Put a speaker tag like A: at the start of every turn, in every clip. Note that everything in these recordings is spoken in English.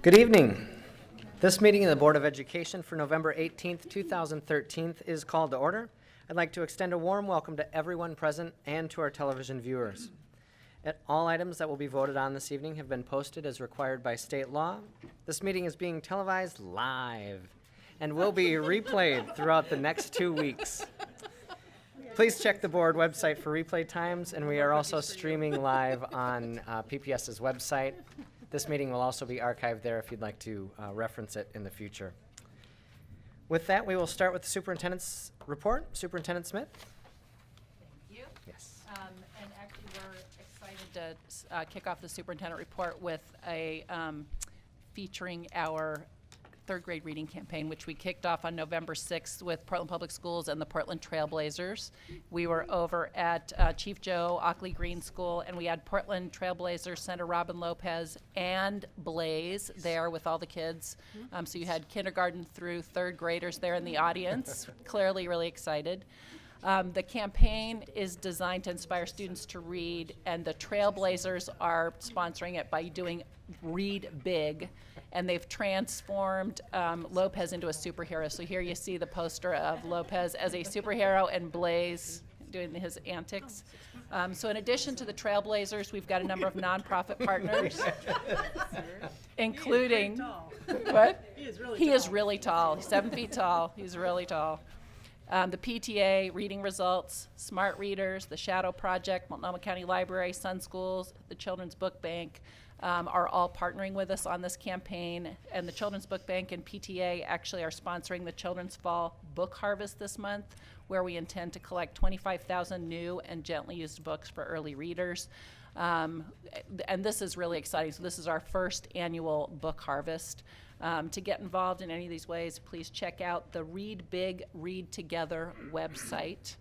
A: Good evening. This meeting of the Board of Education for November 18th, 2013 is called to order. I'd like to extend a warm welcome to everyone present and to our television viewers. All items that will be voted on this evening have been posted as required by state law. This meeting is being televised live and will be replayed throughout the next 2 weeks. Please check the board website for replay times, and we are also streaming live on PPS's website. This meeting will also be archived there if you'd like to reference it in the future. With that, we will start with the superintendent's report. Superintendent Smith?
B: Thank you.
A: Yes.
B: And actually, we're excited to kick off the superintendent report with a featuring our third grade reading campaign, which we kicked off on November 6th with Portland Public Schools and the Portland Trailblazers. We were over at Chief Joe Ockley Green School, and we had Portland Trailblazers Senator Robin Lopez and Blaze there with all the kids. So you had kindergarten through third graders there in the audience, clearly really excited. The campaign is designed to inspire students to read, and the Trailblazers are sponsoring it by doing Read Big, and they've transformed Lopez into a superhero. So here you see the poster of Lopez as a superhero and Blaze doing his antics. So in addition to the Trailblazers, we've got a number of nonprofit partners, including, what? He is really tall. He's 7 feet tall. He's really tall. The PTA, Reading Results, Smart Readers, the Shadow Project, Multnomah County Library, Sun Schools, the Children's Book Bank are all partnering with us on this campaign. And the Children's Book Bank and PTA actually are sponsoring the Children's Fall Book Harvest this month, where we intend to collect 25,000 new and gently used books for early readers. And this is really exciting. So this is our first annual book harvest. To get involved in any of these ways, please check out the Read Big, Read Together website.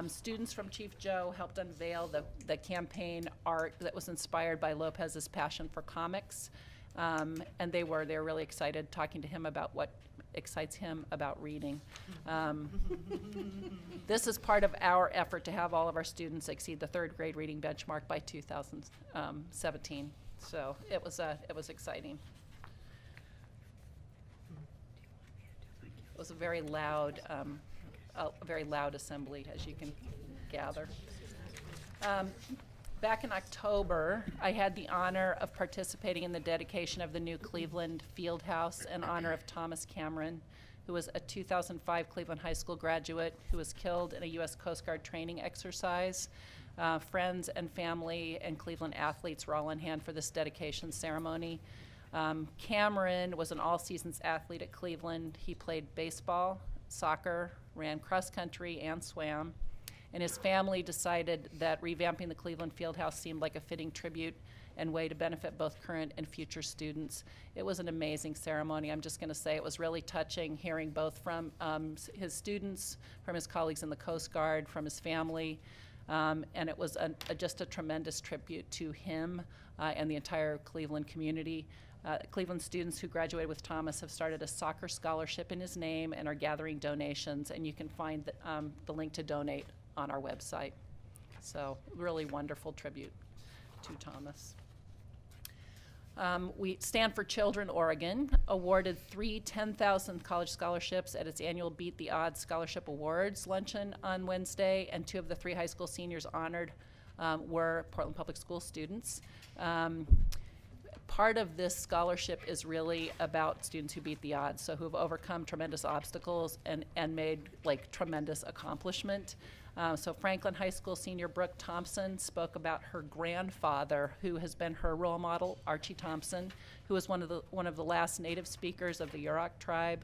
B: Students from Chief Joe helped unveil the campaign art that was inspired by Lopez's passion for comics. And they're really excited talking to him about what excites him about reading. This is part of our effort to have all of our students exceed the third grade reading benchmark by 2017. So it was exciting. It was a very loud assembly, as you can gather. Back in October, I had the honor of participating in the dedication of the new Cleveland Field House in honor of Thomas Cameron, who was a 2005 Cleveland High School graduate who was killed in a U.S. Coast Guard training exercise. Friends and family and Cleveland athletes were all on hand for this dedication ceremony. Cameron was an all-seasons athlete at Cleveland. He played baseball, soccer, ran cross country, and swam. And his family decided that revamping the Cleveland Fieldhouse seemed like a fitting tribute and way to benefit both current and future students. It was an amazing ceremony. I'm just going to say it was really touching hearing both from his students, from his colleagues in the Coast Guard, from his family. And it was just a tremendous tribute to him and the entire Cleveland community. Cleveland students who graduated with Thomas have started a soccer scholarship in his name and are gathering donations, and you can find the link to donate on our website. So really wonderful tribute to Thomas. Stand for Children Oregon awarded 3 $10,000 college scholarships at its annual Beat the Odds Scholarship Awards luncheon on Wednesday, and 2 of the 3 high school seniors honored were Portland Public School students. Part of this scholarship is really about students who beat the odds, so who have overcome tremendous obstacles and made tremendous accomplishment. So Franklin High School senior Brooke Thompson spoke about her grandfather, who has been her role model, Archie Thompson, who was one of the last native speakers of the Yurok tribe.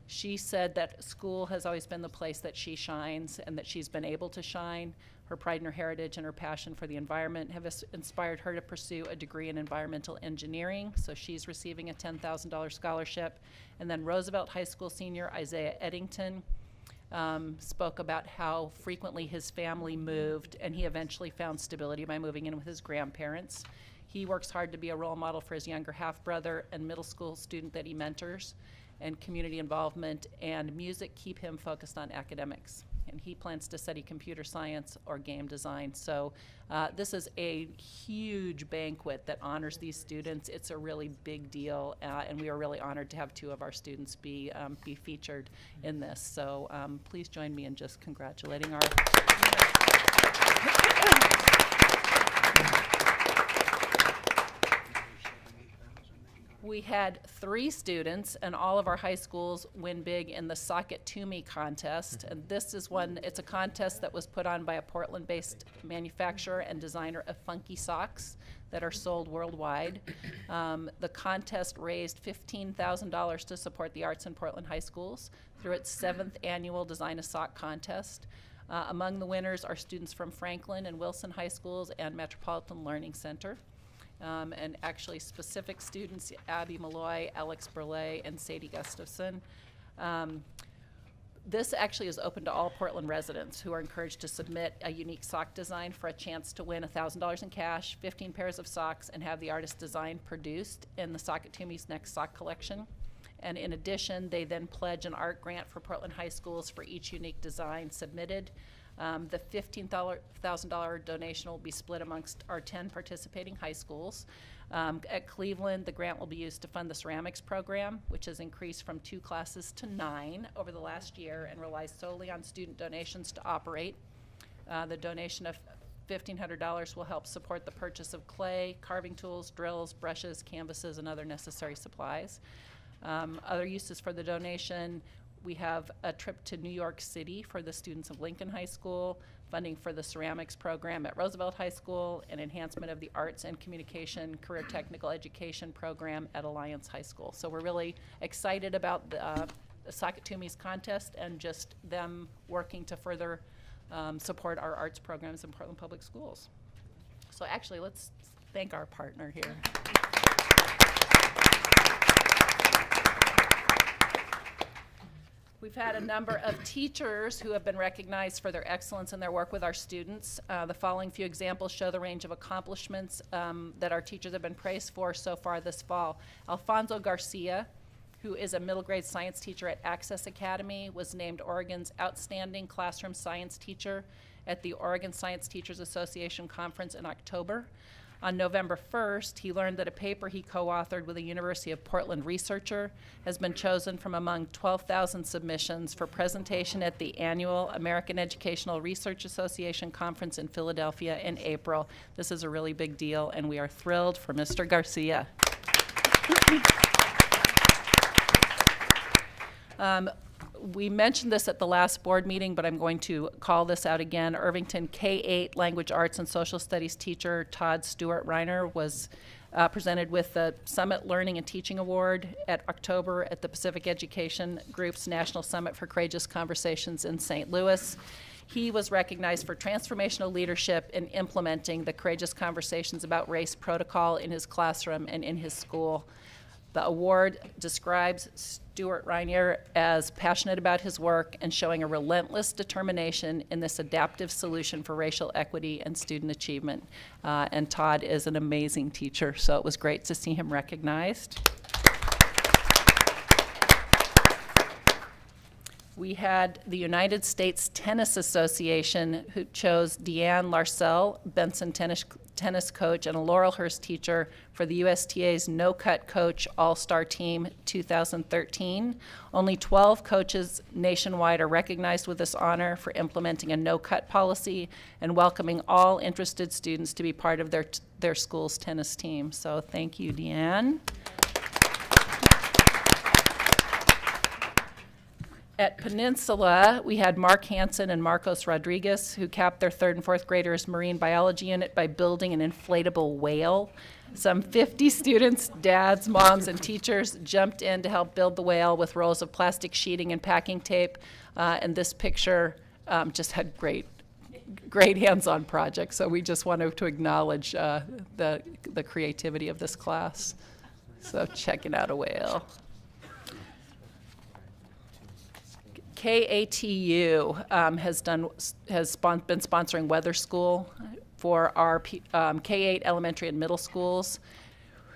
B: She said that school has always been the place that she shines and that she's been able to shine. Her pride in her heritage and her passion for the environment have inspired her to pursue a degree in environmental engineering, so she's receiving a $10,000 scholarship. And then Roosevelt High School senior Isaiah Eddington spoke about how frequently his family moved, and he eventually found stability by moving in with his grandparents. He works hard to be a role model for his younger half-brother and middle school student that he mentors, and community involvement and music keep him focused on academics. and he plans to study computer science or game design. So this is a huge banquet that honors these students. It's a really big deal, and we are really honored to have 2 of our students be featured in this. So please join me in just congratulating our We had 3 students, and all of our high schools win big in the Sock It To Me contest. And this is it's a contest that was put on by a Portland-based manufacturer and designer of funky socks that are sold worldwide. The contest raised $15,000 to support the arts in Portland high schools through its 7th annual Design a Sock contest. Among the winners are students from Franklin and Wilson high schools and Metropolitan Learning Center. And actually specific students, Abby Malloy, Alex Burley, and Sadie Gustafson. This actually is open to all Portland residents who are encouraged to submit a unique sock design for a chance to win $1,000 in cash, 15 pairs of socks, and have the artist design produced in the Sock It To Me's next sock collection. And in addition, they then pledge an art grant for Portland high schools for each unique design submitted. The $15,000 donation will be split amongst our 10 participating high schools. At Cleveland, the grant will be used to fund the ceramics program, which has increased from 2 classes to 9 over the last year and relies solely on student donations to operate. The donation of $1,500 will help support the purchase of clay, carving tools, drills, brushes, canvases, and other necessary supplies. Other uses for the donation: we have a trip to New York City for the students of Lincoln High School, funding for the ceramics program at Roosevelt High School, and enhancement of the arts and communication career technical education program at Alliance High School. So we're really excited about the Sock It To Me's contest and just them working to further support our arts programs in Portland Public Schools. So actually, let's thank our partner here. We've had a number of teachers who have been recognized for their excellence in their work with our students. The following few examples show the range of accomplishments that our teachers have been praised for so far this fall. Alfonso Garcia, who is a middle grade science teacher at Access Academy, was named Oregon's Outstanding Classroom Science Teacher at the Oregon Science Teachers Association Conference in October. On November 1st, he learned that a paper he co-authored with a University of Portland researcher has been chosen from among 12,000 submissions for presentation at the annual American Educational Research Association Conference in Philadelphia in April. This is a really big deal, and we are thrilled for Mr. Garcia. We mentioned this at the last board meeting, but I'm going to call this out again. Irvington K-8 Language Arts and Social Studies teacher Todd Stewart Reiner was presented with the Summit Learning and Teaching Award at October at the Pacific Education Group's National Summit for Courageous Conversations in St. Louis. He was recognized for transformational leadership in implementing the Courageous Conversations about Race protocol in his classroom and in his school. The award describes Stuart Reiner as passionate about his work and showing a relentless determination in this adaptive solution for racial equity and student achievement. And Todd is an amazing teacher, so it was great to see him recognized. We had the United States Tennis Association, who chose Deanne Larcell, Benson tennis coach and a Laurelhurst teacher, for the USTA's No Cut Coach All-Star Team 2013. Only 12 coaches nationwide are recognized with this honor for implementing a no-cut policy and welcoming all interested students to be part of their school's tennis team. So thank you, Deanne. At Peninsula, we had Mark Hansen and Marcos Rodriguez, who capped their 3rd and 4th graders' marine biology unit by building an inflatable whale. Some 50 students, dads, moms, and teachers jumped in to help build the whale with rolls of plastic sheeting and packing tape. And this picture just had great hands-on project. So we just wanted to acknowledge the creativity of this class. So checking out a whale. KATU has been sponsoring Weather School for our K-8 elementary and middle schools.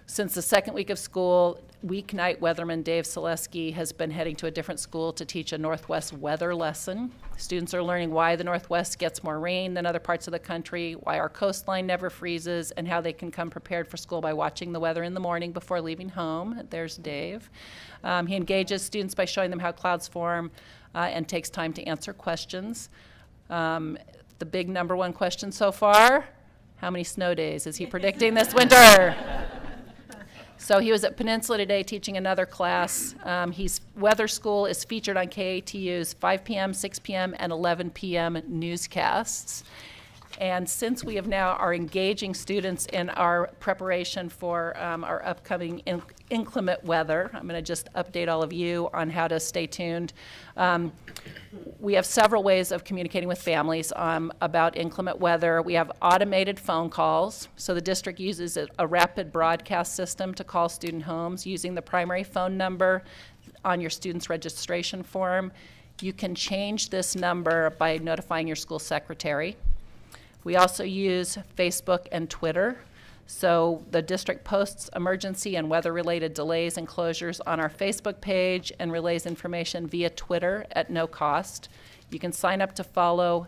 B: Since the second week of school, weeknight weatherman Dave Selesky has been heading to a different school to teach a Northwest weather lesson. Students are learning why the Northwest gets more rain than other parts of the country, why our coastline never freezes, and how they can come prepared for school by watching the weather in the morning before leaving home. There's Dave. He engages students by showing them how clouds form and takes time to answer questions. The big number one question so far, how many snow days is he predicting this winter? So he was at Peninsula today teaching another class. Weather School is featured on KATU's 5 p.m., 6 p.m., and 11 p.m. newscasts. And since we are engaging students in our preparation for our upcoming inclement weather, I'm going to just update all of you on how to stay tuned. We have several ways of communicating with families about inclement weather. We have automated phone calls. So the district uses a rapid broadcast system to call student homes using the primary phone number on your student's registration form. You can change this number by notifying your school secretary. We also use Facebook and Twitter. So the district posts emergency and weather-related delays and closures on our Facebook page and relays information via Twitter at no cost. You can sign up to follow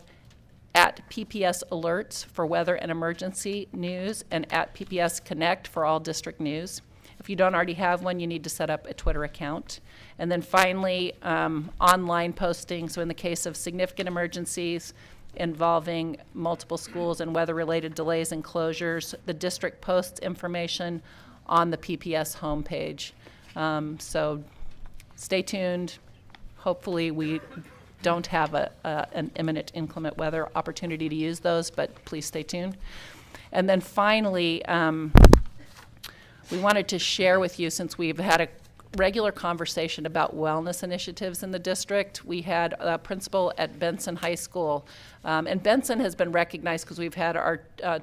B: at PPS Alerts for weather and emergency news and at PPS Connect for all district news. If you don't already have one, you need to set up a Twitter account. And then finally, online posting. So in the case of significant emergencies involving multiple schools and weather-related delays and closures, the district posts information on the PPS homepage. So stay tuned. Hopefully we don't have an imminent inclement weather opportunity to use those, but please stay tuned. And then finally, we wanted to share with you, since we've had a regular conversation about wellness initiatives in the district. We had a principal at Benson High School, and Benson has been recognized because we've had our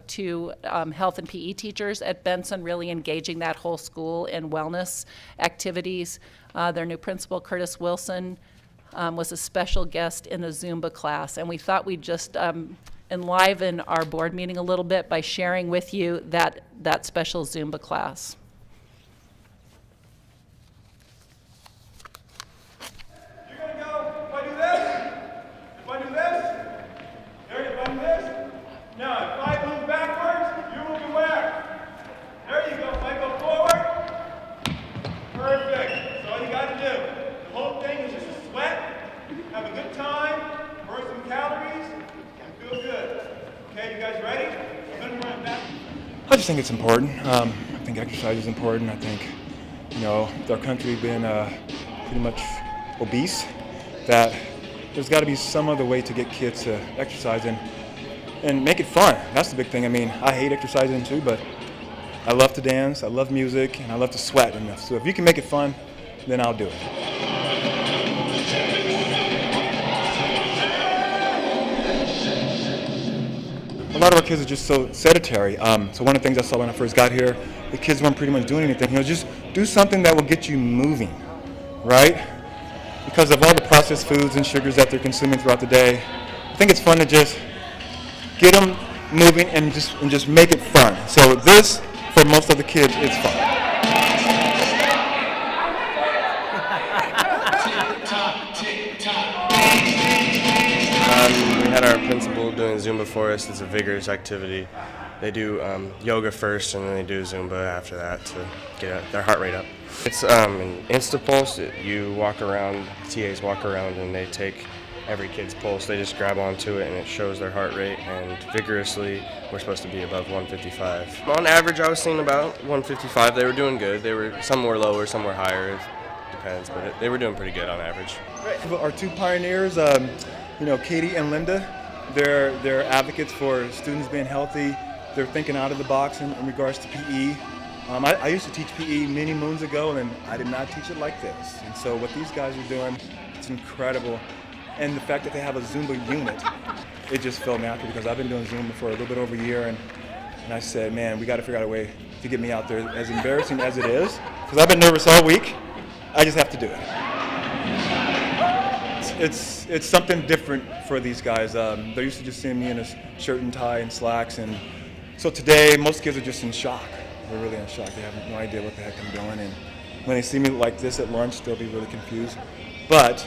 B: two health and PE teachers at Benson really engaging that whole school in wellness activities. Their new principal, Curtis Wilson, was a special guest in a Zumba class, and we thought we'd just enliven our board meeting a little bit by sharing with you that special Zumba class.
C: I just think it's important. I think exercise is important. I think, with our country being pretty much obese, that there's got to be some other way to get kids to exercise and make it fun. That's the big thing. I mean, I hate exercising too, but I love to dance, I love music, and I love to sweat enough. So if you can make it fun, then I'll do it. A lot of our kids are just so sedentary. So one of the things I saw when I first got here, the kids weren't pretty much doing anything. Just do something that will get you moving, right? Because of all the processed foods and sugars that they're consuming throughout the day, I think it's fun to just get them moving and just make it fun. So this, for most of the kids, it's fun.
D: We had our principal doing Zumba for us. It's a vigorous activity. They do yoga first, and then they do Zumba after that to get their heart rate up. It's an InstaPulse. You walk around, TAs walk around, and they take every kid's pulse. They just grab onto it, and it shows their heart rate. And vigorously, we're supposed to be above 155. On average, I was seeing about 155. They were doing good. Some were lower, some were higher. It depends, but they were doing pretty good on average.
C: Our two pioneers, Katie and Linda, they're advocates for students being healthy. They're thinking out of the box in regards to PE. I used to teach PE many moons ago, and I did not teach it like this. And so what these guys are doing, it's incredible. And the fact that they have a Zumba unit, it just filled me out because I've been doing Zumba for a little bit over a year, and I said, man, we got to figure out a way to get me out there. As embarrassing as it is, because I've been nervous all week, I just have to do it. It's something different for these guys. They're used to just seeing me in a shirt and tie and slacks, and so today most kids are just in shock. They're really in shock. They have no idea what the heck I'm doing. And when they see me like this at lunch, they'll be really confused. But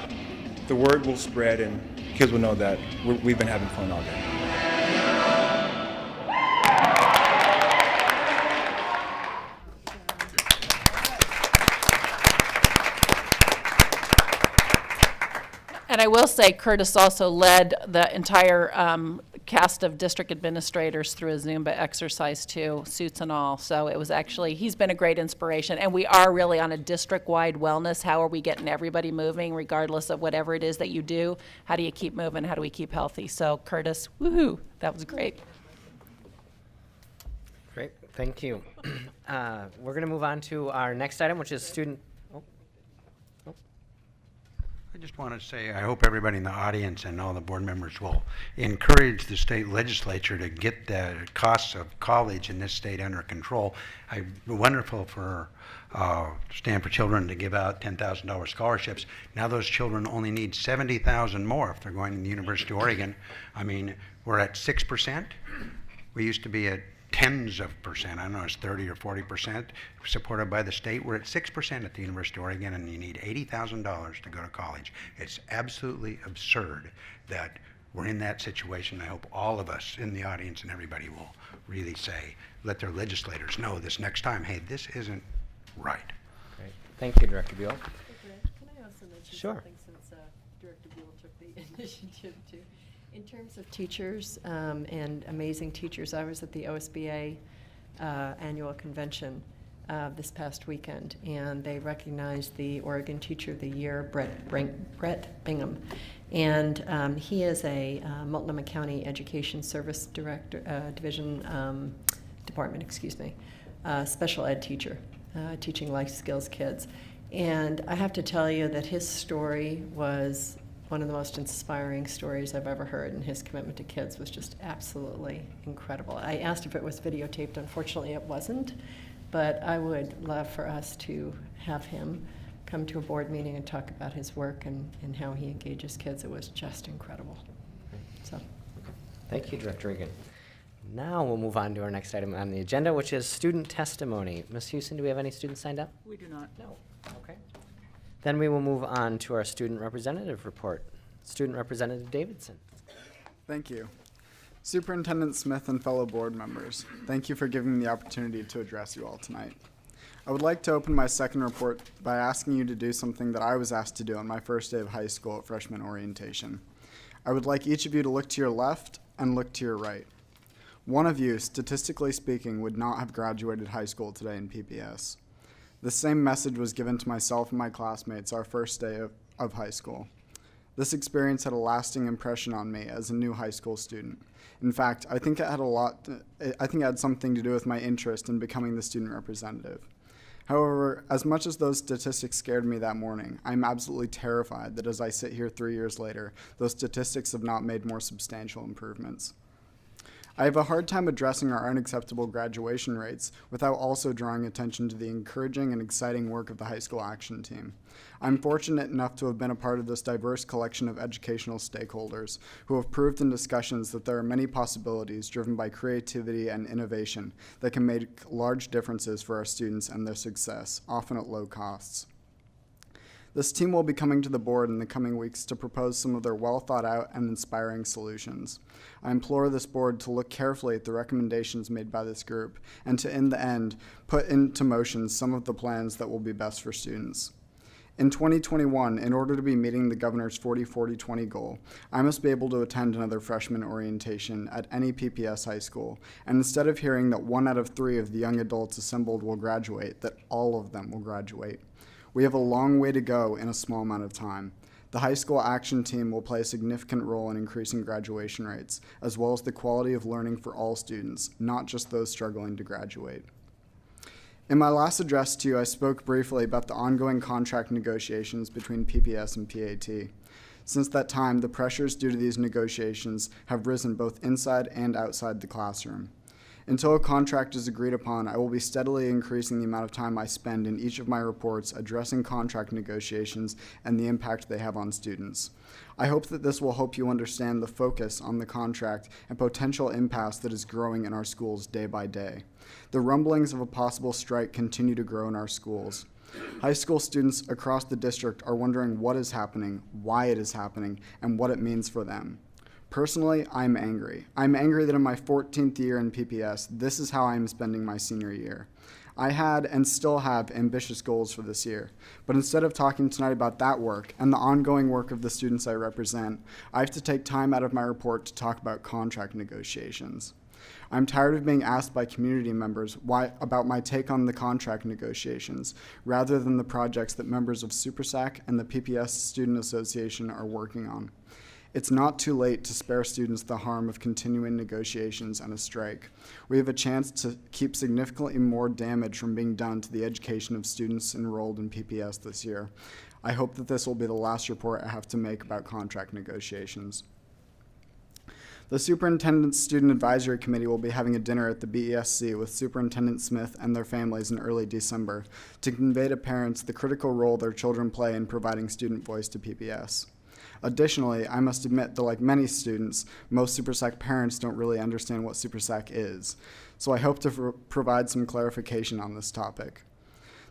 C: the word will spread and kids will know that we've been having fun all day.
B: And I will say Curtis also led the entire cast of district administrators through a Zumba exercise too, suits and all. So it was actually, he's been a great inspiration. And we are really on a district-wide wellness. How are we getting everybody moving regardless of whatever it is that you do? How do you keep moving? How do we keep healthy? So Curtis, woohoo, that was great.
A: Great, thank you. We're going to move on to our next item, which is student.
E: I just want to say I hope everybody in the audience and all the board members will encourage the state legislature to get the costs of college in this state under control. It's wonderful for Stand for Children to give out $10,000 scholarships. Now those children only need $70,000 more if they're going to the University of Oregon. I mean, we're at 6%. We used to be at tens of percent. I don't know, it's 30 or 40% supported by the state. We're at 6% at the University of Oregon, and you need $80,000 to go to college. It's absolutely absurd that we're in that situation. I hope all of us in the audience and everybody will really say, let their legislators know this next time, hey, this isn't right.
A: Great. Thank you, Director Buell.
F: Can I also mention
A: Sure.
F: something since Director Buell took the initiative too? In terms of teachers and amazing teachers, I was at the OSBA annual convention this past weekend, and they recognized the Oregon Teacher of the Year, Brett Bingham. And he is a Multnomah County Education Service Director, Department, special ed teacher, teaching life skills kids. And I have to tell you that his story was one of the most inspiring stories I've ever heard, and his commitment to kids was just absolutely incredible. I asked if it was videotaped. Unfortunately, it wasn't, but I would love for us to have him come to a board meeting and talk about his work and how he engages kids. It was just incredible. So,
A: Thank you, Director Regan. Now we'll move on to our next item on the agenda, which is student testimony. Ms. Houston, do we have any students signed up?
B: We do not.
A: No. Okay. Then we will move on to our student representative report. Student Representative Davidson.
G: Thank you. Superintendent Smith and fellow board members, thank you for giving me the opportunity to address you all tonight. I would like to open my second report by asking you to do something that I was asked to do on my first day of high school at freshman orientation. I would like each of you to look to your left and look to your right. One of you, statistically speaking, would not have graduated high school today in PPS. The same message was given to myself and my classmates our first day of high school. This experience had a lasting impression on me as a new high school student. In fact, I think it had something to do with my interest in becoming the student representative. However, as much as those statistics scared me that morning, I'm absolutely terrified that as I sit here 3 years later, those statistics have not made more substantial improvements. I have a hard time addressing our unacceptable graduation rates without also drawing attention to the encouraging and exciting work of the high school action team. I'm fortunate enough to have been a part of this diverse collection of educational stakeholders who have proved in discussions that there are many possibilities driven by creativity and innovation that can make large differences for our students and their success, often at low costs. This team will be coming to the board in the coming weeks to propose some of their well-thought-out and inspiring solutions. I implore this board to look carefully at the recommendations made by this group and to, in the end, put into motion some of the plans that will be best for students. In 2021, in order to be meeting the governor's 40-40-20 goal, I must be able to attend another freshman orientation at any PPS high school, and instead of hearing that 1 out of 3 of the young adults assembled will graduate, that all of them will graduate. We have a long way to go in a small amount of time. The high school action team will play a significant role in increasing graduation rates, as well as the quality of learning for all students, not just those struggling to graduate. In my last address to you, I spoke briefly about the ongoing contract negotiations between PPS and PAT. Since that time, the pressures due to these negotiations have risen both inside and outside the classroom. Until a contract is agreed upon, I will be steadily increasing the amount of time I spend in each of my reports addressing contract negotiations and the impact they have on students. I hope that this will help you understand the focus on the contract and potential impasse that is growing in our schools day by day. The rumblings of a possible strike continue to grow in our schools. High school students across the district are wondering what is happening, why it is happening, and what it means for them. Personally, I'm angry. I'm angry that in my 14th year in PPS, this is how I'm spending my senior year. I had and still have ambitious goals for this year, but instead of talking tonight about that work and the ongoing work of the students I represent, I have to take time out of my report to talk about contract negotiations. I'm tired of being asked by community members about my take on the contract negotiations, rather than the projects that members of SuperSAC and the PPS Student Association are working on. It's not too late to spare students the harm of continuing negotiations and a strike. We have a chance to keep significantly more damage from being done to the education of students enrolled in PPS this year. I hope that this will be the last report I have to make about contract negotiations. The Superintendent's Student Advisory Committee will be having a dinner at the BESC with Superintendent Smith and their families in early December to convey to parents the critical role their children play in providing student voice to PPS. Additionally, I must admit that like many students, most SuperSAC parents don't really understand what SuperSAC is, so I hope to provide some clarification on this topic.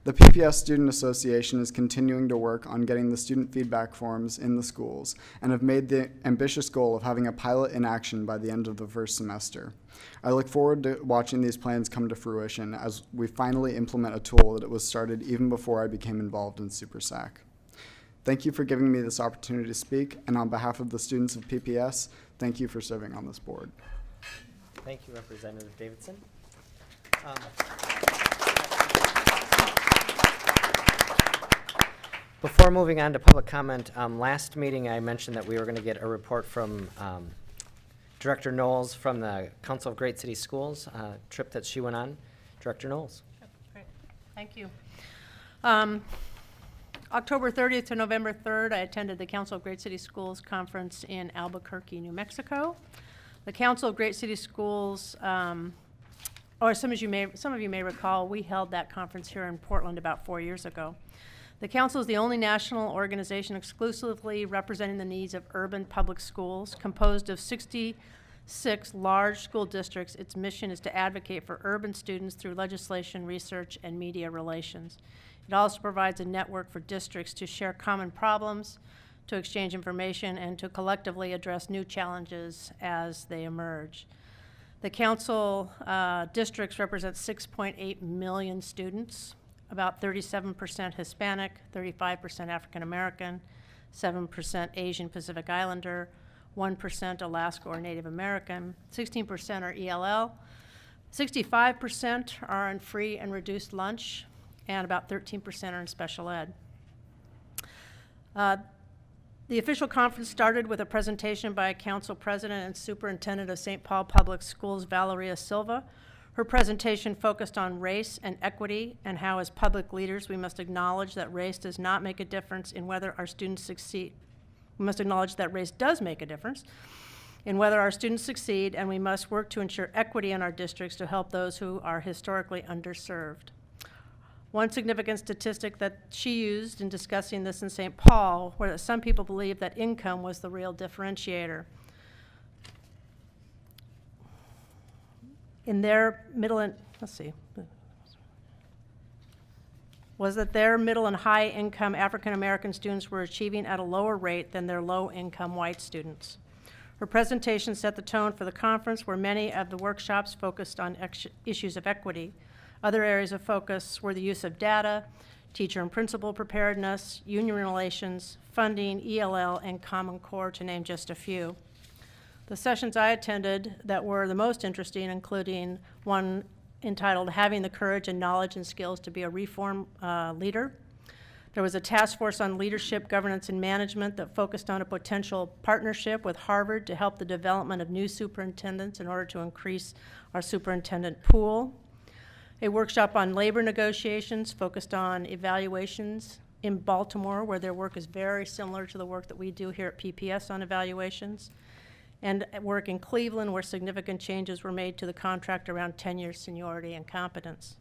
G: The PPS Student Association is continuing to work on getting the student feedback forms in the schools and have made the ambitious goal of having a pilot in action by the end of the first semester. I look forward to watching these plans come to fruition as we finally implement a tool that was started even before I became involved in SuperSAC. Thank you for giving me this opportunity to speak, and on behalf of the students of PPS, thank you for serving on this board.
A: Thank you, Representative Davidson. Before moving on to public comment, last meeting I mentioned that we were going to get a report from Director Knowles from the Council of Great City Schools, trip that she went on. Director Knowles.
H: Great, thank you. October 30th to November 3rd, I attended the Council of Great City Schools conference in Albuquerque, New Mexico. The Council of Great City Schools, or some of you may recall, we held that conference here in Portland about 4 years ago. The Council is the only national organization exclusively representing the needs of urban public schools, composed of 66 large school districts. Its mission is to advocate for urban students through legislation, research, and media relations. It also provides a network for districts to share common problems, to exchange information, and to collectively address new challenges as they emerge. The council districts represent 6.8 million students, about 37% Hispanic, 35% African American, 7% Asian Pacific Islander, 1% Alaska or Native American, 16% are ELL, 65% are on free and reduced lunch, and about 13% are in special ed. The official conference started with a presentation by Council President and Superintendent of St. Paul Public Schools, Valeria Silva. Her presentation focused on race and equity and how as public leaders we must acknowledge that race does not make a difference in whether our students succeed. We must acknowledge that race does make a difference in whether our students succeed, and we must work to ensure equity in our districts to help those who are historically underserved. One significant statistic that she used in discussing this in St. Paul were that some people believe that income was the real differentiator. In their middle and, was that their middle and high income African American students were achieving at a lower rate than their low income white students. Her presentation set the tone for the conference, where many of the workshops focused on issues of equity. Other areas of focus were the use of data, teacher and principal preparedness, union relations, funding, ELL, and Common Core, to name just a few. The sessions I attended that were the most interesting, including one entitled Having the Courage and Knowledge and Skills to be a Reform Leader. There was a task force on leadership, governance, and management that focused on a potential partnership with Harvard to help the development of new superintendents in order to increase our superintendent pool. A workshop on labor negotiations focused on evaluations in Baltimore, where their work is very similar to the work that we do here at PPS on evaluations. and work in Cleveland, where significant changes were made to the contract around tenure, seniority, and competence.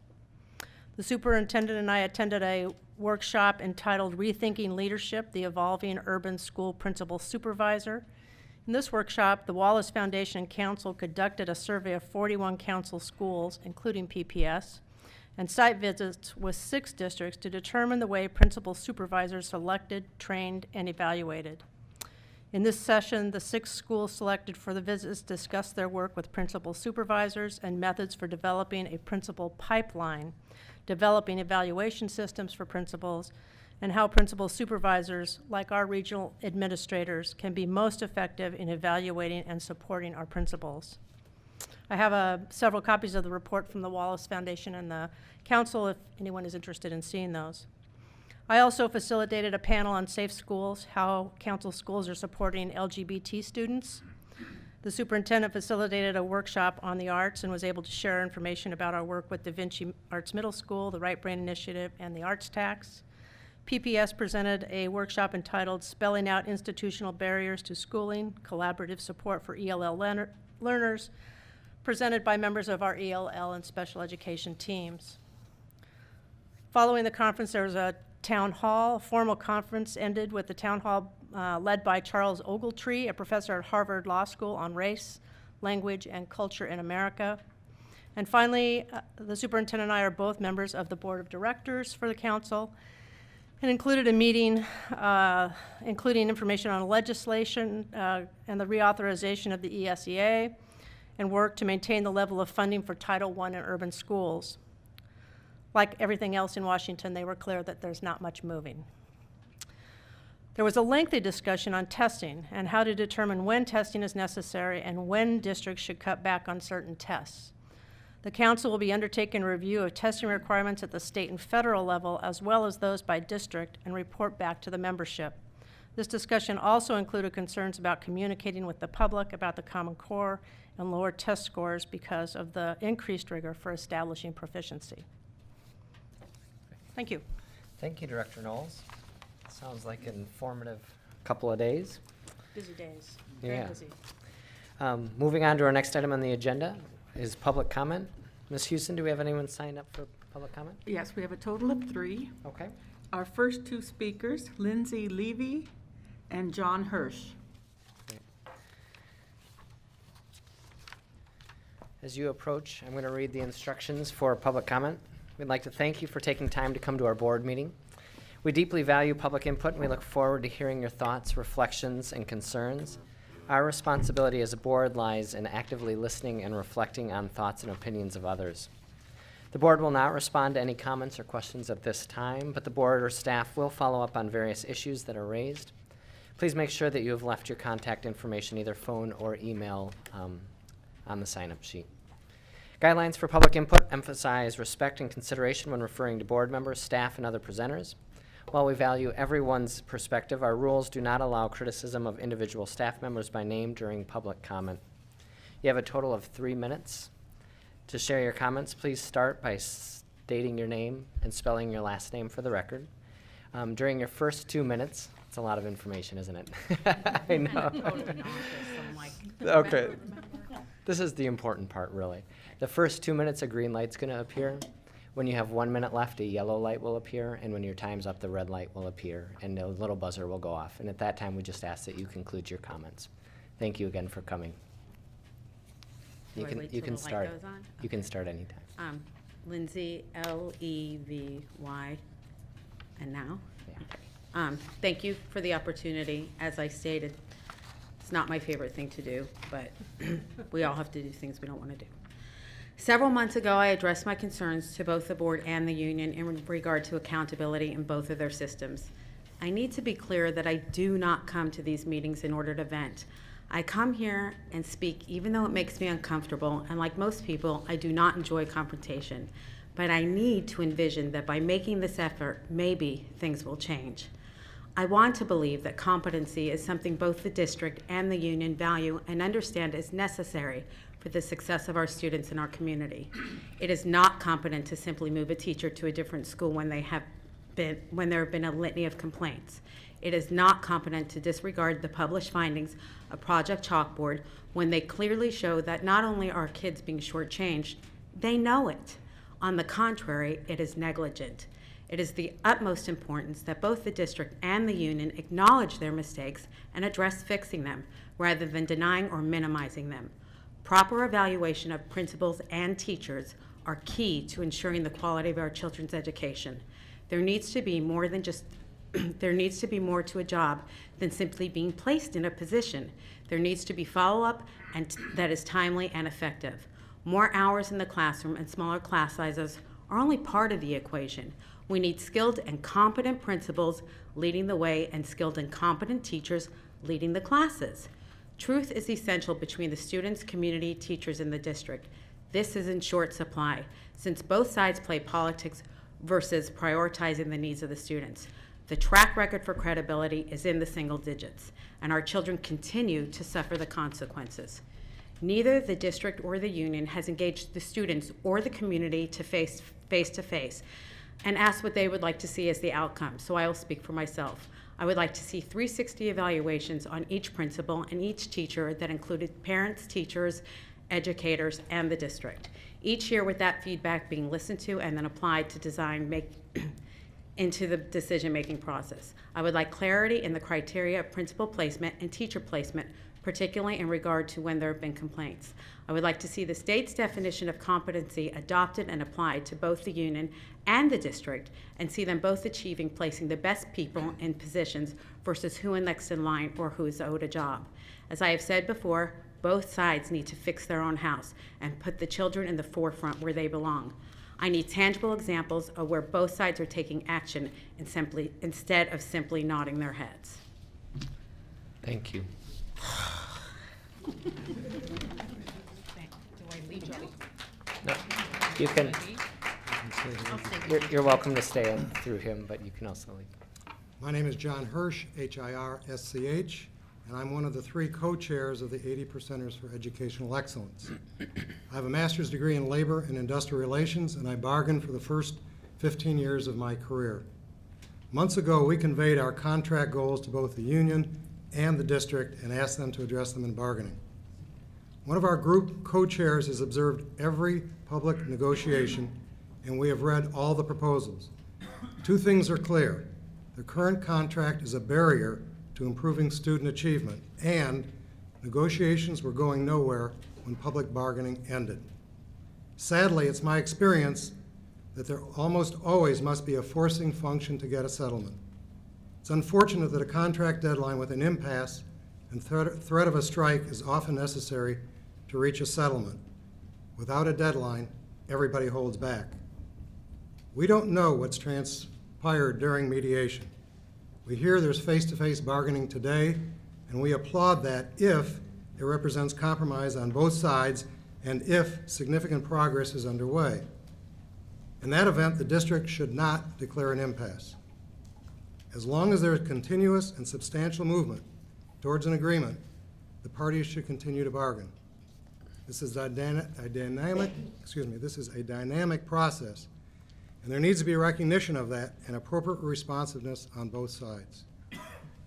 H: The superintendent and I attended a workshop entitled Rethinking Leadership, the Evolving Urban School Principal Supervisor. In this workshop, the Wallace Foundation Council conducted a survey of 41 council schools, including PPS, and site visits with 6 districts to determine the way principal supervisors selected, trained, and evaluated. In this session, the 6 schools selected for the visits discussed their work with principal supervisors and methods for developing a principal pipeline, developing evaluation systems for principals, and how principal supervisors, like our regional administrators, can be most effective in evaluating and supporting our principals. I have several copies of the report from the Wallace Foundation and the council if anyone is interested in seeing those. I also facilitated a panel on safe schools, how council schools are supporting LGBT students. The superintendent facilitated a workshop on the arts and was able to share information about our work with Da Vinci Arts Middle School, the Right Brain Initiative, and the Arts Tax. PPS presented a workshop entitled Spelling Out Institutional Barriers to Schooling, Collaborative Support for ELL Learners, presented by members of our ELL and special education teams. Following the conference, there was a town hall. A formal conference ended with the town hall led by Charles Ogletree, a professor at Harvard Law School on race, language, and culture in America. And finally, the superintendent and I are both members of the board of directors for the council, and included a meeting including information on legislation and the reauthorization of the ESEA, and work to maintain the level of funding for Title I in urban schools. Like everything else in Washington, they were clear that there's not much moving. There was a lengthy discussion on testing and how to determine when testing is necessary and when districts should cut back on certain tests. The council will be undertaking a review of testing requirements at the state and federal level, as well as those by district, and report back to the membership. This discussion also included concerns about communicating with the public about the Common Core and lower test scores because of the increased rigor for establishing proficiency. Thank you.
A: Thank you, Director Knowles. Sounds like an informative couple of days.
H: Busy days, very
A: Yeah.
H: busy.
A: Moving on to our next item on the agenda is public comment. Ms. Houston, do we have anyone signed up for public comment?
I: Yes, we have a total of 3.
A: Okay.
I: Our first 2 speakers, Lindsay Levy and John Hirsch.
A: As you approach, I'm going to read the instructions for public comment. We'd like to thank you for taking time to come to our board meeting. We deeply value public input, and we look forward to hearing your thoughts, reflections, and concerns. Our responsibility as a board lies in actively listening and reflecting on thoughts and opinions of others. The board will not respond to any comments or questions at this time, but the board or staff will follow up on various issues that are raised. Please make sure that you have left your contact information, either phone or email, on the sign-up sheet. Guidelines for public input emphasize respect and consideration when referring to board members, staff, and other presenters. While we value everyone's perspective, our rules do not allow criticism of individual staff members by name during public comment. You have a total of 3 minutes to share your comments. Please start by stating your name and spelling your last name for the record. During your first 2 minutes, it's a lot of information, isn't it? I know. Okay. This is the important part, really. The first 2 minutes, a green light's going to appear. When you have 1 minute left, a yellow light will appear, and when your time's up, the red light will appear, and a little buzzer will go off. And at that time, we just ask that you conclude your comments. Thank you again for coming.
J: Do I wait
A: You
J: till
A: can
J: the light
A: start.
J: goes on?
A: You can
J: Okay.
A: start anytime.
J: Lindsay, Levy, and now?
A: Yeah.
J: Thank you for the opportunity. As I stated, it's not my favorite thing to do, but we all have to do things we don't want to do. Several months ago, I addressed my concerns to both the board and the union in regard to accountability in both of their systems. I need to be clear that I do not come to these meetings in order to vent. I come here and speak even though it makes me uncomfortable, and like most people, I do not enjoy confrontation. But I need to envision that by making this effort, maybe things will change. I want to believe that competency is something both the district and the union value and understand is necessary for the success of our students in our community. It is not competent to simply move a teacher to a different school when they have been a litany of complaints. It is not competent to disregard the published findings of Project Chalkboard when they clearly show that not only are kids being shortchanged, they know it. On the contrary, it is negligent. It is the utmost importance that both the district and the union acknowledge their mistakes and address fixing them, rather than denying or minimizing them. Proper evaluation of principals and teachers are key to ensuring the quality of our children's education. There needs to be more than just there needs to be more to a job than simply being placed in a position. There needs to be follow-up and that is timely and effective. More hours in the classroom and smaller class sizes are only part of the equation. We need skilled and competent principals leading the way and skilled and competent teachers leading the classes. Truth is essential between the students, community, teachers, and the district. This is in short supply, since both sides play politics versus prioritizing the needs of the students. The track record for credibility is in the single digits, and our children continue to suffer the consequences. Neither the district or the union has engaged the students or the community to face to face and asked what they would like to see as the outcome, so I will speak for myself. I would like to see 360 evaluations on each principal and each teacher that included parents, teachers, educators, and the district. Each year with that feedback being listened to and then applied to into the decision-making process. I would like clarity in the criteria of principal placement and teacher placement, particularly in regard to when there have been complaints. I would like to see the state's definition of competency adopted and applied to both the union and the district, and see them both achieving placing the best people in positions versus who is next in line or who is owed a job. As I have said before, both sides need to fix their own house and put the children in the forefront where they belong. I need tangible examples of where both sides are taking action instead of simply nodding their heads.
A: Thank you. No, you can. You're welcome to stay through him, but you can also leave.
K: My name is John Hirsch, H-I-R-S-C-H, and I'm one of the 3 co-chairs of the 80 Percenters for Educational Excellence. I have a master's degree in labor and industrial relations, and I bargained for the first 15 years of my career. Months ago, we conveyed our contract goals to both the union and the district and asked them to address them in bargaining. One of our group co-chairs has observed every public negotiation, and we have read all the proposals. 2 things are clear. The current contract is a barrier to improving student achievement, and negotiations were going nowhere when public bargaining ended. Sadly, it's my experience that there almost always must be a forcing function to get a settlement. It's unfortunate that a contract deadline with an impasse and threat of a strike is often necessary to reach a settlement. Without a deadline, everybody holds back. We don't know what's transpired during mediation. We hear there's face-to-face bargaining today, and we applaud that if it represents compromise on both sides and if significant progress is underway. In that event, the district should not declare an impasse. As long as there is continuous and substantial movement towards an agreement, the parties should continue to bargain. This is a dynamic process, and there needs to be a recognition of that and appropriate responsiveness on both sides.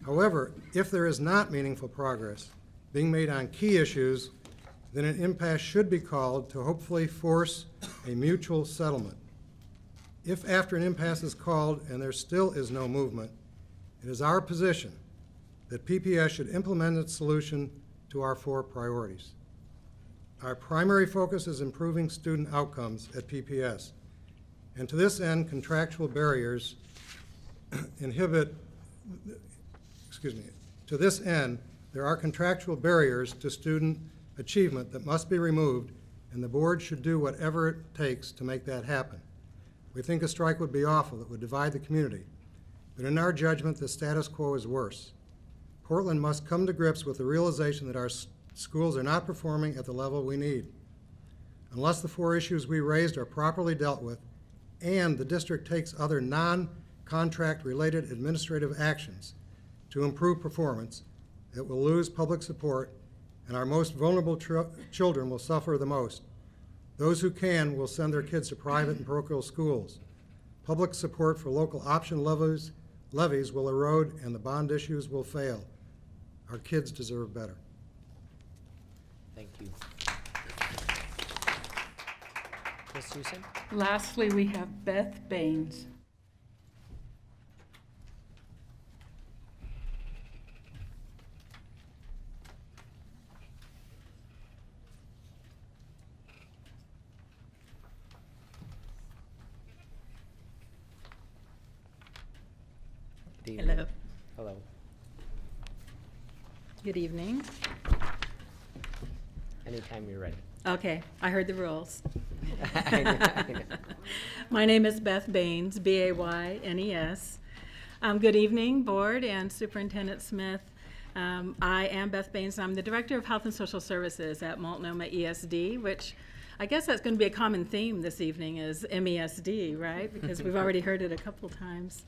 K: However, if there is not meaningful progress being made on key issues, then an impasse should be called to hopefully force a mutual settlement. If after an impasse is called and there still is no movement, it is our position that PPS should implement its solution to our 4 priorities. Our primary focus is improving student outcomes at PPS, and to this end, contractual barriers To this end, there are contractual barriers to student achievement that must be removed, and the board should do whatever it takes to make that happen. We think a strike would be awful. It would divide the community. But in our judgment, the status quo is worse. Portland must come to grips with the realization that our schools are not performing at the level we need. Unless the 4 issues we raised are properly dealt with and the district takes other non-contract related administrative actions to improve performance, it will lose public support and our most vulnerable children will suffer the most. Those who can will send their kids to private and parochial schools. Public support for local option levies will erode and the bond issues will fail. Our kids deserve better.
A: Thank you. Ms. Houston?
I: Lastly, we have Beth Baines.
A: Good evening.
L: Hello.
A: Hello.
L: Good evening.
A: Anytime you're ready.
L: Okay, I heard the rules.
A: I know.
L: My name is Beth Baines, B-A-Y-N-E-S. Good evening, Board and Superintendent Smith. I am Beth Baines, and I'm the Director of Health and Social Services at Multnomah ESD, which I guess that's going to be a common theme this evening is MESD, right? Because we've already heard it a couple times.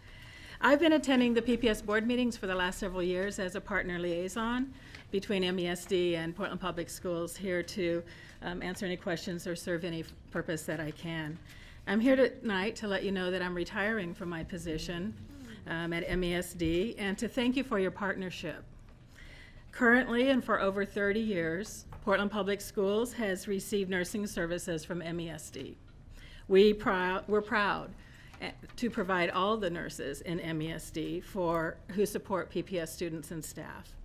L: I've been attending the PPS board meetings for the last several years as a partner liaison between MESD and Portland Public Schools, here to answer any questions or serve any purpose that I can. I'm here tonight to let you know that I'm retiring from my position at MESD and to thank you for your partnership. Currently, and for over 30 years, Portland Public Schools has received nursing services from MESD. We're proud to provide all the nurses in MESD who support PPS students and staff.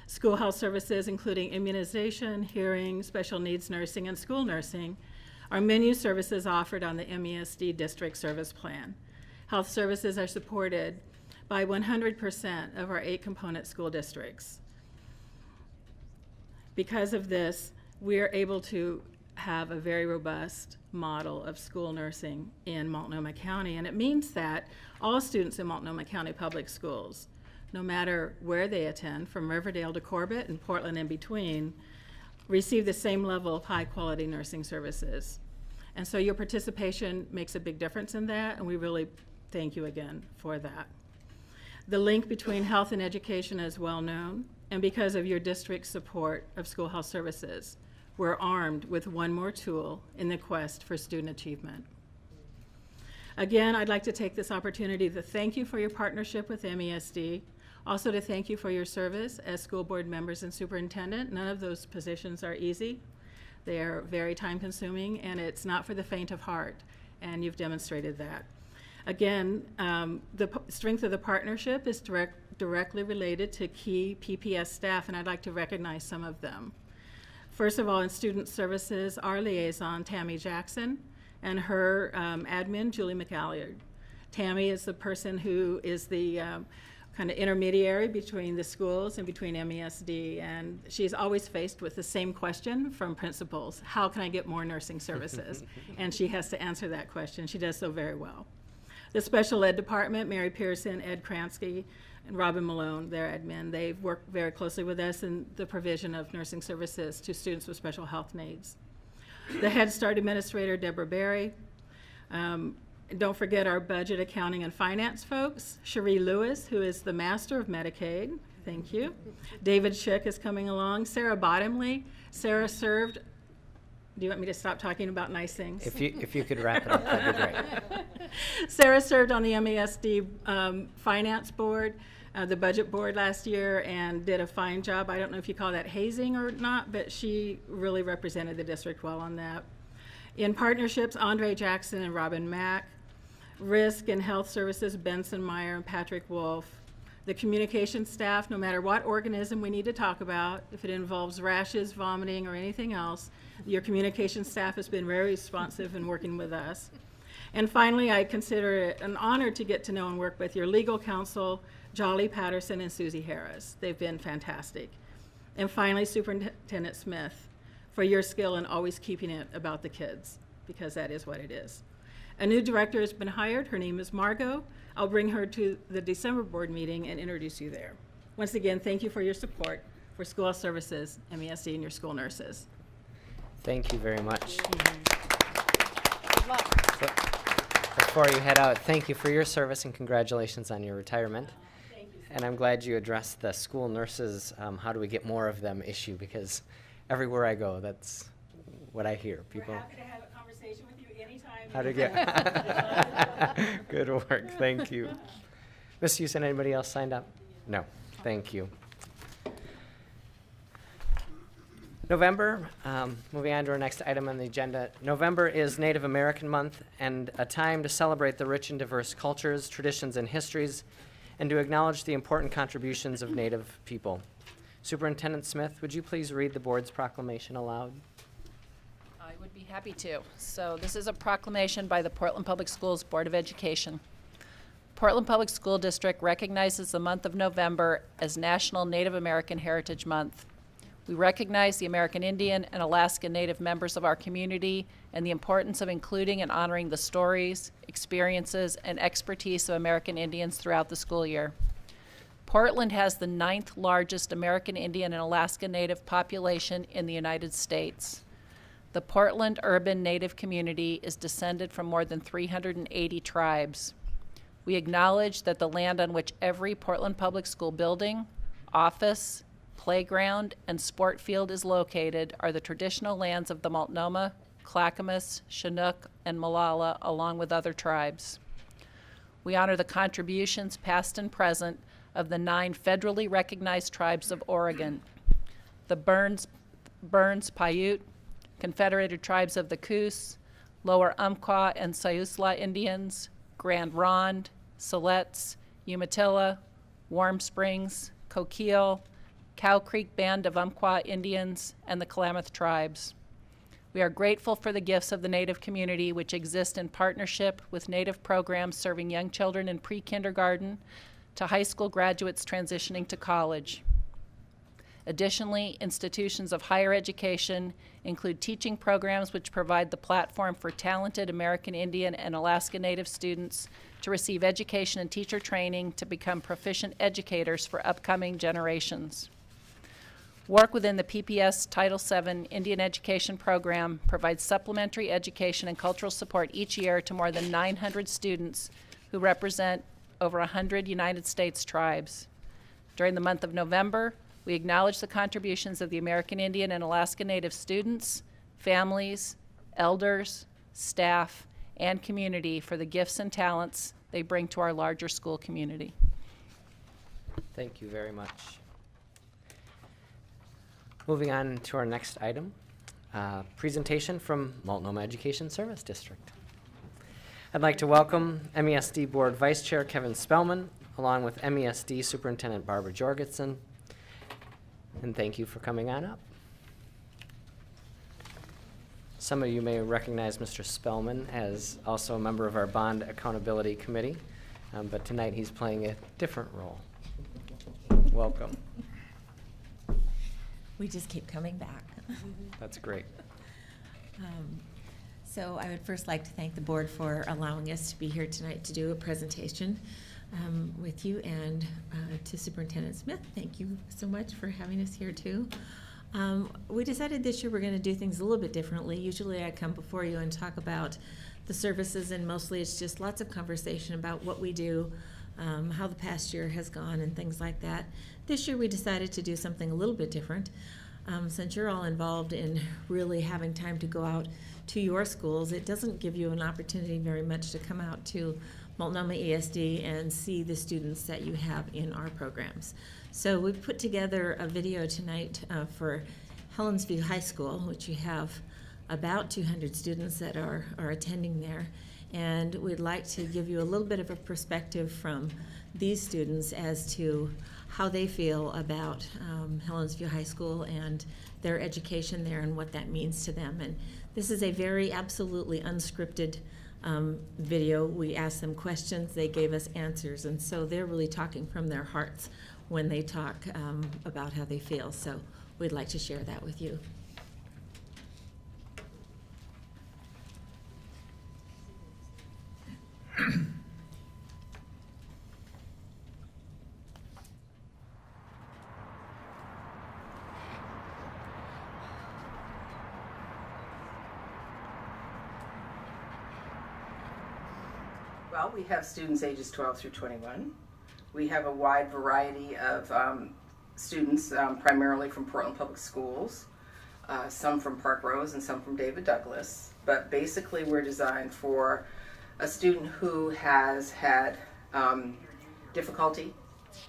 L: School health services, including immunization, hearing, special needs nursing, and school nursing, are menu services offered on the MESD district service plan. Health services are supported by 100% of our 8 component school districts. Because of this, we are able to have a very robust model of school nursing in Multnomah County, and it means that all students in Multnomah County Public Schools, no matter where they attend, from Riverdale to Corbett and Portland in between, receive the same level of high-quality nursing services. And so your participation makes a big difference in that, and we really thank you again for that. The link between health and education is well known, and because of your district's support of school health services, we're armed with one more tool in the quest for student achievement. Again, I'd like to take this opportunity to thank you for your partnership with MESD, also to thank you for your service as school board members and superintendent. None of those positions are easy. They are very time-consuming, and it's not for the faint of heart, and you've demonstrated that. Again, the strength of the partnership is directly related to key PPS staff, and I'd like to recognize some of them. First of all, in student services, our liaison, Tammy Jackson, and her admin, Julie McAlliard. Tammy is the person who is the kind of intermediary between the schools and between MESD, and she's always faced with the same question from principals: how can I get more nursing services? And she has to answer that question. She does so very well. The special ed department, Mary Pearson, Ed Kransky, and Robin Malone, their admin, they've worked very closely with us in the provision of nursing services to students with special health needs. The Head Start administrator, Deborah Berry. Don't forget our budget, accounting, and finance folks. Cherie Lewis, who is the master of Medicaid. Thank you. David Schick is coming along. Sarah Bottomley. Sarah served. Do you want me to stop talking about nice things?
A: If you could wrap it up, that'd be great.
L: Sarah served on the MESD finance board, the budget board last year, and did a fine job. I don't know if you call that hazing or not, but she really represented the district well on that. In partnerships, Andre Jackson and Robin Mack. Risk and Health Services, Benson Meyer and Patrick Wolf. The communication staff, no matter what organism we need to talk about, if it involves rashes, vomiting, or anything else, your communication staff has been very responsive in working with us. And finally, I consider it an honor to get to know and work with your legal counsel, Jolly Patterson and Susie Harris. They've been fantastic. And finally, Superintendent Smith, for your skill in always keeping it about the kids, because that is what it is. A new director has been hired. Her name is Margot. I'll bring her to the December board meeting and introduce you there. Once again, thank you for your support for school health services, MESD, and your school nurses.
A: Thank you very much. So, before you head out, thank you for your service and congratulations on your retirement.
L: Thank you.
A: And I'm glad you addressed the school nurses, how do we get more of them issue, because everywhere I go, that's what I hear.
L: We're happy to have a conversation with you anytime
A: How to get? Good work, thank you. Ms. Houston, anybody else signed up? No, thank you. November, moving on to our next item on the agenda. November is Native American Month and a time to celebrate the rich and diverse cultures, traditions, and histories, and to acknowledge the important contributions of Native people. Superintendent Smith, would you please read the board's proclamation aloud?
B: I would be happy to. So this is a proclamation by the Portland Public Schools Board of Education. Portland Public School District recognizes the month of November as National Native American Heritage Month. We recognize the American Indian and Alaska Native members of our community and the importance of including and honoring the stories, experiences, and expertise of American Indians throughout the school year. Portland has the 9th largest American Indian and Alaska Native population in the United States. The Portland urban Native community is descended from more than 380 tribes. We acknowledge that the land on which every Portland Public School building, office, playground, and sport field is located are the traditional lands of the Multnomah, Clackamas, Chinook, and Molalla, along with other tribes. We honor the contributions, past and present, of the 9 federally recognized tribes of Oregon: the Burns Paiute, Confederated Tribes of the Coos, Lower Umpqua and Siuslaw Indians, Grand Ronde, Siletz, Umatilla, Warm Springs, Coquille, Cow Creek Band of Umpqua Indians, and the Klamath Tribes. We are grateful for the gifts of the Native community, which exist in partnership with Native programs serving young children in pre-kindergarten to high school graduates transitioning to college. Additionally, institutions of higher education include teaching programs which provide the platform for talented American Indian and Alaska Native students to receive education and teacher training to become proficient educators for upcoming generations. Work within the PPS Title VII Indian Education Program provides supplementary education and cultural support each year to more than 900 students who represent over 100 United States tribes. During the month of November, we acknowledge the contributions of the American Indian and Alaska Native students, families, elders, staff, and community for the gifts and talents they bring to our larger school community.
A: Thank you very much. Moving on to our next item, presentation from Multnomah Education Service District. I'd like to welcome MESD Board Vice Chair Kevin Spellman, along with MESD Superintendent Barbara Jorgensen, and thank you for coming on up. Some of you may recognize Mr. Spellman as also a member of our Bond Accountability Committee, but tonight he's playing a different role. Welcome.
M: We just keep coming back.
A: That's great.
M: So I would first like to thank the board for allowing us to be here tonight to do a presentation with you, and to Superintendent Smith, thank you so much for having us here too. We decided this year we're going to do things a little bit differently. Usually I come before you and talk about the services, and mostly it's just lots of conversation about what we do, how the past year has gone and things like that. This year we decided to do something a little bit different. Since you're all involved in really having time to go out to your schools, it doesn't give you an opportunity very much to come out to Multnomah ESD and see the students that you have in our programs. So we've put together a video tonight for Helensview High School, which you have about 200 students that are attending there. And we'd like to give you a little bit of a perspective from these students as to how they feel about Helensview High School and their education there and what that means to them. And this is a very absolutely unscripted video. We asked them questions, they gave us answers, and so they're really talking from their hearts when they talk about how they feel. So we'd like to share that with you.
N: Well, we have students ages 12 through 21. We have a wide variety of students, primarily from Portland Public Schools, some from Park Rose and some from David Douglas. but basically we're designed for a student who has had difficulty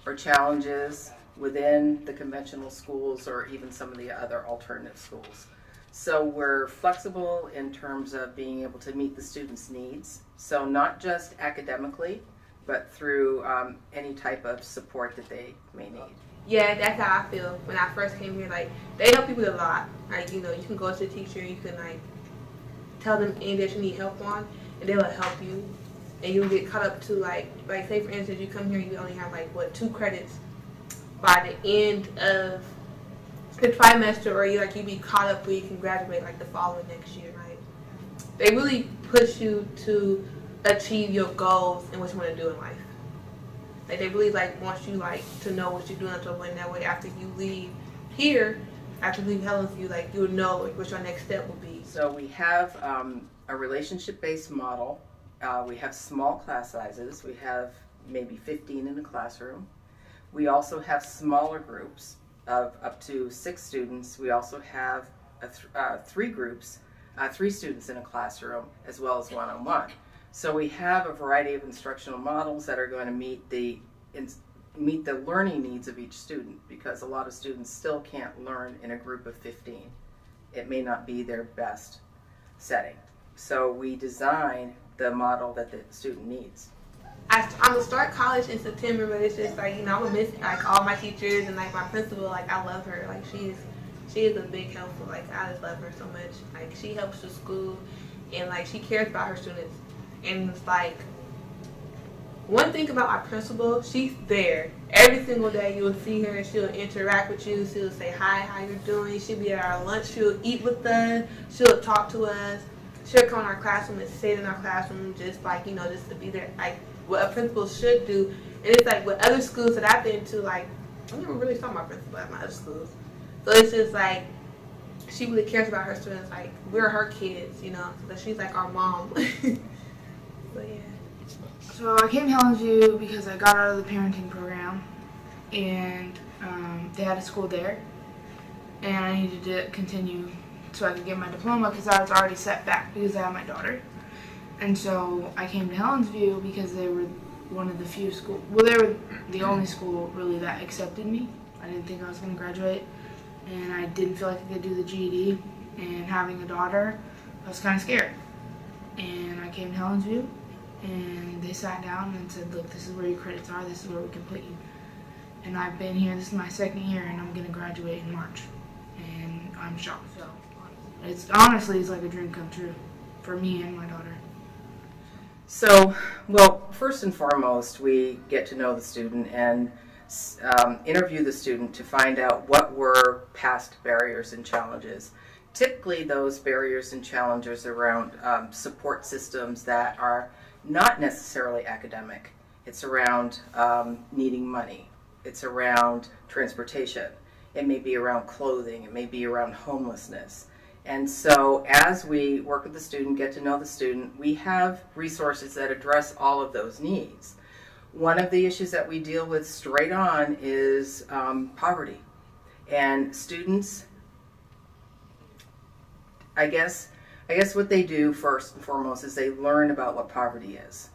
N: or challenges within the conventional schools or even some of the other alternative schools. So we're flexible in terms of being able to meet the students' needs. So not just academically, but through any type of support that they may need.
O: Yeah, that's how I feel when I first came here. Like, they help people a lot. Like, you know, you can go to the teacher, you can like tell them anything that you need help on, and they will help you. And you'll get caught up to like say for instance, you come here, you only have like 2 credits by the end of the trimester, or you be caught up where you can graduate like the following next year. Like, they really push you to achieve your goals and what you want to do in life. Like, they really want you to know what you're doing, to win that way after you leave here, after you leave Helensview, you'll know what your next step will be.
N: So we have a relationship-based model. We have small class sizes. We have maybe 15 in a classroom. We also have smaller groups of up to 6 students. We also have 3 groups, 3 students in a classroom, as well as one-on-one. So we have a variety of instructional models that are going to meet the learning needs of each student, because a lot of students still can't learn in a group of 15. It may not be their best setting. So we design the model that the student needs.
O: I'm gonna start college in September, but it's just I'm gonna miss all my teachers and my principal. I love her. She is a big help. I just love her so much. She helps the school, and she cares about her students. And it's one thing about our principal, she's there every single day. You'll see her, she'll interact with you. She'll say hi, how you're doing. She'll be at our lunch. She'll eat with us. She'll talk to us. She'll come in our classroom and sit in our classroom, just just to be there. What a principal should do. And it's with other schools that I've been to, I never really saw my principal at my other schools. So it's just she really cares about her students. We're her kids, so that she's our mom. So yeah.
P: So I came to Helensview because I got out of the parenting program, and they had a school there, and I needed to continue so I could get my diploma, because I was already set back because I had my daughter. And so I came to Helensview because they were one of the few schools, they were the only school really that accepted me. I didn't think I was going to graduate, and I didn't feel like I could do the GED, and having a daughter, I was kind of scared. And I came to Helensview, and they sat down and said, look, this is where your credits are, this is where we can put you. And I've been here, this is my 2nd year, and I'm going to graduate in March. And I'm shocked. So it's honestly like a dream come true for me and my daughter.
N: So, well, first and foremost, we get to know the student and interview the student to find out what were past barriers and challenges. Typically, those barriers and challenges around support systems that are not necessarily academic. It's around needing money. It's around transportation. It may be around clothing. It may be around homelessness. And so as we work with the student, get to know the student, we have resources that address all of those needs. One of the issues that we deal with straight on is poverty. And students, I guess what they do first and foremost is they learn about what poverty is.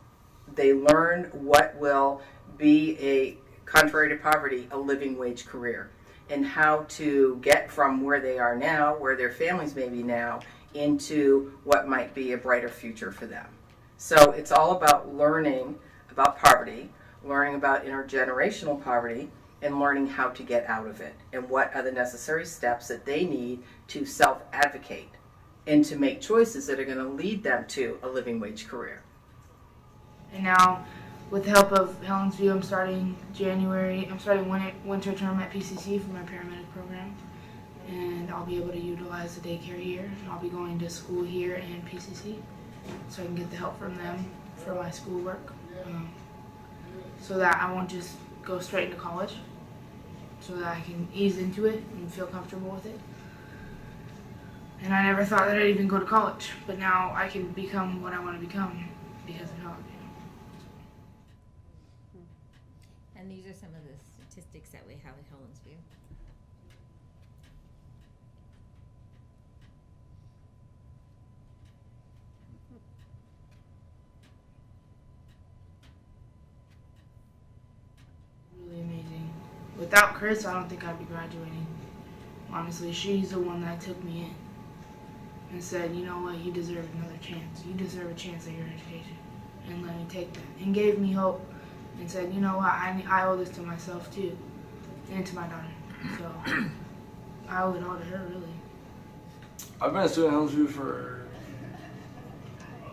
N: They learn what will be, contrary to poverty, a living wage career, and how to get from where they are now, where their families may be now, into what might be a brighter future for them. So it's all about learning about poverty, learning about intergenerational poverty, and learning how to get out of it, and what are the necessary steps that they need to self-advocate and to make choices that are going to lead them to a living wage career.
P: And now, with the help of Helensview, I'm starting winter term at PCC for my paramedic program, and I'll be able to utilize the daycare here, and I'll be going to school here and PCC, so I can get the help from them for my schoolwork, so that I won't just go straight into college, so that I can ease into it and feel comfortable with it. And I never thought that I'd even go to college, but now I can become what I want to become because of Helensview.
M: And these are some of the statistics that we have at Helensview.
P: without Chris, I don't think I'd be graduating. Honestly, she's the one that took me in and said, you know what, you deserve another chance. You deserve a chance at your education. And let me take that. And gave me hope and said, you know what, I owe this to myself too. And to my daughter. So I owe it all to her, really.
Q: I've been a student at Helensview for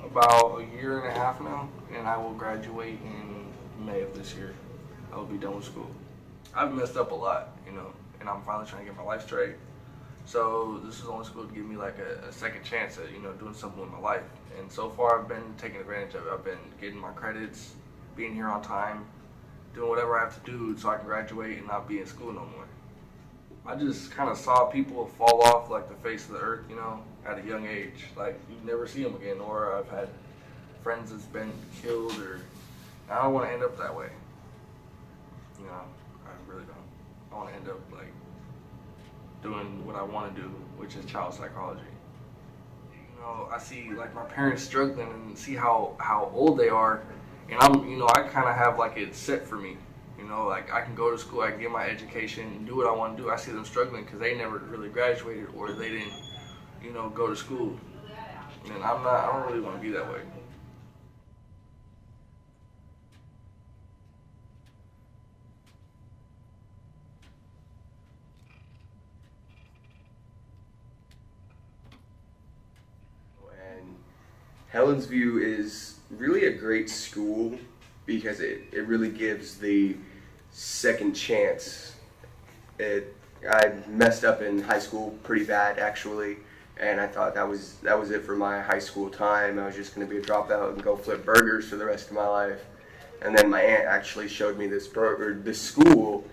Q: about a year and a half now, and I will graduate in May of this year. I will be done with school. I've messed up a lot, you know, and I'm finally trying to get my life straight. So this is the only school to give me like a second chance at, you know, doing something with my life. And so far I've been taking advantage of it. I've been getting my credits, being here on time, doing whatever I have to do so I can graduate and not be in school no more. I just kind of saw people fall off like the face of the earth, you know, at a young age. Like, you never see them again. Or I've had friends that's been killed, or I don't want to end up that way. You know, I really don't. I want to end up like doing what I want to do, which is child psychology. You know, I see like my parents struggling and see how old they are, and I kind of have like it set for me. You know, like I can go to school, I can get my education, and do what I want to do. I see them struggling because they never really graduated, or they didn't, you know, go to school. And I don't really want to be that way.
D: And Helensview is really a great school because it really gives the second chance. I messed up in high school pretty bad, actually, and I thought that was it for my high school time. I was just going to be a dropout and go flip burgers for the rest of my life. And then my aunt actually showed me this school,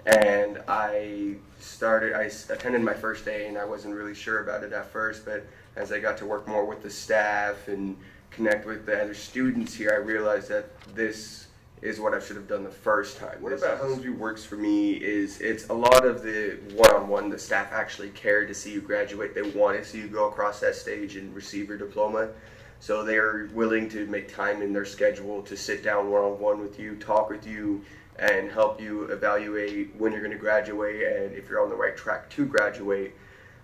D: and I attended my first day, and I wasn't really sure about it at first, but as I got to work more with the staff and connect with the other students here, I realized that this is what I should have done the first time. What about Helensview works for me is it's a lot of the one-on-one. The staff actually care to see you graduate. They want to see you go across that stage and receive your diploma. So they're willing to make time in their schedule to sit down one-on-one with you, talk with you, and help you evaluate when you're going to graduate and if you're on the right track to graduate,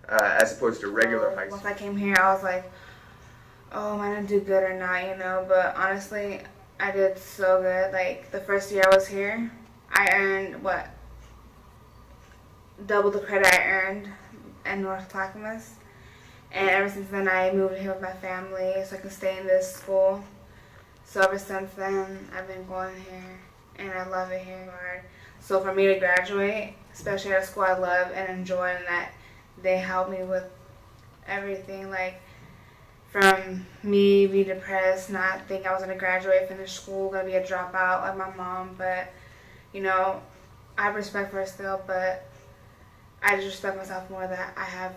D: as opposed to regular high school.
P: Once I came here, I was like, oh, am I going to do good or not, you know? But honestly, I did so good. Like, the first year I was here, I earned, double the credit I earned in North Clackamas. And ever since then, I moved here with my family so I can stay in this school. So ever since then, I've been going here, and I love it here hard. So for me to graduate, especially at a school I love and enjoy, and that they help me with everything, like from me be depressed, not think I was gonna graduate, finish school, gonna be a dropout like my mom. But you know, I have respect for her still, but I just respect myself more that I have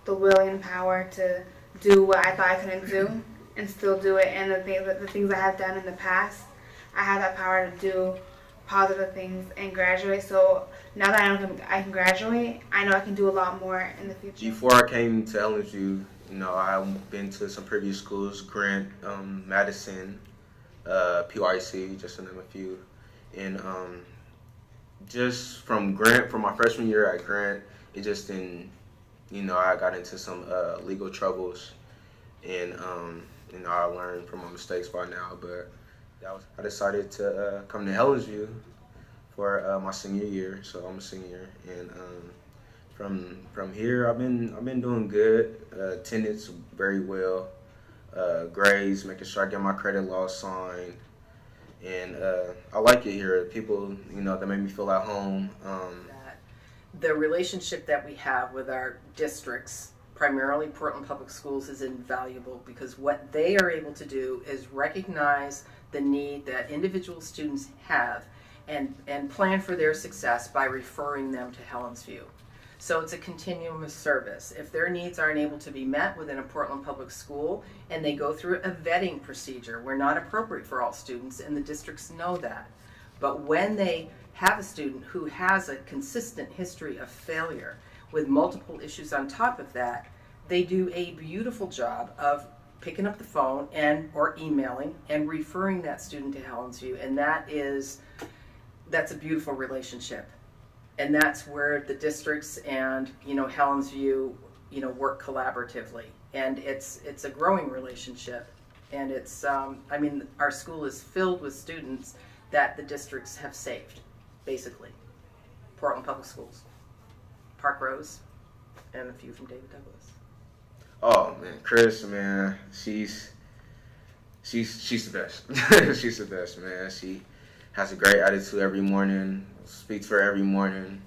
P: the will and power to do what I thought I couldn't do and still do it. And the things I have done in the past, I have that power to do positive things and graduate. So now that I know I can graduate, I know I can do a lot more in the future.
D: Before I came to Helensview, I've been to some previous schools, Grant, Madison, PYC, just to name a few. And just from Grant, from my freshman year at Grant, it just didn't, I got into some legal troubles, and I learned from my mistakes by now. But I decided to come to Helensview for my senior year, so I'm a senior, and from here I've been doing good. Attendance very well, grades, making sure I get my credit law signed, and I like it here. People, that make me feel at home.
N: The relationship that we have with our districts, primarily Portland Public Schools, is invaluable because what they are able to do is recognize the need that individual students have and plan for their success by referring them to Helensview. So it's a continuum of service. If their needs aren't able to be met within a Portland Public School and they go through a vetting procedure, we're not appropriate for all students, and the districts know that. But when they have a student who has a consistent history of failure with multiple issues on top of that, they do a beautiful job of picking up the phone or emailing and referring that student to Helensview, and that's a beautiful relationship. And that's where the districts and, Helens View, work collaboratively. And it's a growing relationship. And it's, our school is filled with students that the districts have saved, basically. Portland Public Schools, Park Rose, and a few from David Douglas.
R: Oh man, Chris, man, she's the best. She's the best, man. She has a great attitude every morning, speaks for every morning.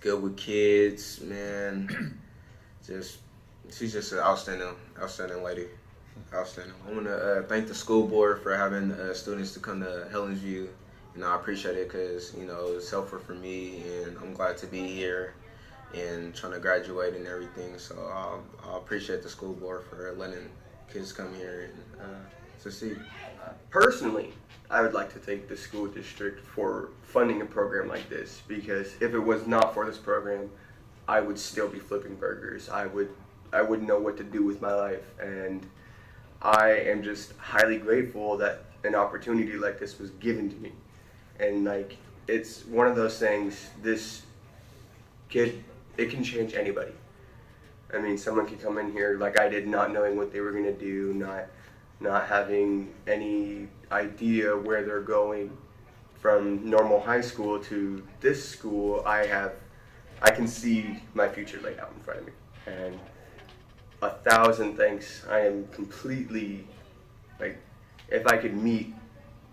R: Good with kids, man. She's just an outstanding lady. Outstanding. I want to thank the school board for having students to come to Helens View. I appreciate it because, it's helpful for me, and I'm glad to be here and trying to graduate and everything. So I appreciate the school board for letting kids come here and succeed.
S: Personally, I would like to thank the school district for funding a program like this, because if it was not for this program, I would still be flipping burgers. I wouldn't know what to do with my life, and I am just highly grateful that an opportunity like this was given to me. And it's one of those things, this kid, it can change anybody. I mean, someone could come in here like I did, not knowing what they were gonna do, not having any idea where they're going. From normal high school to this school, I can see my future laid out in front of me. And 1,000 thanks. I am completely, if I could meet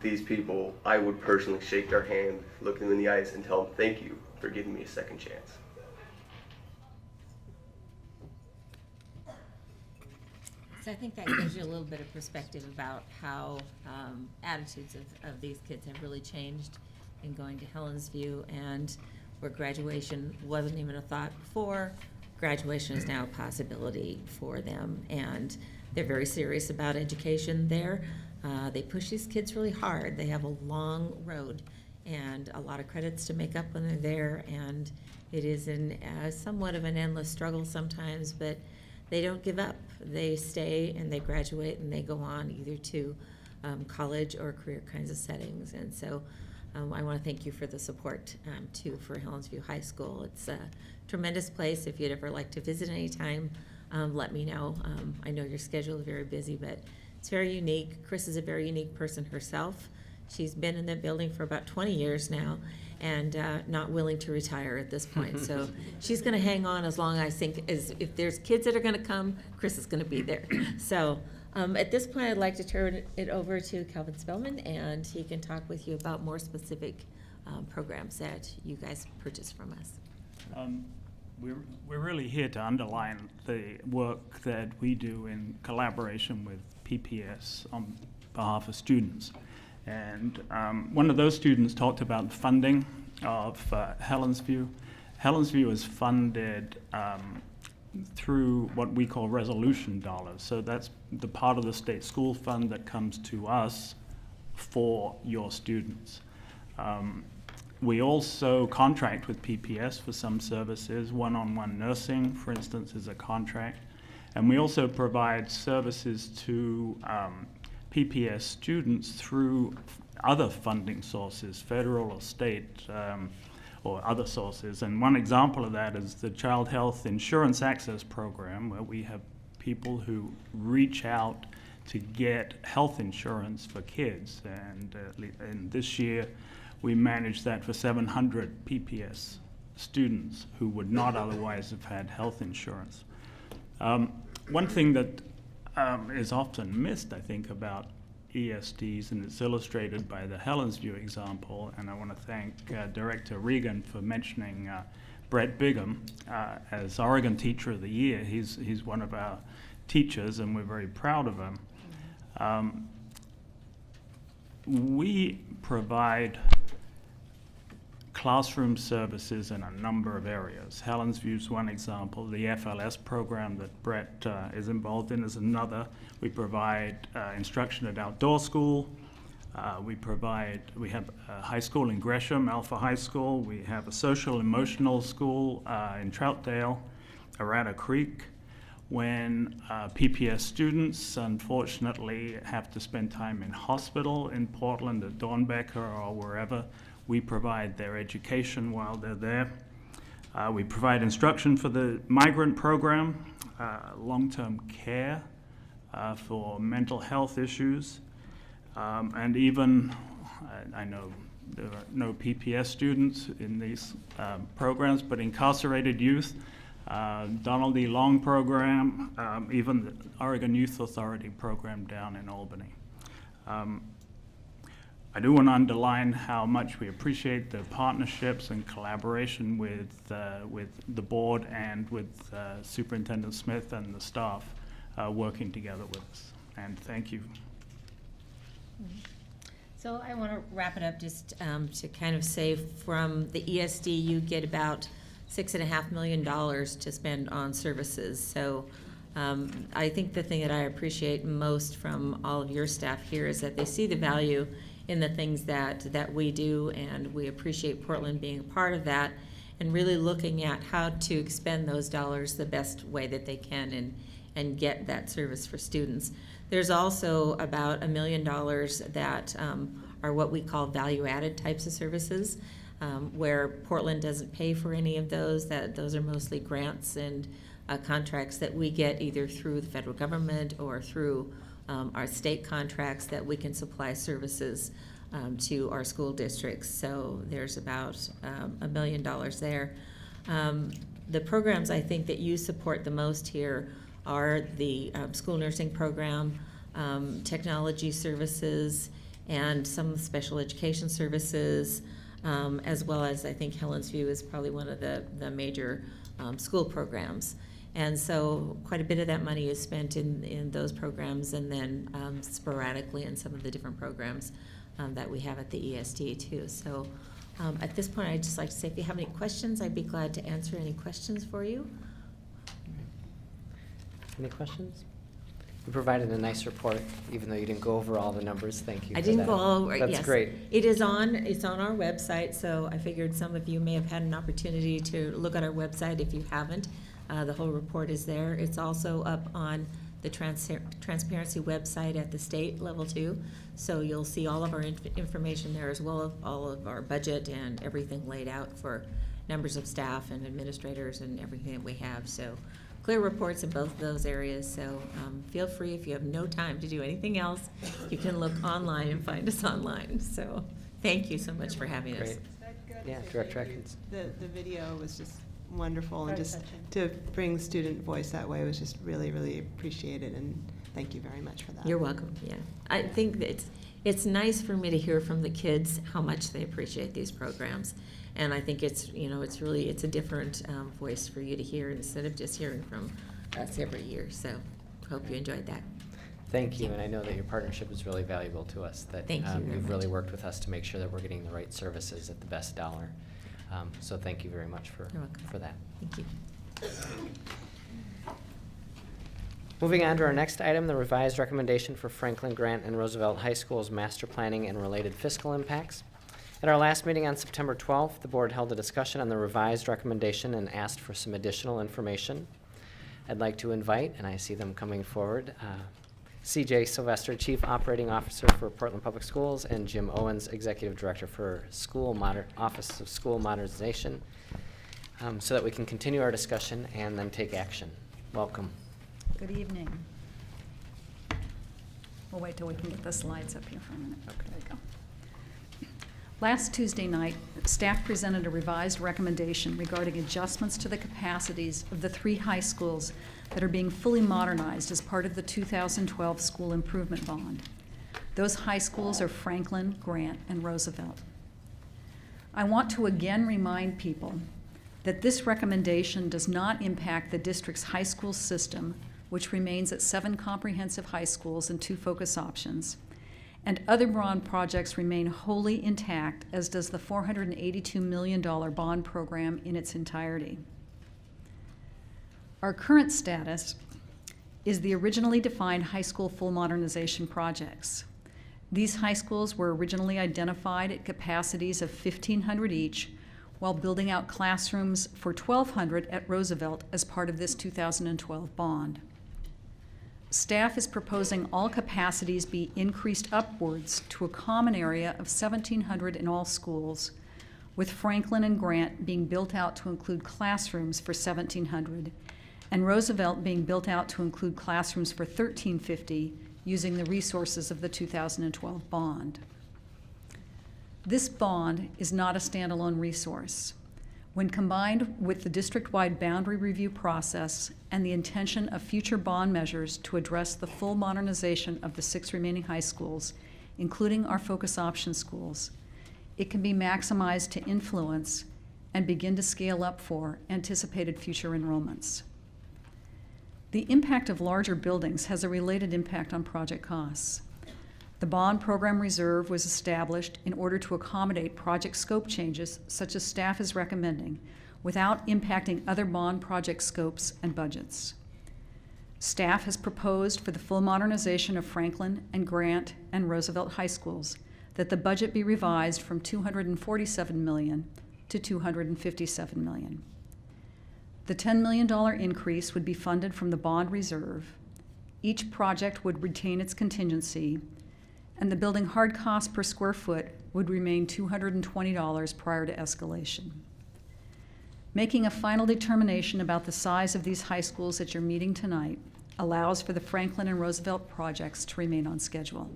S: these people, I would personally shake their hand, look them in the eyes, and tell them thank you for giving me a second chance.
M: So I think that gives you a little bit of perspective about how attitudes of these kids have really changed in going to Helens View, and where graduation wasn't even a thought before, graduation is now a possibility for them, and they're very serious about education there. They push these kids really hard. They have a long road and a lot of credits to make up when they're there, and it is somewhat of an endless struggle sometimes, but they don't give up. They stay and they graduate and they go on either to college or career kinds of settings. And so I want to thank you for the support too for Helens View High School. It's a tremendous place. If you'd ever like to visit anytime, let me know. I know your schedule is very busy, but it's very unique. Chris is a very unique person herself. She's been in the building for about 20 years now, and not willing to retire at this point. So she's going to hang on as long, I think, as if there's kids that are going to come, Chris is going to be there. So at this point, I'd like to turn it over to Calvin Spellman, and he can talk with you about more specific programs that you guys purchase from us.
T: We're really here to underline the work that we do in collaboration with PPS on behalf of students. And one of those students talked about funding of Helens View. Helens View is funded through what we call resolution dollars. So that's the part of the state school fund that comes to us for your students. We also contract with PPS for some services. One-on-one nursing, for instance, is a contract. And we also provide services to PPS students through other funding sources, federal or state, or other sources. And one example of that is the Child Health Insurance Access Program, where we have people who reach out to get health insurance for kids. And this year, we managed that for 700 PPS students who would not otherwise have had health insurance. One thing that is often missed, I think, about ESDs, and it's illustrated by the Helens View example, and I want to thank Director Regan for mentioning Brett Bigham as Oregon Teacher of the Year. He's one of our teachers, and we're very proud of him. We provide classroom services in a number of areas. Helens View is one example. The FLS program that Brett is involved in is another. We provide instruction at outdoor school. We have a high school in Gresham, Alpha High School. We have a social emotional school in Troutdale, Arata Creek. when PPS students unfortunately have to spend time in hospital in Portland at Dornbecker or wherever. We provide their education while they're there. We provide instruction for the migrant program, long-term care for mental health issues, and even, I know there are no PPS students in these programs, but incarcerated youth, Donald E. Long program, even the Oregon Youth Authority program down in Albany. I do want to underline how much we appreciate the partnerships and collaboration with the board and with Superintendent Smith and the staff working together with us. And thank you.
M: So I want to wrap it up just to kind of say from the ESD, you get about $6.5 million to spend on services. So I think the thing that I appreciate most from all of your staff here is that they see the value in the things that we do, and we appreciate Portland being a part of that and really looking at how to expend those dollars the best way that they can and get that service for students. There's also about $1 million that are what we call value-added types of services, where Portland doesn't pay for any of those. Those are mostly grants and contracts that we get either through the federal government or through our state contracts that we can supply services to our school districts. So there's about $1 million there. The programs I think that you support the most here are the school nursing program, technology services, and some special education services, as well as I think Helen's View is probably one of the major school programs. And so quite a bit of that money is spent in those programs, and then sporadically in some of the different programs that we have at the ESD too. So at this point, I'd just like to say if you have any questions, I'd be glad to answer any questions for you.
A: Any questions? You provided a nice report, even though you didn't go over all the numbers. Thank you.
M: I
A: for
M: didn't
A: that.
M: go over,
A: That's
M: yes.
A: great.
M: It's on our website, so I figured some of you may have had an opportunity to look at our website if you haven't. The whole report is there. It's also up on the transparency website at the state level too. So you'll see all of our information there, as well as all of our budget and everything laid out for numbers of staff and administrators and everything that we have. So clear reports in both of those areas. So feel free, if you have no time to do anything else, you can look online and find us online. So thank you so much for having us.
A: Great. Yeah, Director Atkins.
U: The video was just wonderful, and just to bring student voice that way was just really, really appreciated, and thank you very much for that.
M: You're welcome. Yeah, I think that it's nice for me to hear from the kids how much they appreciate these programs, and I think it's a different voice for you to hear instead of just hearing from us every year. So hope you enjoyed that.
A: Thank you, and I know that your partnership is really valuable to us. That
M: Thank you very
A: you've
M: much.
A: really worked with us to make sure that we're getting the right services at the best dollar. So thank you very much for that.
M: Thank you.
A: Moving on to our next item, the revised recommendation for Franklin Grant and Roosevelt High School's master planning and related fiscal impacts. At our last meeting on September 12th, the board held a discussion on the revised recommendation and asked for some additional information. I'd like to invite, and I see them coming forward, CJ Sylvester, Chief Operating Officer for Portland Public Schools, and Jim Owens, Executive Director for Office of School Modernization, so that we can continue our discussion and then take action. Welcome.
V: Good evening. We'll wait till we can get the slides up here for a minute. Okay, there you go. Last Tuesday night, staff presented a revised recommendation regarding adjustments to the capacities of the 3 high schools that are being fully modernized as part of the 2012 School Improvement Bond. Those high schools are Franklin, Grant, and Roosevelt. I want to again remind people that this recommendation does not impact the district's high school system, which remains at 7 comprehensive high schools and 2 focus options, and other bond projects remain wholly intact, as does the $482 million bond program in its entirety. Our current status is the originally defined high school full modernization projects. These high schools were originally identified at capacities of 1,500 each, while building out classrooms for 1,200 at Roosevelt as part of this 2012 bond. Staff is proposing all capacities be increased upwards to a common area of 1,700 in all schools, with Franklin and Grant being built out to include classrooms for 1,700, and Roosevelt being built out to include classrooms for 1,350 using the resources of the 2012 bond. This bond is not a standalone resource. When combined with the district-wide boundary review process and the intention of future bond measures to address the full modernization of the 6 remaining high schools, including our focus option schools, it can be maximized to influence and begin to scale up for anticipated future enrollments. The impact of larger buildings has a related impact on project costs. The bond program reserve was established in order to accommodate project scope changes such as staff is recommending without impacting other bond project scopes and budgets. Staff has proposed for the full modernization of Franklin and Grant and Roosevelt high schools that the budget be revised from $247 million to $257 million. The $10 million increase would be funded from the bond reserve. Each project would retain its contingency, and the building hard cost per square foot would remain $220 prior to escalation. Making a final determination about the size of these high schools at your meeting tonight allows for the Franklin and Roosevelt projects to remain on schedule.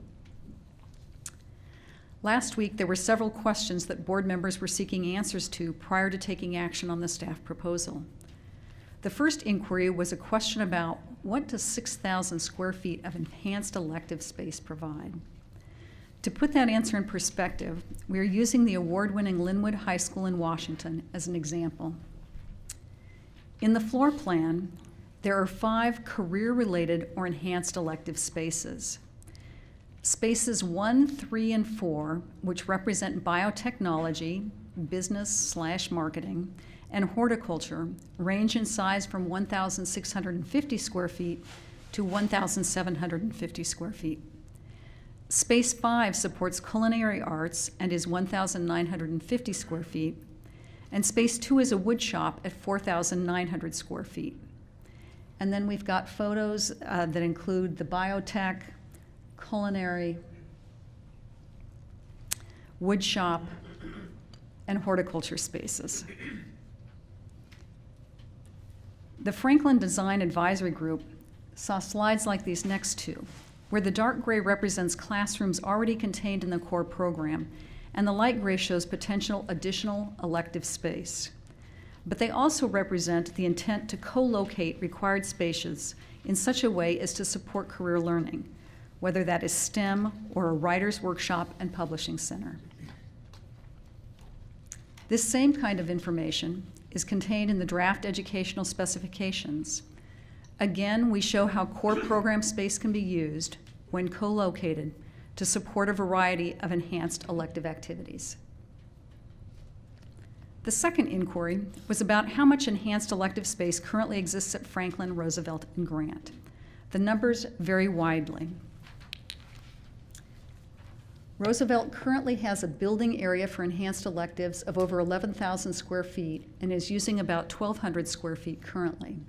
V: Last week, there were several questions that board members were seeking answers to prior to taking action on the staff proposal. The first inquiry was a question about what does 6,000 square feet of enhanced elective space provide? To put that answer in perspective, we are using the award-winning Linwood High School in Washington as an example. In the floor plan, there are 5 career-related or enhanced elective spaces. Spaces 1, 3, and 4, which represent biotechnology, business/marketing, and horticulture, range in size from 1,650 square feet to 1,750 square feet. Space 5 supports culinary arts and is 1,950 square feet, and Space 2 is a wood shop at 4,900 square feet. And then we've got photos that include the biotech, culinary, wood shop, and horticulture spaces. The Franklin Design Advisory Group saw slides like these next two, where the dark gray represents classrooms already contained in the core program, and the light gray shows potential additional elective space. But they also represent the intent to co-locate required spaces in such a way as to support career learning, whether that is STEM or a writer's workshop and publishing center. This same kind of information is contained in the draft educational specifications. Again, we show how core program space can be used, when co-located, to support a variety of enhanced elective activities. The second inquiry was about how much enhanced elective space currently exists at Franklin, Roosevelt, and Grant. The numbers vary widely. Roosevelt currently has a building area for enhanced electives of over 11,000 square feet and is using about 1,200 square feet currently.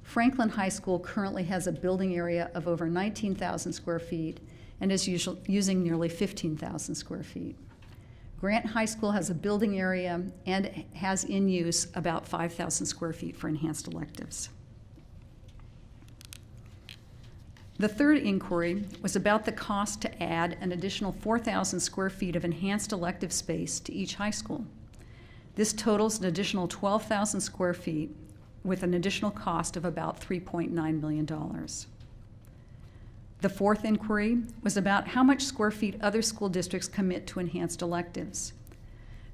V: Franklin High School currently has a building area of over 19,000 square feet and is using nearly 15,000 square feet. Grant High School has a building area and has in use about 5,000 square feet for enhanced electives. The third inquiry was about the cost to add an additional 4,000 square feet of enhanced elective space to each high school. This totals an additional 12,000 square feet with an additional cost of about $3.9 million. The fourth inquiry was about how much square feet other school districts commit to enhanced electives.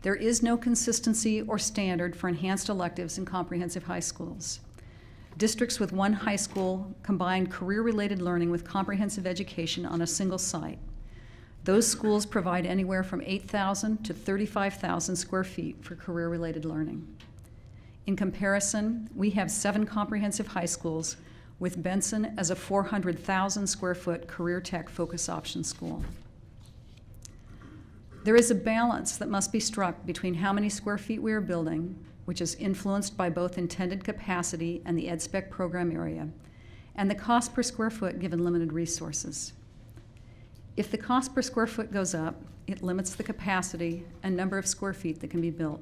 V: There is no consistency or standard for enhanced electives in comprehensive high schools. Districts with one high school combine career-related learning with comprehensive education on a single site. Those schools provide anywhere from 8,000 to 35,000 square feet for career-related learning. In comparison, we have 7 comprehensive high schools, with Benson as a 400,000 square foot career tech focus option school. There is a balance that must be struck between how many square feet we are building, which is influenced by both intended capacity and the EdSpec program area, and the cost per square foot given limited resources. If the cost per square foot goes up, it limits the capacity and number of square feet that can be built.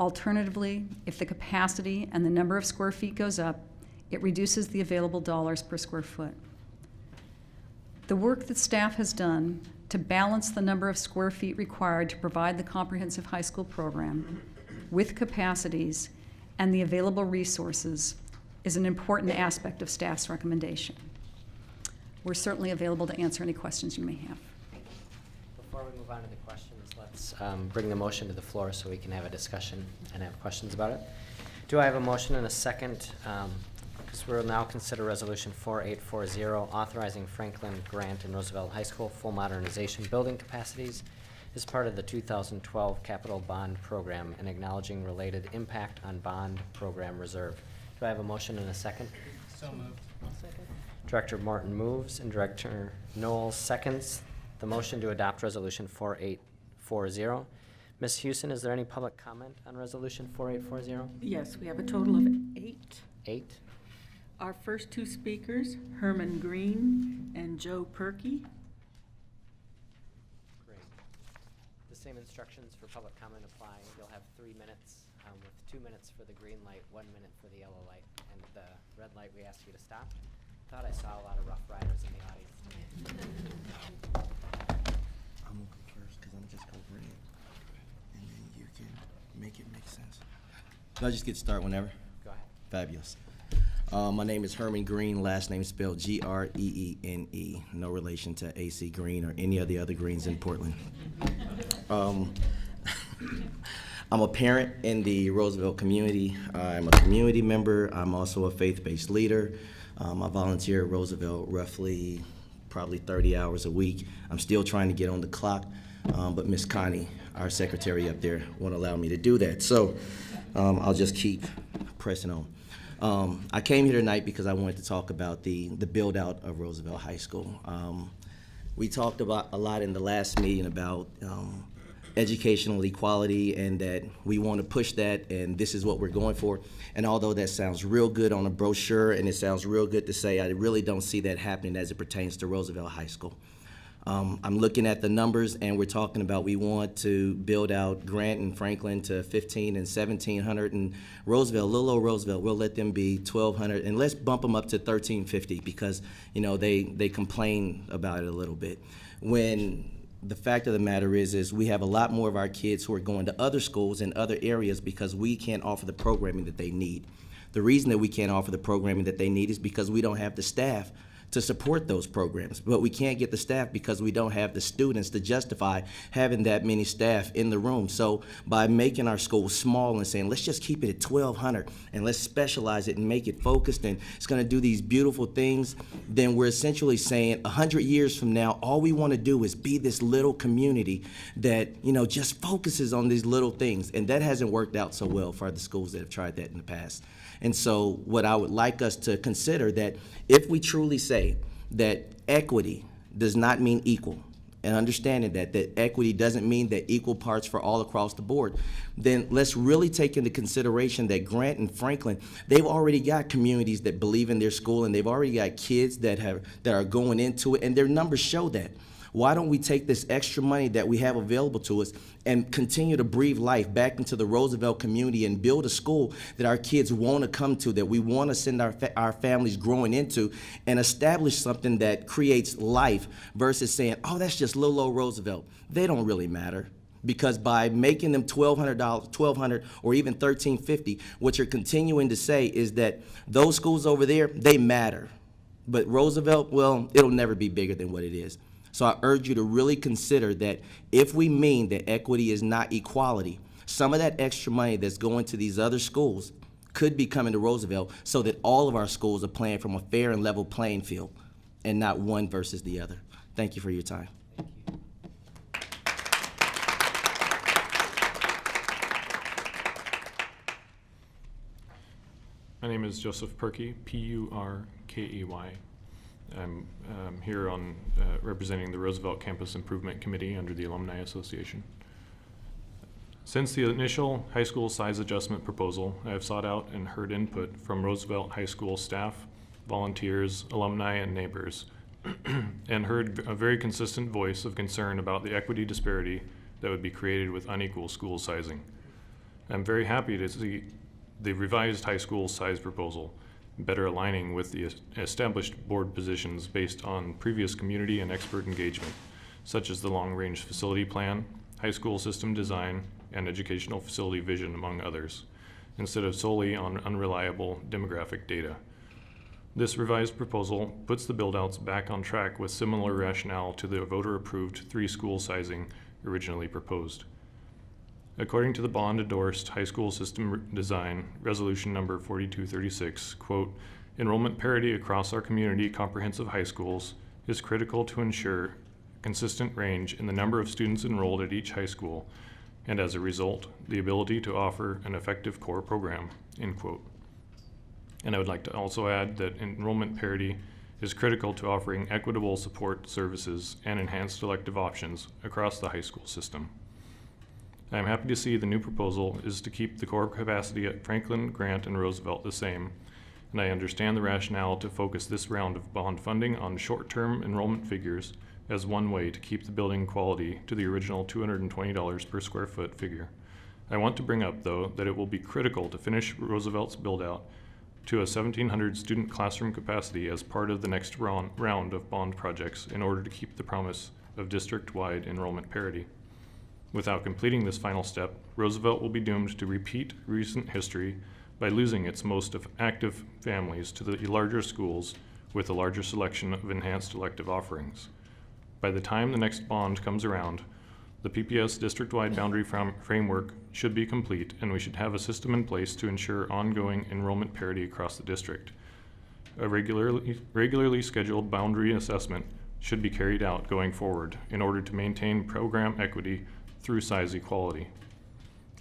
V: Alternatively, if the capacity and the number of square feet goes up, it reduces the available dollars per square foot. The work that staff has done to balance the number of square feet required to provide the comprehensive high school program with capacities and the available resources is an important aspect of staff's recommendation. We're certainly available to answer any questions you may have.
A: Before we move on to the questions, let's bring the motion to the floor so we can have a discussion and have questions about it. Do I have a motion and a second? Because we'll now consider Resolution 4840, authorizing Franklin Grant and Roosevelt High School full modernization building capacities as part of the 2012 Capital Bond Program and acknowledging related impact on bond program reserve. Do I have a motion and a second?
C: So moved. Second.
A: Director Morton moves and Director Knowles seconds the motion to adopt Resolution 4840. Ms. Houston, is there any public comment on Resolution 4840?
I: Yes, we have a total of 8.
A: 8.
I: Our first 2 speakers, Herman Green and Joe Perky.
A: Great. The same instructions for public comment apply. You'll have 3 minutes, with 2 minutes for the green light, 1 minute for the yellow light, and the red light we ask you to stop. Thought I saw a lot of Rough Riders in the audience.
E: I'm gonna go first because I'm just go red, and then you can make it make sense. I'll just get started whenever.
A: Go ahead.
E: Fabulous. My name is Herman Green, last name spelled Greene. No relation to AC Green or any of the other Greens in Portland. I'm a parent in the Roosevelt community. I'm a community member. I'm also a faith-based leader. I volunteer at Roosevelt roughly probably 30 hours a week. I'm still trying to get on the clock, but Miss Connie, our secretary up there, won't allow me to do that. So I'll just keep pressing on. I came here tonight because I wanted to talk about the build out of Roosevelt High School. We talked about a lot in the last meeting about educational equality and that we want to push that and this is what we're going for. And although that sounds real good on a brochure and it sounds real good to say, I really don't see that happening as it pertains to Roosevelt High School. I'm looking at the numbers and we're talking about we want to build out Grant and Franklin to 1,500 and 1,700 and Roosevelt, little old Roosevelt, we'll let them be 1,200 and let's bump them up to 1,350 because, you know, they complain about it a little bit. When the fact of the matter is we have a lot more of our kids who are going to other schools in other areas because we can't offer the programming that they need. The reason that we can't offer the programming that they need is because we don't have the staff to support those programs. But we can't get the staff because we don't have the students to justify having that many staff in the room. So by making our schools small and saying, let's just keep it at 1,200 and let's specialize it and make it focused and it's gonna do these beautiful things, then we're essentially saying 100 years from now, all we wanna do is be this little community that, you know, just focuses on these little things. And that hasn't worked out so well for the schools that have tried that in the past. And so what I would like us to consider that if we truly say that equity does not mean equal, and understanding that equity doesn't mean that equal parts for all across the board, then let's really take into consideration that Grant and Franklin, they've already got communities that believe in their school and they've already got kids that are going into it and their numbers show that. Why don't we take this extra money that we have available to us and continue to breathe life back into the Roosevelt community and build a school that our kids want to come to, that we want to send our families growing into, and establish something that creates life versus saying, oh, that's just little old Roosevelt. They don't really matter. Because by making them $1,200 or even $1,350, what you're continuing to say is that those schools over there, they matter. But Roosevelt, well, it'll never be bigger than what it is. So I urge you to really consider that if we mean that equity is not equality, some of that extra money that's going to these other schools could be coming to Roosevelt so that all of our schools are playing from a fair and level playing field and not one versus the other. Thank you for your time.
W: My name is Joseph Perkey, P-U-R-K-E-Y.
F: I'm here on representing the Roosevelt Campus Improvement Committee under the Alumni Association. Since the initial high school size adjustment proposal, I have sought out and heard input from Roosevelt High School staff, volunteers, alumni, and neighbors, and heard a very consistent voice of concern about the equity disparity that would be created with unequal school sizing. I'm very happy to see the revised high school size proposal better aligning with the established board positions based on previous community and expert engagement, such as the long-range facility plan, high school system design, and educational facility vision, among others, instead of solely on unreliable demographic data. This revised proposal puts the build-outs back on track with similar rationale to the voter-approved 3-school sizing originally proposed. According to the bond-endorsed high school system design, resolution number 4236, quote, enrollment parity across our community comprehensive high schools is critical to ensure consistent range in the number of students enrolled at each high school, and as a result, the ability to offer an effective core program, end quote. And I would like to also add that enrollment parity is critical to offering equitable support services and enhanced elective options across the high school system. I am happy to see the new proposal is to keep the core capacity at Franklin, Grant, and Roosevelt the same, and I understand the rationale to focus this round of bond funding on short-term enrollment figures as one way to keep the building quality to the original $220 per square foot figure. I want to bring up, though, that it will be critical to finish Roosevelt's build-out to a 1,700 student classroom capacity as part of the next round of bond projects in order to keep the promise of district-wide enrollment parity. Without completing this final step, Roosevelt will be doomed to repeat recent history by losing its most active families to the larger schools with a larger selection of enhanced elective offerings. By the time the next bond comes around, the PPS district-wide boundary framework should be complete, and we should have a system in place to ensure ongoing enrollment parity across the district. A regularly scheduled boundary assessment should be carried out going forward in order to maintain program equity through size equality.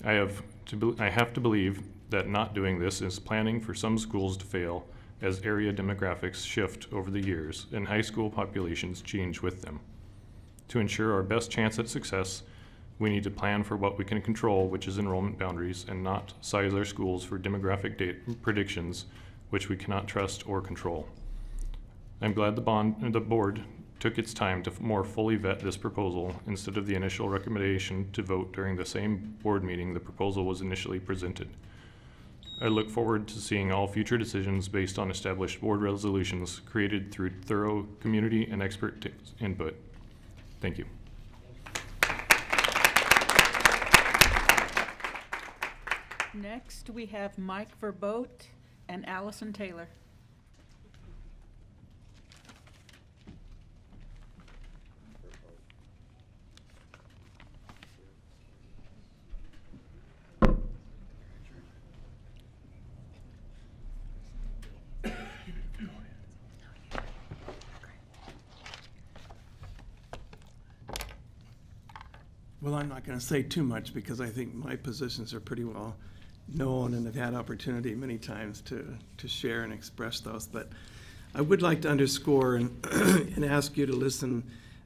F: I have to believe that not doing this is planning for some schools to fail as area demographics shift over the years and high school populations change with them. To ensure our best chance at success, we need to plan for what we can control, which is enrollment boundaries, and not size our schools for demographic predictions which we cannot trust or control. I'm glad the board took its time to more fully vet this proposal instead of the initial recommendation to vote during the same board meeting the proposal was initially presented. I look forward to seeing all future decisions based on established board resolutions created through thorough community and expert input. Thank you.
I: Next, we have Mike Verbote and Allison Taylor.
C: Well, I'm not going to say too much because I think my positions are pretty well known and have had opportunity many times to share and express those. But I would like to underscore and ask you to listen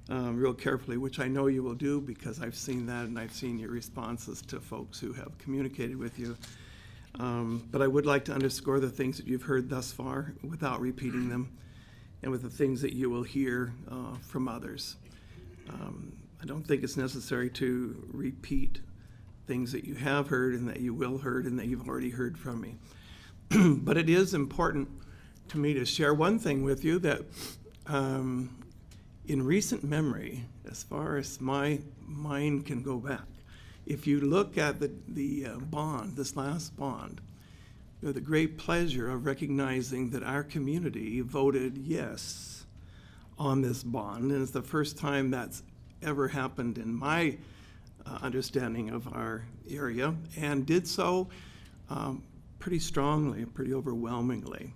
C: real carefully, which I know you will do because I've seen that and I've seen your responses to folks who have communicated with you. But I would like to underscore the things that you've heard thus far without repeating them and with the things that you will hear from others. I don't think it's necessary to repeat things that you have heard and that you will heard and that you've already heard from me. But it is important to me to share one thing with you that in recent memory, as far as my mind can go back, if you look at the bond, this last bond, you know, the great pleasure of recognizing that our community voted yes on this bond, and it's the first time that's ever happened in my understanding of our area, and did so pretty strongly, pretty overwhelmingly.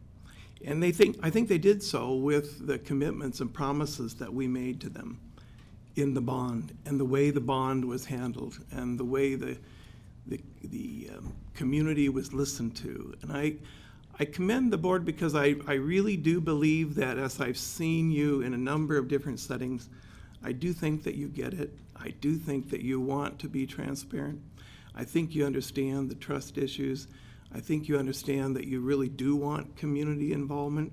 C: And I think they did so with the commitments and promises that we made to them in the bond, and the way the bond was handled, and the way the community was listened to. And I commend the board because I really do believe that as I've seen you in a number of different settings, I do think that you get it. I do think that you want to be transparent. I think you understand the trust issues. I think you understand that you really do want community involvement.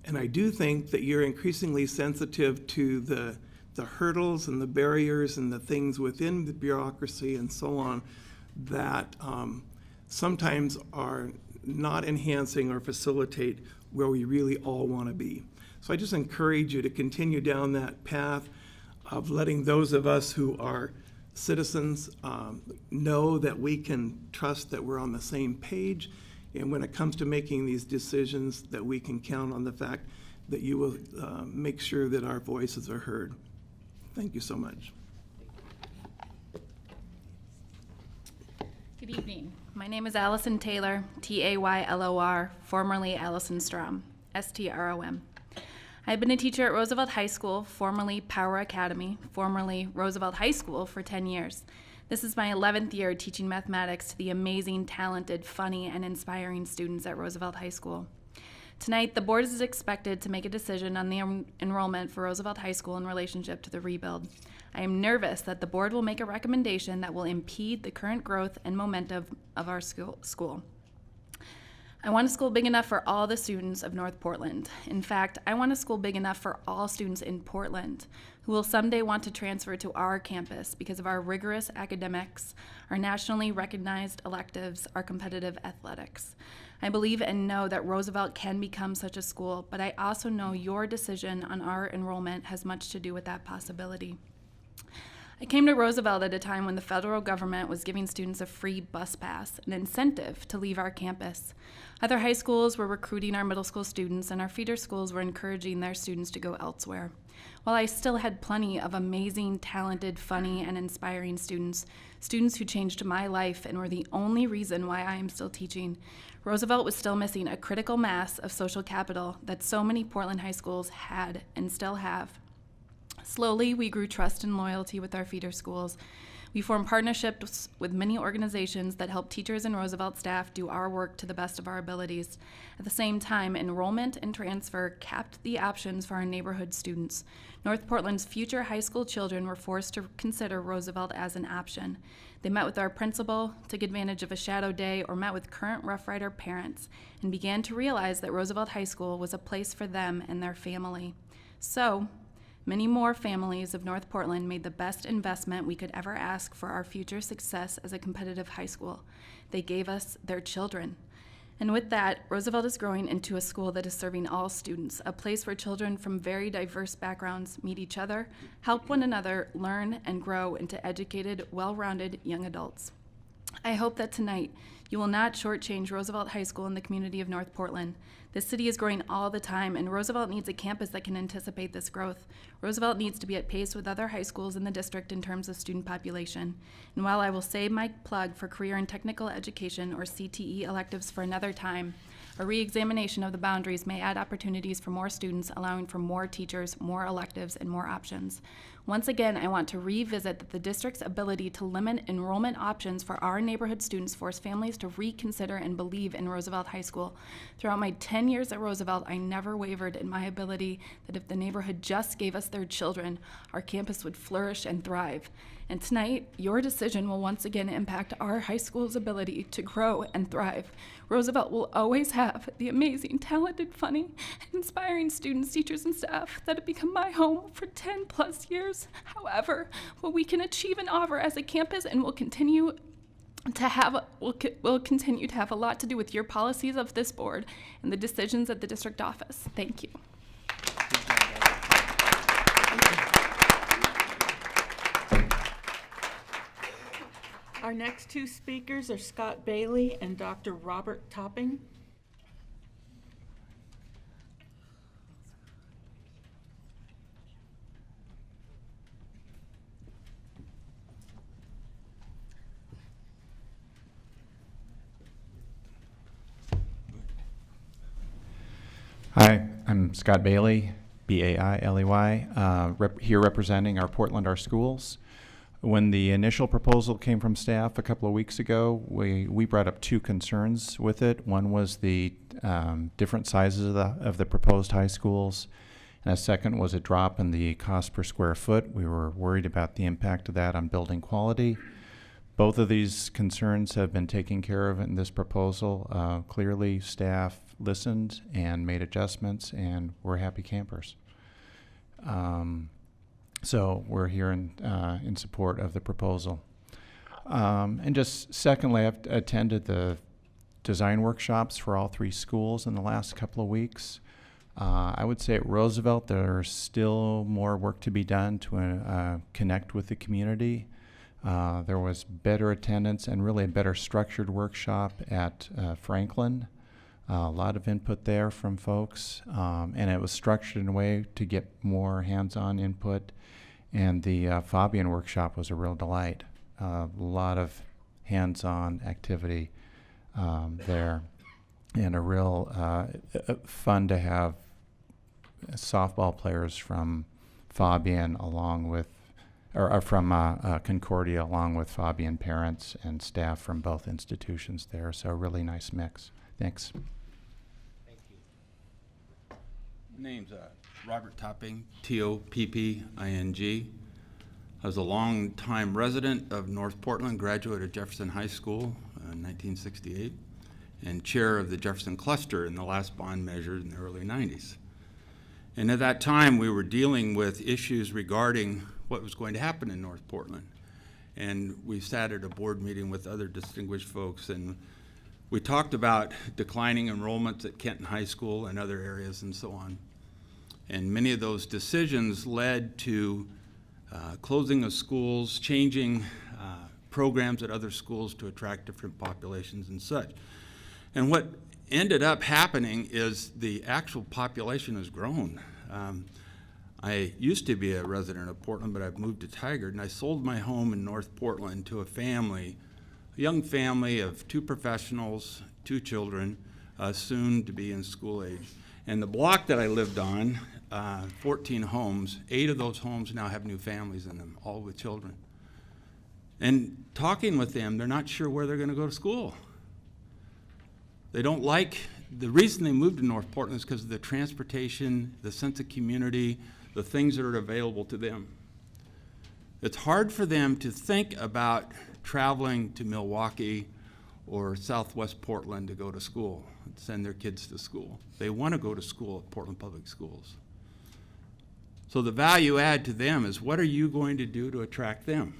C: And I do think that you're increasingly sensitive to the hurdles and the barriers and the things within the bureaucracy and so on that sometimes are not enhancing or facilitate where we really all want to be. So I just encourage you to continue down that path of letting those of us who are citizens know that we can trust that we're on the same page, and when it comes to making these decisions, that we can count on the fact that you will make sure that our voices are heard. Thank you so much.
G: Good evening. My name is Allison Taylor, Taylor, formerly Allison Strom, Strom. I've been a teacher at Roosevelt High School, formerly Power Academy, formerly Roosevelt High School, for 10 years. This is my 11th year teaching mathematics to the amazing, talented, funny, and inspiring students at Roosevelt High School. Tonight, the board is expected to make a decision on the enrollment for Roosevelt High School in relationship to the rebuild. I am nervous that the board will make a recommendation that will impede the current growth and momentum of our school. I want a school big enough for all the students of North Portland. In fact, I want a school big enough for all students in Portland who will someday want to transfer to our campus because of our rigorous academics, our nationally recognized electives, our competitive athletics. I believe and know that Roosevelt can become such a school, but I also know your decision on our enrollment has much to do with that possibility. I came to Roosevelt at a time when the federal government was giving students a free bus pass, an incentive to leave our campus. Other high schools were recruiting our middle school students, and our feeder schools were encouraging their students to go elsewhere. While I still had plenty of amazing, talented, funny, and inspiring students who changed my life and were the only reason why I am still teaching, Roosevelt was still missing a critical mass of social capital that so many Portland high schools had and still have. Slowly, we grew trust and loyalty with our feeder schools. We formed partnerships with many organizations that help teachers and Roosevelt staff do our work to the best of our abilities. At the same time, enrollment and transfer capped the options for our neighborhood students. North Portland's future high school children were forced to consider Roosevelt as an option. They met with our principal, took advantage of a shadow day, or met with current Rough Rider parents, and began to realize that Roosevelt High School was a place for them and their family. So, many more families of North Portland made the best investment we could ever ask for our future success as a competitive high school. They gave us their children. And with that, Roosevelt is growing into a school that is serving all students, a place where children from very diverse backgrounds meet each other, help one another, learn, and grow into educated, well-rounded young adults. I hope that tonight you will not shortchange Roosevelt High School in the community of North Portland. This city is growing all the time, and Roosevelt needs a campus that can anticipate this growth. Roosevelt needs to be at pace with other high schools in the district in terms of student population. And while I will save my plug for career and technical education, or CTE, electives for another time, a re-examination of the boundaries may add opportunities for more students, allowing for more teachers, more electives, and more options. Once again, I want to revisit that the district's ability to limit enrollment options for our neighborhood students forced families to reconsider and believe in Roosevelt High School. Throughout my 10 years at Roosevelt, I never wavered in my ability that if the neighborhood just gave us their children, our campus would flourish and thrive. And tonight, your decision will once again impact our high school's ability to grow and thrive. Roosevelt will always have the amazing, talented, funny, and inspiring students, teachers, and staff that have become my home for 10 plus years. However, what we can achieve and offer as a campus and will continue to have a lot to do with your policies of this board and the decisions at the district office. Thank you.
I: Our next two speakers are Scott Bailey and Dr. Robert Topping.
H: Hi, I'm Scott Bailey, B-A-I-L-E-Y, here representing our Portland Our Schools. When the initial proposal came from staff a couple of weeks ago, we brought up two concerns with it. One was the different sizes of the proposed high schools, and a second was a drop in the cost per square foot. We were worried about the impact of that on building quality. Both of these concerns have been taken care of in this proposal. Clearly, staff listened and made adjustments, and we're happy campers. So we're here in support of the proposal. And just secondly, I've attended the design workshops for all three schools in the last couple of weeks. I would say at Roosevelt, there's still more work to be done to connect with the community. There was better attendance and really a better structured workshop at Franklin. A lot of input there from folks, and it was structured in a way to get more hands-on input. And the Fabian workshop was a real delight. A lot of hands-on activity there, and a real fun to have softball players from Fabian along with, or from Concordia along with Fabian parents and staff from both institutions there. So a really nice mix. Thanks.
J: Name's Robert Topping, Topping. I was a long-time resident of North Portland, graduate of Jefferson High School in 1968, and chair of the Jefferson Cluster in the last bond measure in the early 90s. And at that time, we were dealing with issues regarding what was going to happen in North Portland. And we sat at a board meeting with other distinguished folks, and we talked about declining enrollments at Kenton High School and other areas and so on. And many of those decisions led to closing of schools, changing programs at other schools to attract different populations and such. And what ended up happening is the actual population has grown. I used to be a resident of Portland, but I've moved to Tigard, and I sold my home in North Portland to a family, a young family of 2 professionals, 2 children, soon to be in school age. And the block that I lived on, 14 homes, 8 of those homes now have new families in them, all with children. And talking with them, they're not sure where they're going to go to school. They don't like, the reason they moved to North Portland is because of the transportation, the sense of community, the things that are available to them. It's hard for them to think about traveling to Milwaukee or Southwest Portland to go to school, send their kids to school. They want to go to school at Portland Public Schools. So the value add to them is, what are you going to do to attract them?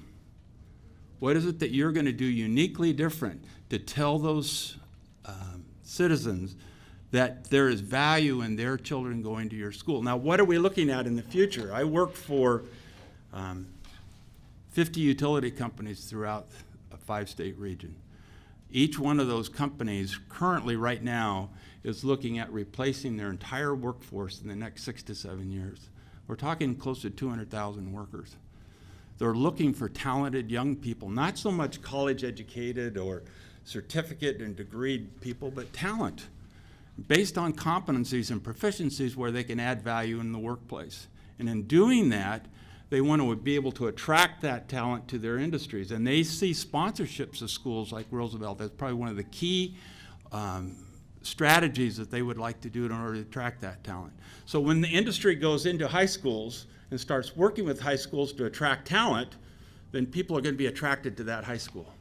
J: What is it that you're going to do uniquely different to tell those citizens that there is value in their children going to your school? Now, what are we looking at in the future? I work for 50 utility companies throughout a 5-state region. Each one of those companies currently right now is looking at replacing their entire workforce in the next 6 to 7 years. We're talking close to 200,000 workers. They're looking for talented young people, not so much college educated or certificate and degreed people, but talent based on competencies and proficiencies where they can add value in the workplace. And in doing that, they want to be able to attract that talent to their industries. And they see sponsorships of schools like Roosevelt as probably one of the key strategies that they would like to do in order to attract that talent. So when the industry goes into high schools and starts working with high schools to attract talent, then people are going to be attracted to that high school.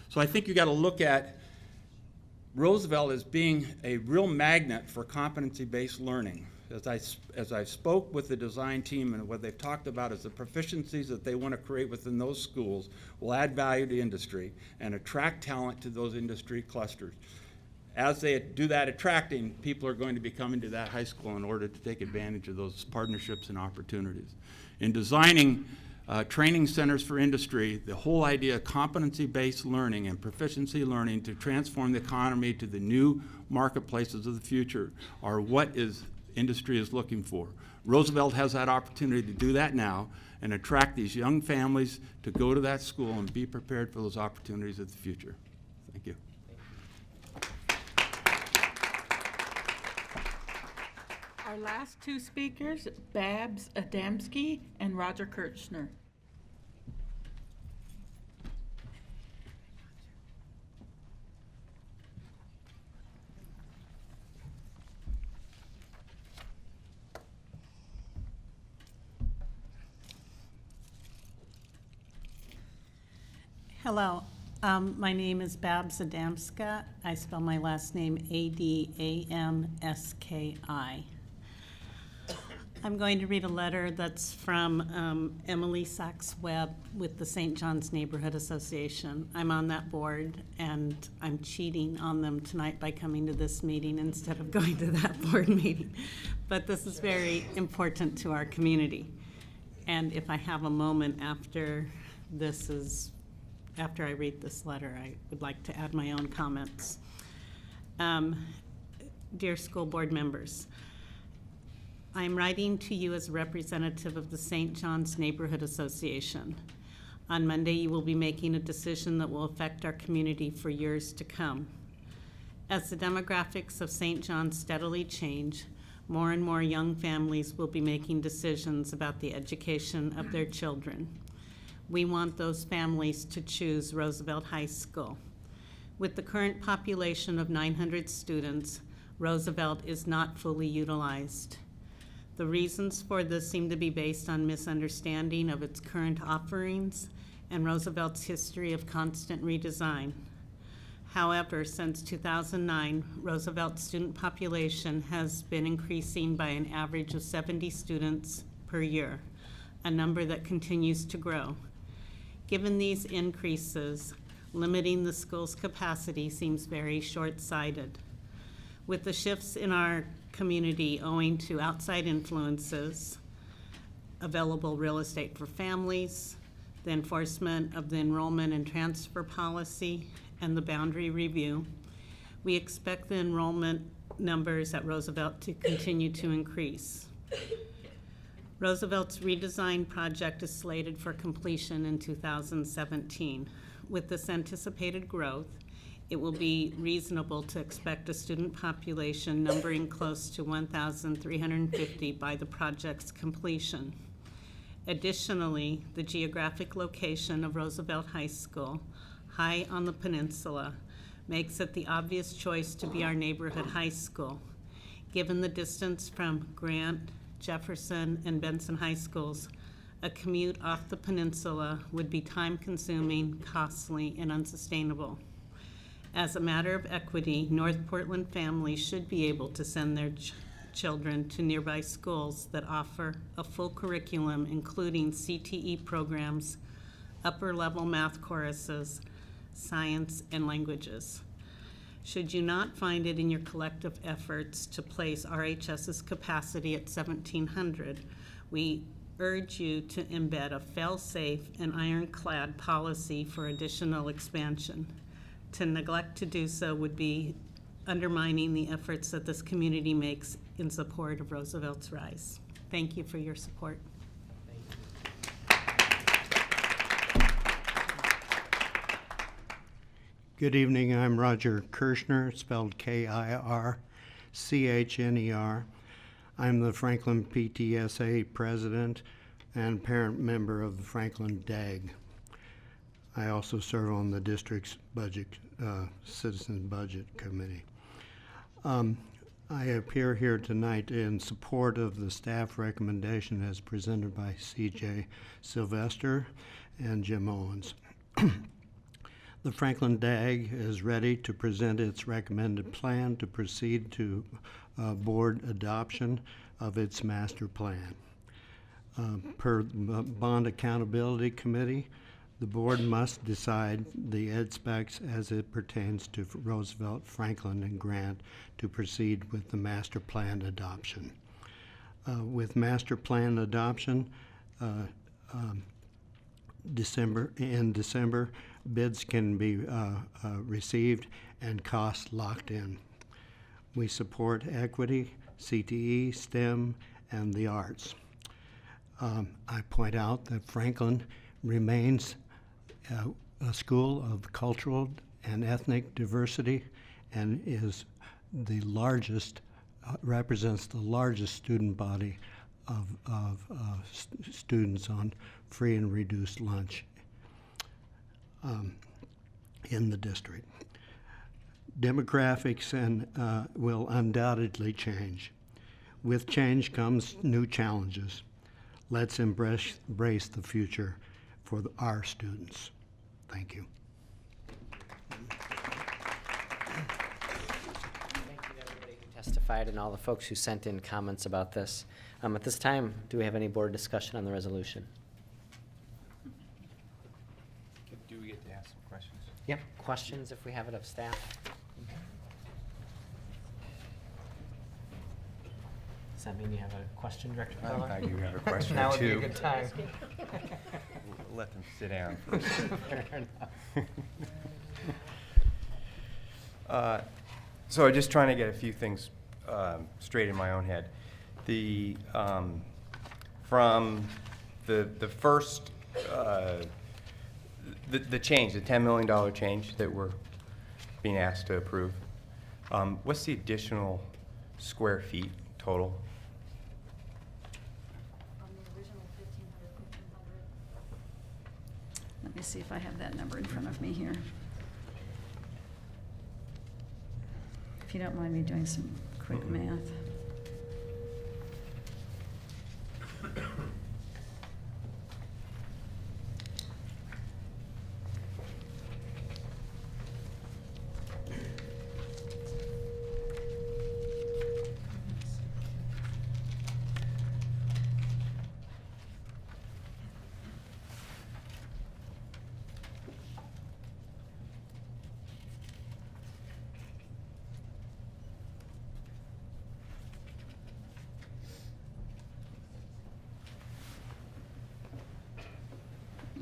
J: So I think you got to look at Roosevelt as being a real magnet for competency-based learning. As I spoke with the design team, and what they've talked about is the proficiencies that they want to create within those schools will add value to industry and attract talent to those industry clusters. As they do that attracting, people are going to be coming to that high school in order to take advantage of those partnerships and opportunities. In designing training centers for industry, the whole idea of competency-based learning and proficiency learning to transform the economy to the new marketplaces of the future are what industry is looking for. Roosevelt has that opportunity to do that now and attract these young families to go to that school and be prepared for those opportunities of the future. Thank you.
I: Our last 2 speakers, Babs Adamski and Roger Kirchner.
K: Hello, my name is Babs Adamska. I spell my last name Adamski. I'm going to read a letter that's from Emily Sachs Webb with the St. John's Neighborhood Association. I'm on that board, and I'm cheating on them tonight by coming to this meeting instead of going to that board meeting. But this is very important to our community. And if I have a moment after I read this letter, I would like to add my own comments. Dear school board members, I'm writing to you as a representative of the St. John's Neighborhood Association. On Monday, you will be making a decision that will affect our community for years to come. As the demographics of St. John's steadily change, more and more young families will be making decisions about the education of their children. We want those families to choose Roosevelt High School. With the current population of 900 students, Roosevelt is not fully utilized. The reasons for this seem to be based on misunderstanding of its current offerings and Roosevelt's history of constant redesign. However, since 2009, Roosevelt's student population has been increasing by an average of 70 students per year, a number that continues to grow. Given these increases, limiting the school's capacity seems very short-sighted. With the shifts in our community owing to outside influences, available real estate for families, the enforcement of the enrollment and transfer policy, and the boundary review, we expect the enrollment numbers at Roosevelt to continue to increase. Roosevelt's redesign project is slated for completion in 2017. With this anticipated growth, it will be reasonable to expect a student population numbering close to 1,350 by the project's completion. Additionally, the geographic location of Roosevelt High School, high on the peninsula, makes it the obvious choice to be our neighborhood high school. Given the distance from Grant, Jefferson, and Benson High Schools, a commute off the peninsula would be time-consuming, costly, and unsustainable. As a matter of equity, North Portland families should be able to send their children to nearby schools that offer a full curriculum, including CTE programs, upper-level math courses, science, and languages. Should you not find it in your collective efforts to place RHS's capacity at 1,700, we urge you to embed a fail-safe and ironclad policy for additional expansion. To neglect to do so would be undermining the efforts that this community makes in support of Roosevelt's rise. Thank you for your support.
L: Good evening, I'm Roger Kirchner, spelled Kirchner. I'm the Franklin PTSA president and parent member of the Franklin DAG. I also serve on the district's budget, Citizen Budget Committee. I appear here tonight in support of the staff recommendation as presented by C.J. Sylvester and Jim Owens. The Franklin DAG is ready to present its recommended plan to proceed to board adoption of its master plan. Per the Bond Accountability Committee, the board must decide the ed specs as it pertains to Roosevelt, Franklin, and Grant to proceed with the master plan adoption. With master plan adoption, in December, bids can be received and costs locked in. We support equity, CTE, STEM, and the arts. I point out that Franklin remains a school of cultural and ethnic diversity and is the largest, represents the largest student body of students on free and reduced lunch in the district. Demographics will undoubtedly change. With change comes new challenges. Let's embrace the future for our students. Thank you.
A: Thank you to everybody who testified and all the folks who sent in comments about this. At this time, do we have any board discussion on the resolution?
B: Do we get to ask some questions?
A: Yep, questions if we have it of staff. Does that mean you have a question, Director Feller?
B: I do have a question
A: Now
B: or
A: would be a
B: two.
A: good time.
B: Let them sit down first.
A: Fair enough.
B: So I'm just trying to get a few things straight in my own head. From the first, the change, the $10 million change that we're being asked to approve, what's the additional square feet total?
V: Let me see if I have that number in front of me here. If you don't mind me doing some quick math.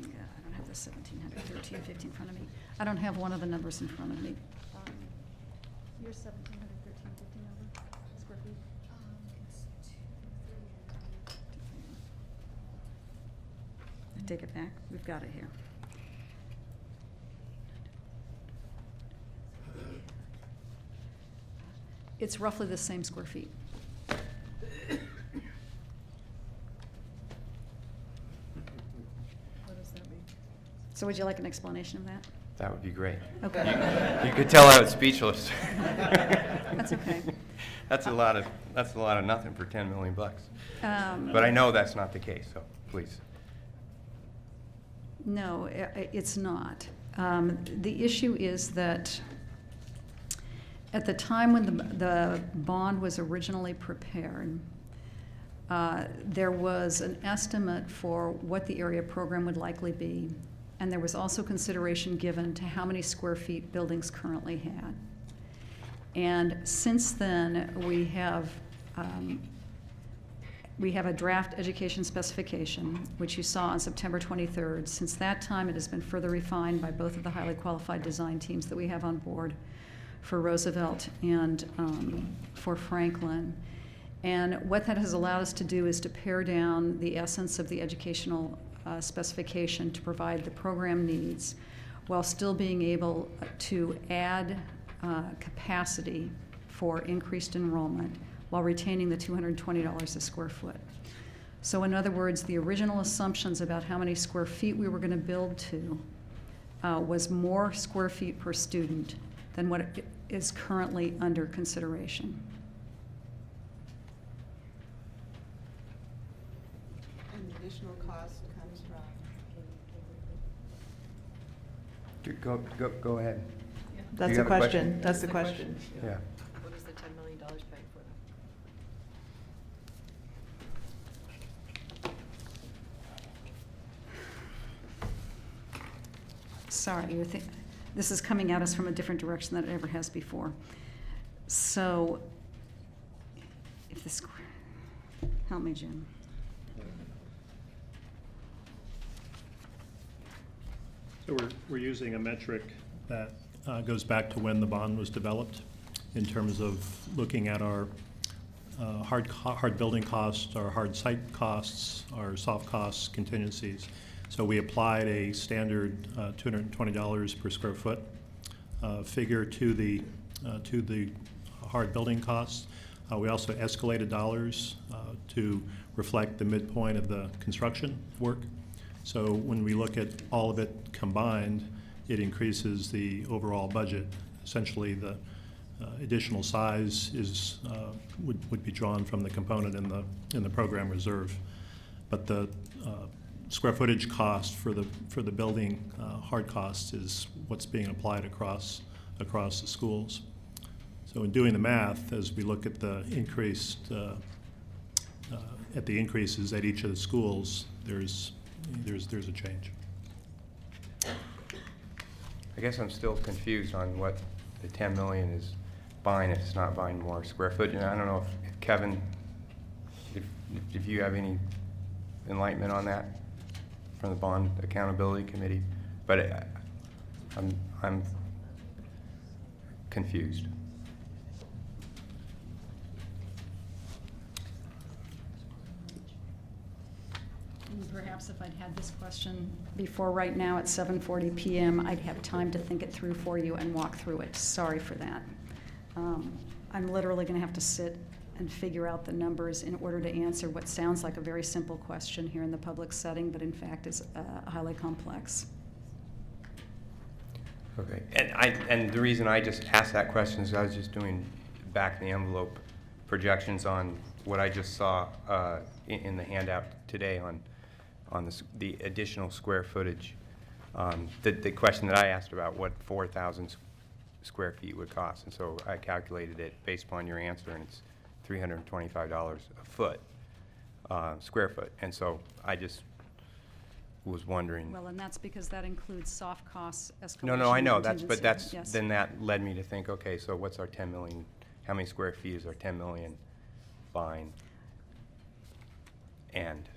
V: Yeah, I don't have the 1,700, 1,350 in front of me. I don't have one of the numbers in front of me. Your 1,700, 1,350 number, square feet? I take it back. We've got it here. It's roughly the same square feet. So would you like an explanation of that?
B: That would be great.
V: Okay.
B: You could tell I was speechless.
V: That's okay.
B: That's a lot of nothing for $10 million.
V: Um,
B: But I know that's not the case, so please.
V: No, it's not. The issue is that at the time when the bond was originally prepared, there was an estimate for what the area program would likely be, and there was also consideration given to how many square feet buildings currently had. And since then, we have a draft education specification, which you saw on September 23rd. Since that time, it has been further refined by both of the highly qualified design teams that we have on board for Roosevelt and for Franklin. And what that has allowed us to do is to pare down the essence of the educational specification to provide the program needs while still being able to add capacity for increased enrollment while retaining the $220 a square foot. So in other words, the original assumptions about how many square feet we were going to build to was more square feet per student than what is currently under consideration.
U: And the additional cost comes from?
B: Go ahead.
U: That's
B: You
U: the
B: have a
U: question. That's the question.
B: Yeah.
O: What is the $10 million paying for that?
V: Sorry, this is coming at us from a different direction than it ever has before. So, if this, help me, Jim.
W: So we're using a metric that goes back to when the bond was developed in terms of looking at our hard building costs, our hard site costs, our soft costs, contingencies. So we applied a standard $220 per square foot figure to the hard building costs. We also escalated dollars to reflect the midpoint of the construction work. So when we look at all of it combined, it increases the overall budget. Essentially, the additional size is would be drawn from the component in the program reserve. But the square footage cost for the building hard costs is what's being applied across the schools. So in doing the math, as we look at the increased at the increases at each of the schools, there's a change.
B: I guess I'm still confused on what the 10 million is buying if it's not buying more square footage. And I don't know if Kevin, if you have any enlightenment on that from the Bond Accountability Committee, but I'm confused.
V: And perhaps if I'd had this question before right now at 7:40 p.m., I'd have time to think it through for you and walk through it. Sorry for that. I'm literally going to have to sit and figure out the numbers in order to answer what sounds like a very simple question here in the public setting, but in fact is highly complex.
B: Okay, and the reason I just asked that question is I was just doing back of the envelope projections on what I just saw in the handout today on the additional square footage. The question that I asked about what 4,000 square feet would cost, and so I calculated it based upon your answer, and it's $325 a foot, square foot, and so I just was wondering.
V: Well, and that's because that includes soft costs, escalation.
B: No, I know,
V: contingency. Yes.
B: then that led me to think, okay, so what's our 10 million, how many square feet is our 10 million buying? And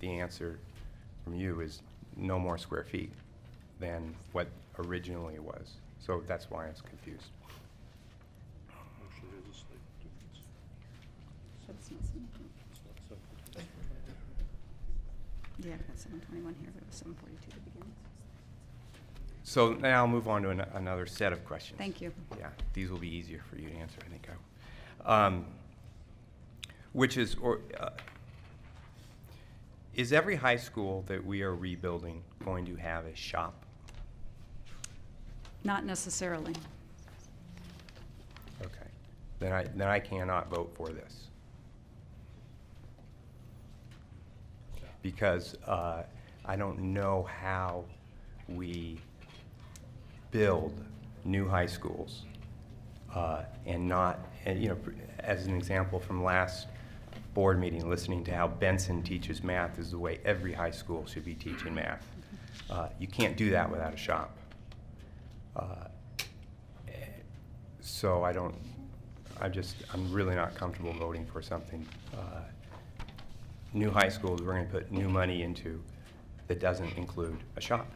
B: the answer from you is no more square feet than what originally was. So that's why I was confused.
V: So it's not 720. Yeah, I've got 721 here, but it was 742 to begin with.
B: So now I'll move on to another set of questions.
V: Thank you.
B: Yeah, these will be easier for you to answer, I think. Which is, is every high school that we are rebuilding going to have a shop?
V: Not necessarily.
B: Okay, then I cannot vote for this. Because I don't know how we build new high schools and you know, as an example from last board meeting, listening to how Benson teaches math is the way every high school should be teaching math. You can't do that without a shop. So I'm really not comfortable voting for something new high schools we're going to put new money into that doesn't include a shop.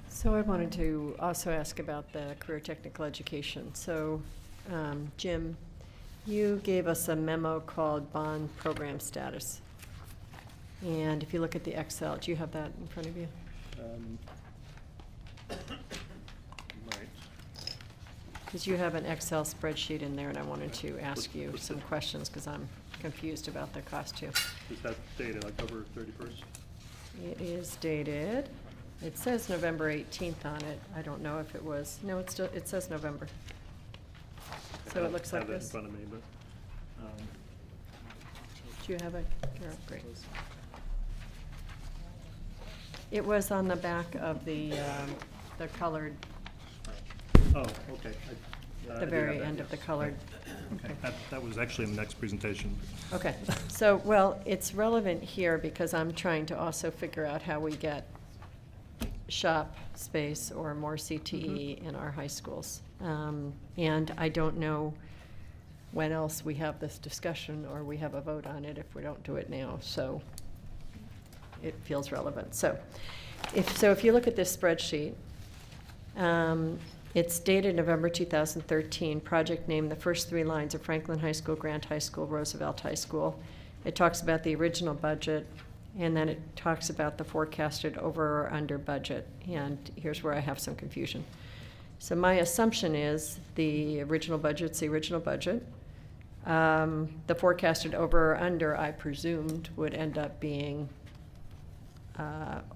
O: So I wanted to also ask about the career technical education. So, Jim, you gave us a memo called Bond Program Status. And if you look at the Excel, do you have that in front of you?
W: Right.
O: Because you have an Excel spreadsheet in there, and I wanted to ask you some questions because I'm confused about the cost too.
W: Is that dated October 31st?
O: It is dated, it says November 18th on it. I don't know if it was, no, it says November. So it looks like this.
W: I don't have it in front of me, but.
O: Do you have it? Carol? Great. It was on the back of the colored,
W: Oh, okay.
O: the very end of the colored.
W: Okay, that was actually in the next presentation.
O: Okay, so, well, it's relevant here because I'm trying to also figure out how we get shop space or more CTE in our high schools. And I don't know when else we have this discussion or we have a vote on it if we don't do it now, so it feels relevant. So if you look at this spreadsheet, it's dated November 2013. Project name, the first three lines are Franklin High School, Grant High School, Roosevelt High School. It talks about the original budget, and then it talks about the forecasted over or under budget. And here's where I have some confusion. So my assumption is the original budget's the original budget. The forecasted over or under, I presumed, would end up being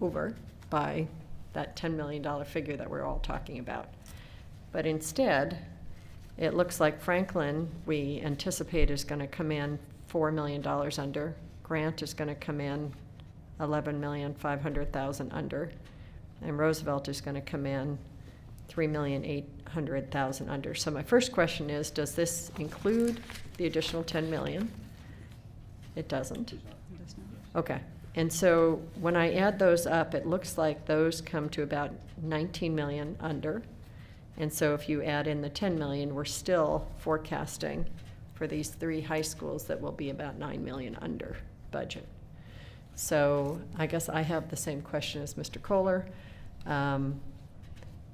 O: over by that $10 million figure that we're all talking about. But instead, it looks like Franklin, we anticipate, is going to come in $4 million under. Grant is going to come in $11,500,000 under. And Roosevelt is going to come in $3,800,000 under. So my first question is, does this include the additional $10 million? It doesn't. Okay. And so when I add those up, it looks like those come to about 19 million under. And so if you add in the 10 million, we're still forecasting for these 3 high schools that will be about 9 million under budget. So I guess I have the same question as Mr. Kohler.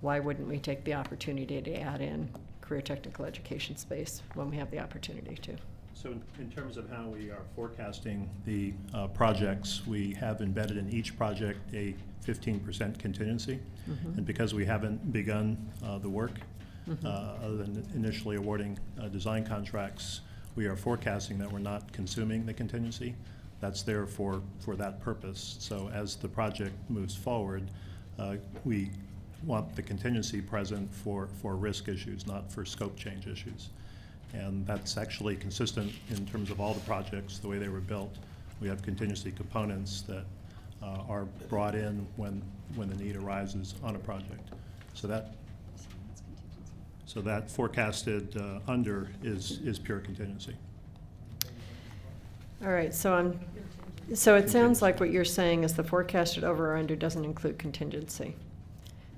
O: Why wouldn't we take the opportunity to add in career technical education space when we have the opportunity to?
W: So in terms of how we are forecasting the projects, we have embedded in each project a 15% contingency.
O: Mhm.
W: And because we haven't begun the work, other than initially awarding design contracts, we are forecasting that we're not consuming the contingency. That's there for that purpose. So as the project moves forward, we want the contingency present for risk issues, not for scope change issues. And that's actually consistent in terms of all the projects, the way they were built. We have contingency components that are brought in when the need arises on a project. So that forecasted under is pure contingency.
O: All right, so it sounds like what you're saying is the forecasted over or under doesn't include contingency.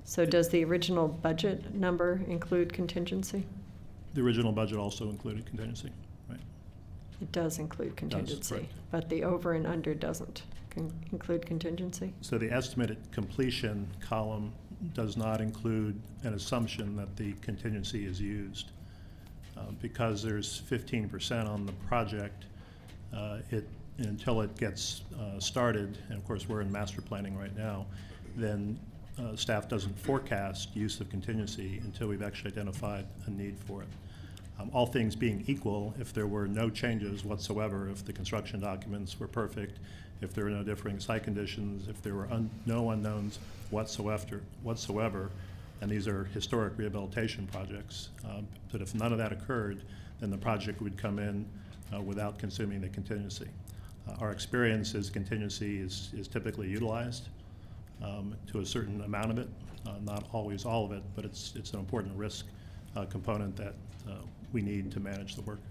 O: So does the original budget number include contingency?
W: The original budget also included contingency, right?
O: It does include contingency,
W: correct.
O: but the over and under doesn't include contingency?
W: So the estimated completion column does not include an assumption that the contingency is used. Because there's 15% on the project, until it gets started, and of course we're in master planning right now, then staff doesn't forecast use of contingency until we've actually identified a need for it. All things being equal, if there were no changes whatsoever, if the construction documents were perfect, if there were no differing site conditions, if there were no unknowns whatsoever, and these are historic rehabilitation projects, that if none of that occurred, then the project would come in without consuming the contingency. Our experience is contingency is typically utilized to a certain amount of it, not always all of it, but it's an important risk component that we need to manage the work.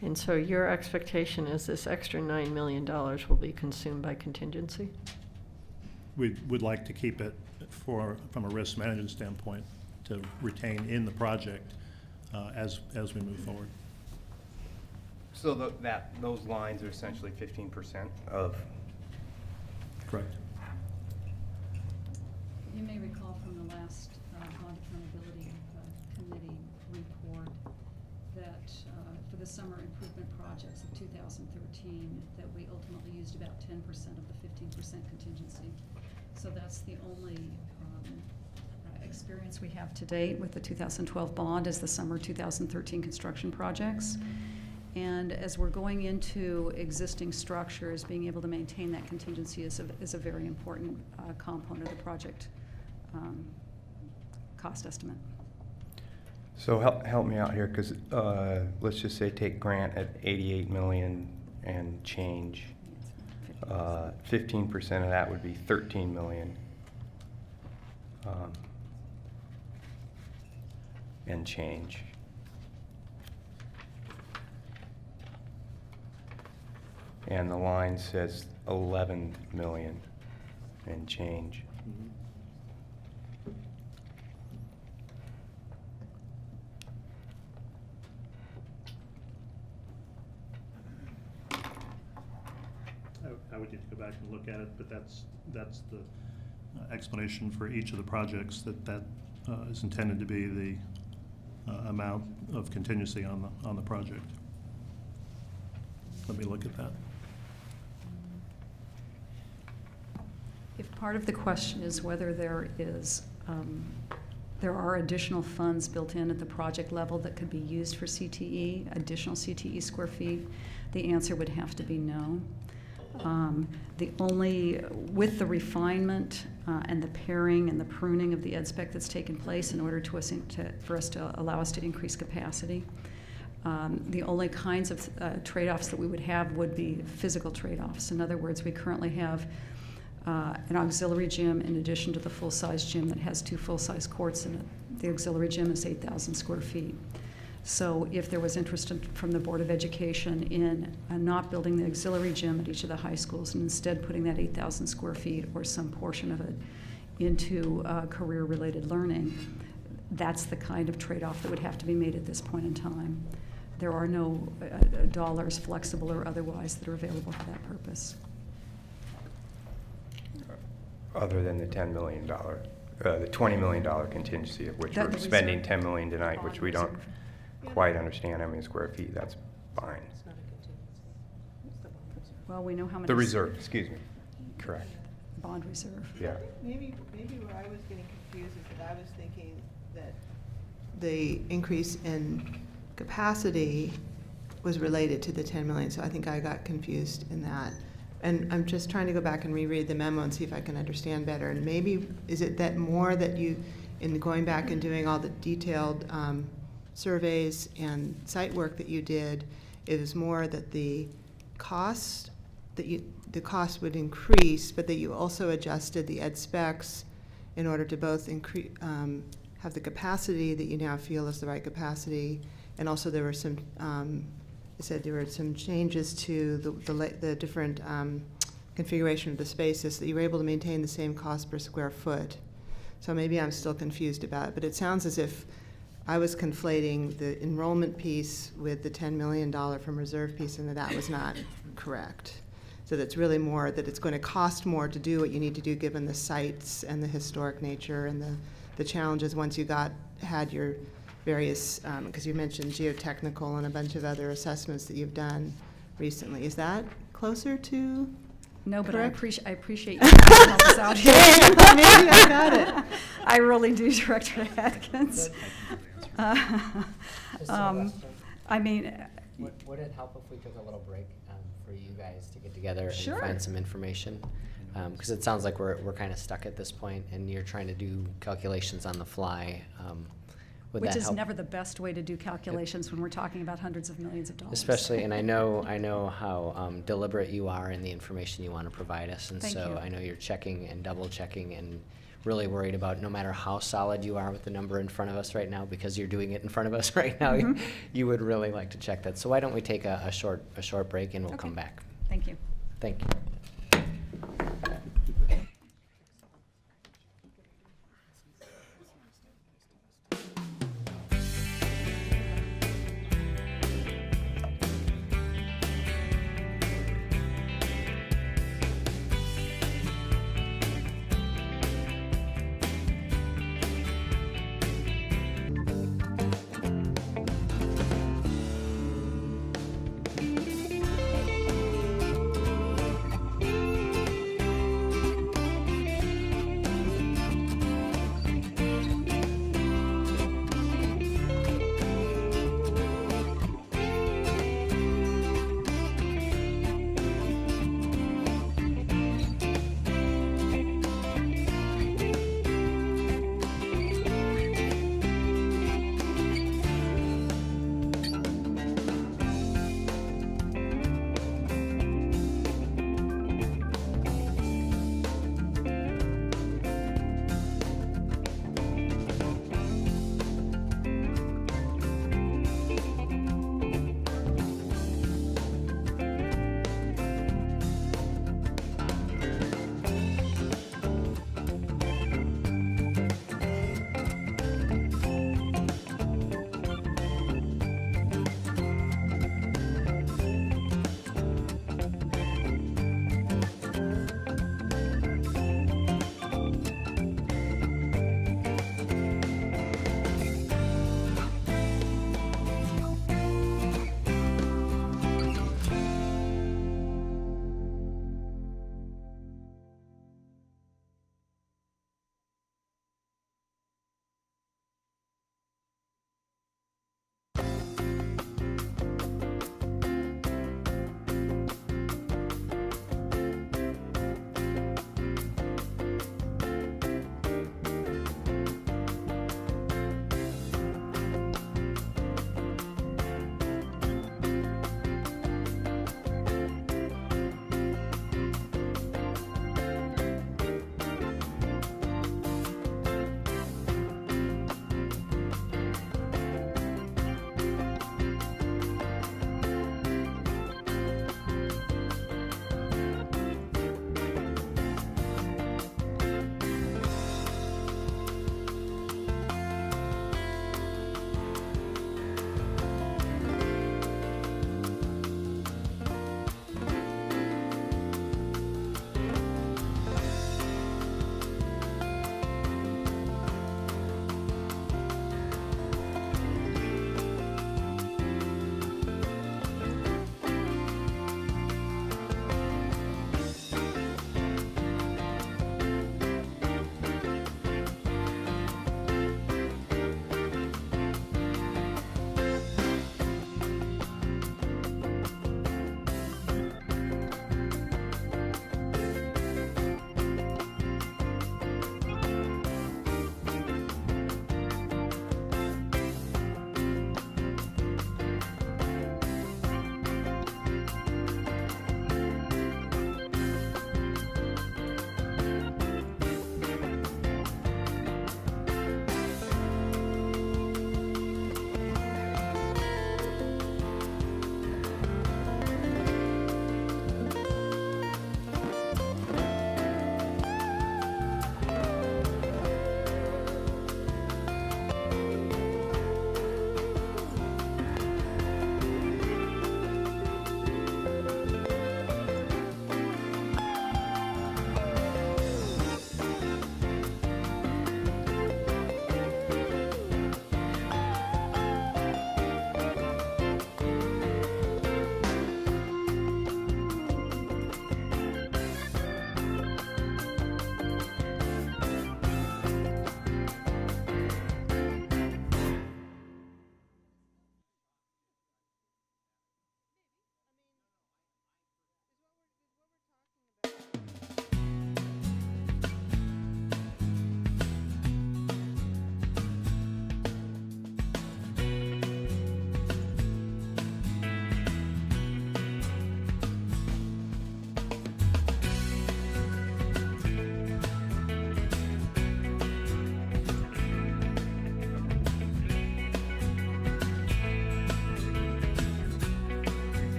O: And so your expectation is this extra $9 million will be consumed by contingency?
W: We would like to keep it from a risk management standpoint to retain in the project as we move forward.
B: So those lines are essentially 15% of.
W: Correct.
V: You may recall from the last Bond Accountability Committee report that for the summer improvement projects of 2013, that we ultimately used about 10% of the 15% contingency. So that's the only experience we have to date with the 2012 bond is the summer 2013 construction projects. And as we're going into existing structures, being able to maintain that contingency is a very important component of the project cost estimate.
B: So help me out here, because let's just say take grant at 88 million and change. 15% of that would be 13 million. And change. And the line says 11 million and change.
W: I would need to go back and look at it, but that's the explanation for each of the projects that is intended to be the amount of contingency on the project. Let me look at that.
V: If part of the question is whether there are additional funds built in at the project level that could be used for CTE, additional CTE square feet, the answer would have to be no. With the refinement and the paring and the pruning of the ed spec that's taken place in order for us to allow us to increase capacity, the only kinds of trade-offs that we would have would be physical trade-offs. In other words, we currently have an auxiliary gym in addition to the full-size gym that has 2 full-size courts in it. The auxiliary gym is 8,000 square feet. So if there was interest from the Board of Education in not building the auxiliary gym at each of the high schools and instead putting that 8,000 square feet or some portion of it into career-related learning, that's the kind of trade-off that would have to be made at this point in time. There are no dollars, flexible or otherwise, that are available for that purpose.
B: Other than the $10 million, the $20 million contingency, of which
V: That
B: we're
V: the
B: spending
V: reserve.
B: $10 million tonight, which we don't quite understand how many square feet, that's fine.
V: Well, we know how many.
B: The reserve, excuse me, correct.
V: Bond reserve.
B: Yeah.
U: Maybe where I was getting confused is that I was thinking that the increase in capacity was related to the 10 million, so I think I got confused in that. And I'm just trying to go back and reread the memo and see if I can understand better. And maybe, is it that more that you, in going back and doing all the detailed surveys and site work that you did, it was more that the cost would increase, but that you also adjusted the ed specs in order to both increase, have the capacity that you now feel is the right capacity, and also there were some, it said there were some changes to the different configuration of the spaces, that you were able to maintain the same cost per square foot. So maybe I'm still confused about it, but it sounds as if I was conflating the enrollment piece with the $10 million from reserve piece, and that was not correct. So that's really more that it's going to cost more to do what you need to do given the sites and the historic nature and the challenges once you had your various, because you mentioned geotechnical and a bunch of other assessments that you've done recently. Is that closer to?
V: No, but
U: correct?
V: I appreciate you helping us out here.
U: Maybe I got it.
V: I really do, Director Atkins. I mean,
A: Would it help if we took a little break for you guys to get together
V: Sure.
A: and find some information? Because it sounds like we're kind of stuck at this point, and you're trying to do calculations on the fly. Would
V: which
A: that
V: is
A: help?
V: never the best way to do calculations when we're talking about hundreds of millions of dollars.
A: Especially, and I know how deliberate you are in the information you want to provide us, and
V: Thank
A: so
V: you.
A: I know you're checking and double checking and really worried about no matter how solid you are with the number in front of us right now, because you're doing it in front of us right now,
V: Mhm.
A: you would really like to check that. So why don't we take a short break and we'll
V: Okay.
A: come back.
V: Thank you.
A: Thank you.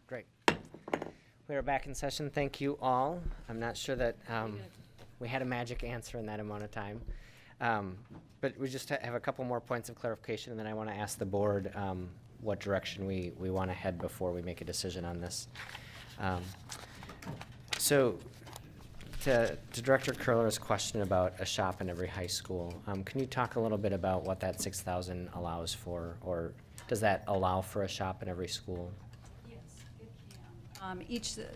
A: Great. We are back in session. Thank you all. I'm not sure that we had a magic answer in that amount of time. But we just have a couple more points of clarification, and then I want to ask the board what direction we want to head before we make a decision on this. So to Director Curler's question about a shop in every high school, can you talk a little bit about what that 6,000 allows for, or does that allow for a shop in every school?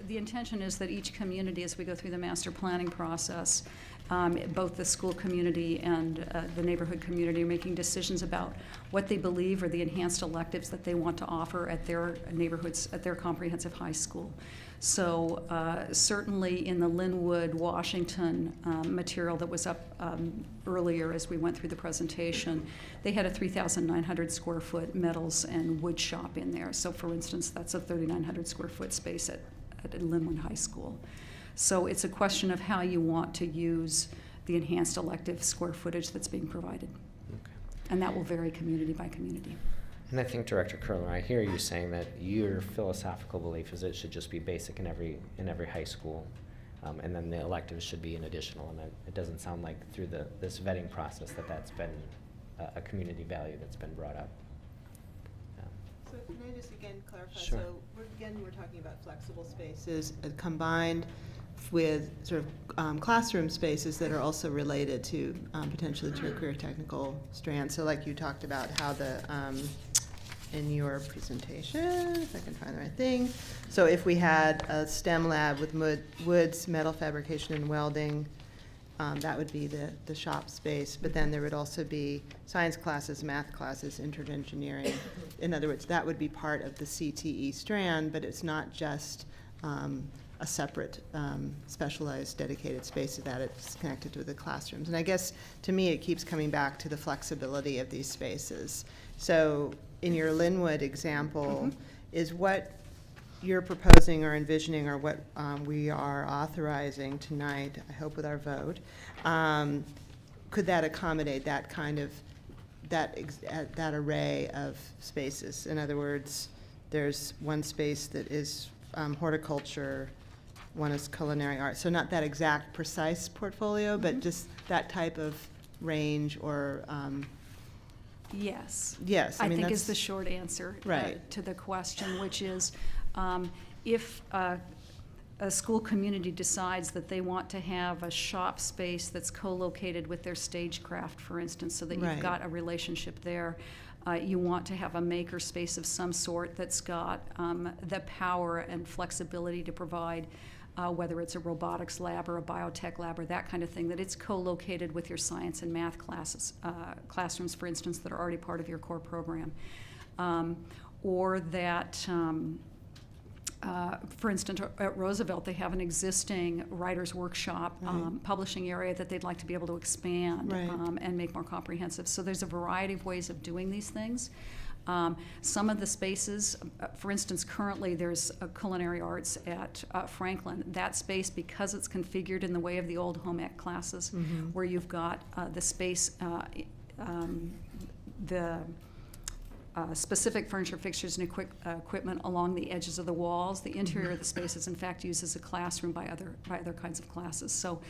V: The intention is that each community, as we go through the master planning process, both the school community and the neighborhood community are making decisions about what they believe are the enhanced electives that they want to offer at their neighborhoods, at their comprehensive high school. So certainly in the Linwood, Washington material that was up earlier as we went through the presentation, they had a 3,900 square foot metals and wood shop in there. So for instance, that's a 3,900 square foot space at Linwood High School. So it's a question of how you want to use the enhanced elective square footage that's being provided.
A: Okay.
V: And that will vary community by community.
A: And I think, Director Curler, I hear you saying that your philosophical belief is it should just be basic in every high school, and then the electives should be an additional. And it doesn't sound like through this vetting process that's been a community value that's been brought up.
U: So can I just again clarify?
A: Sure.
U: So we're talking about flexible spaces combined with sort of classroom spaces that are also related to potentially to your career technical strand. So like you talked about how the in your presentation, if I can find the right thing. So if we had a STEM lab with woods, metal fabrication and welding, that would be the shop space. But then there would also be science classes, math classes, intern engineering. In other words, that would be part of the CTE strand, but it's not just a separate specialized dedicated space to that. It's connected to the classrooms. And I guess to me it keeps coming back to the flexibility of these spaces. So in your Linwood example, is what you're proposing or envisioning or what we are authorizing tonight, I hope with our vote, could that accommodate that kind of, that array of spaces? In other words, there's one space that is horticulture, one is culinary arts. So not that exact precise portfolio, but just that type of range or
V: Yes.
U: Yes, I mean,
V: think is
U: that's
V: the short answer
U: right
V: to the question, which is if a school community decides that they want to have a shop space that's co-located with their stagecraft, for instance, so that
U: Right.
V: you've got a relationship there. You want to have a maker space of some sort that's got the power and flexibility to provide whether it's a robotics lab or a biotech lab or that kind of thing, that it's co-located with your science and math classes, classrooms, for instance, that are already part of your core program. Or that, for instance, at Roosevelt, they have an existing writer's workshop publishing area that they'd like to be able to expand and make more comprehensive. So there's a variety of ways of doing these things. Some of the spaces, for instance, currently there's a culinary arts at Franklin. That space, because it's configured in the way of the old home ec classes, where you've got the space, the specific furniture, fixtures, and equipment along the edges of the walls. The interior of the space is in fact used as a classroom by other kinds of classes. So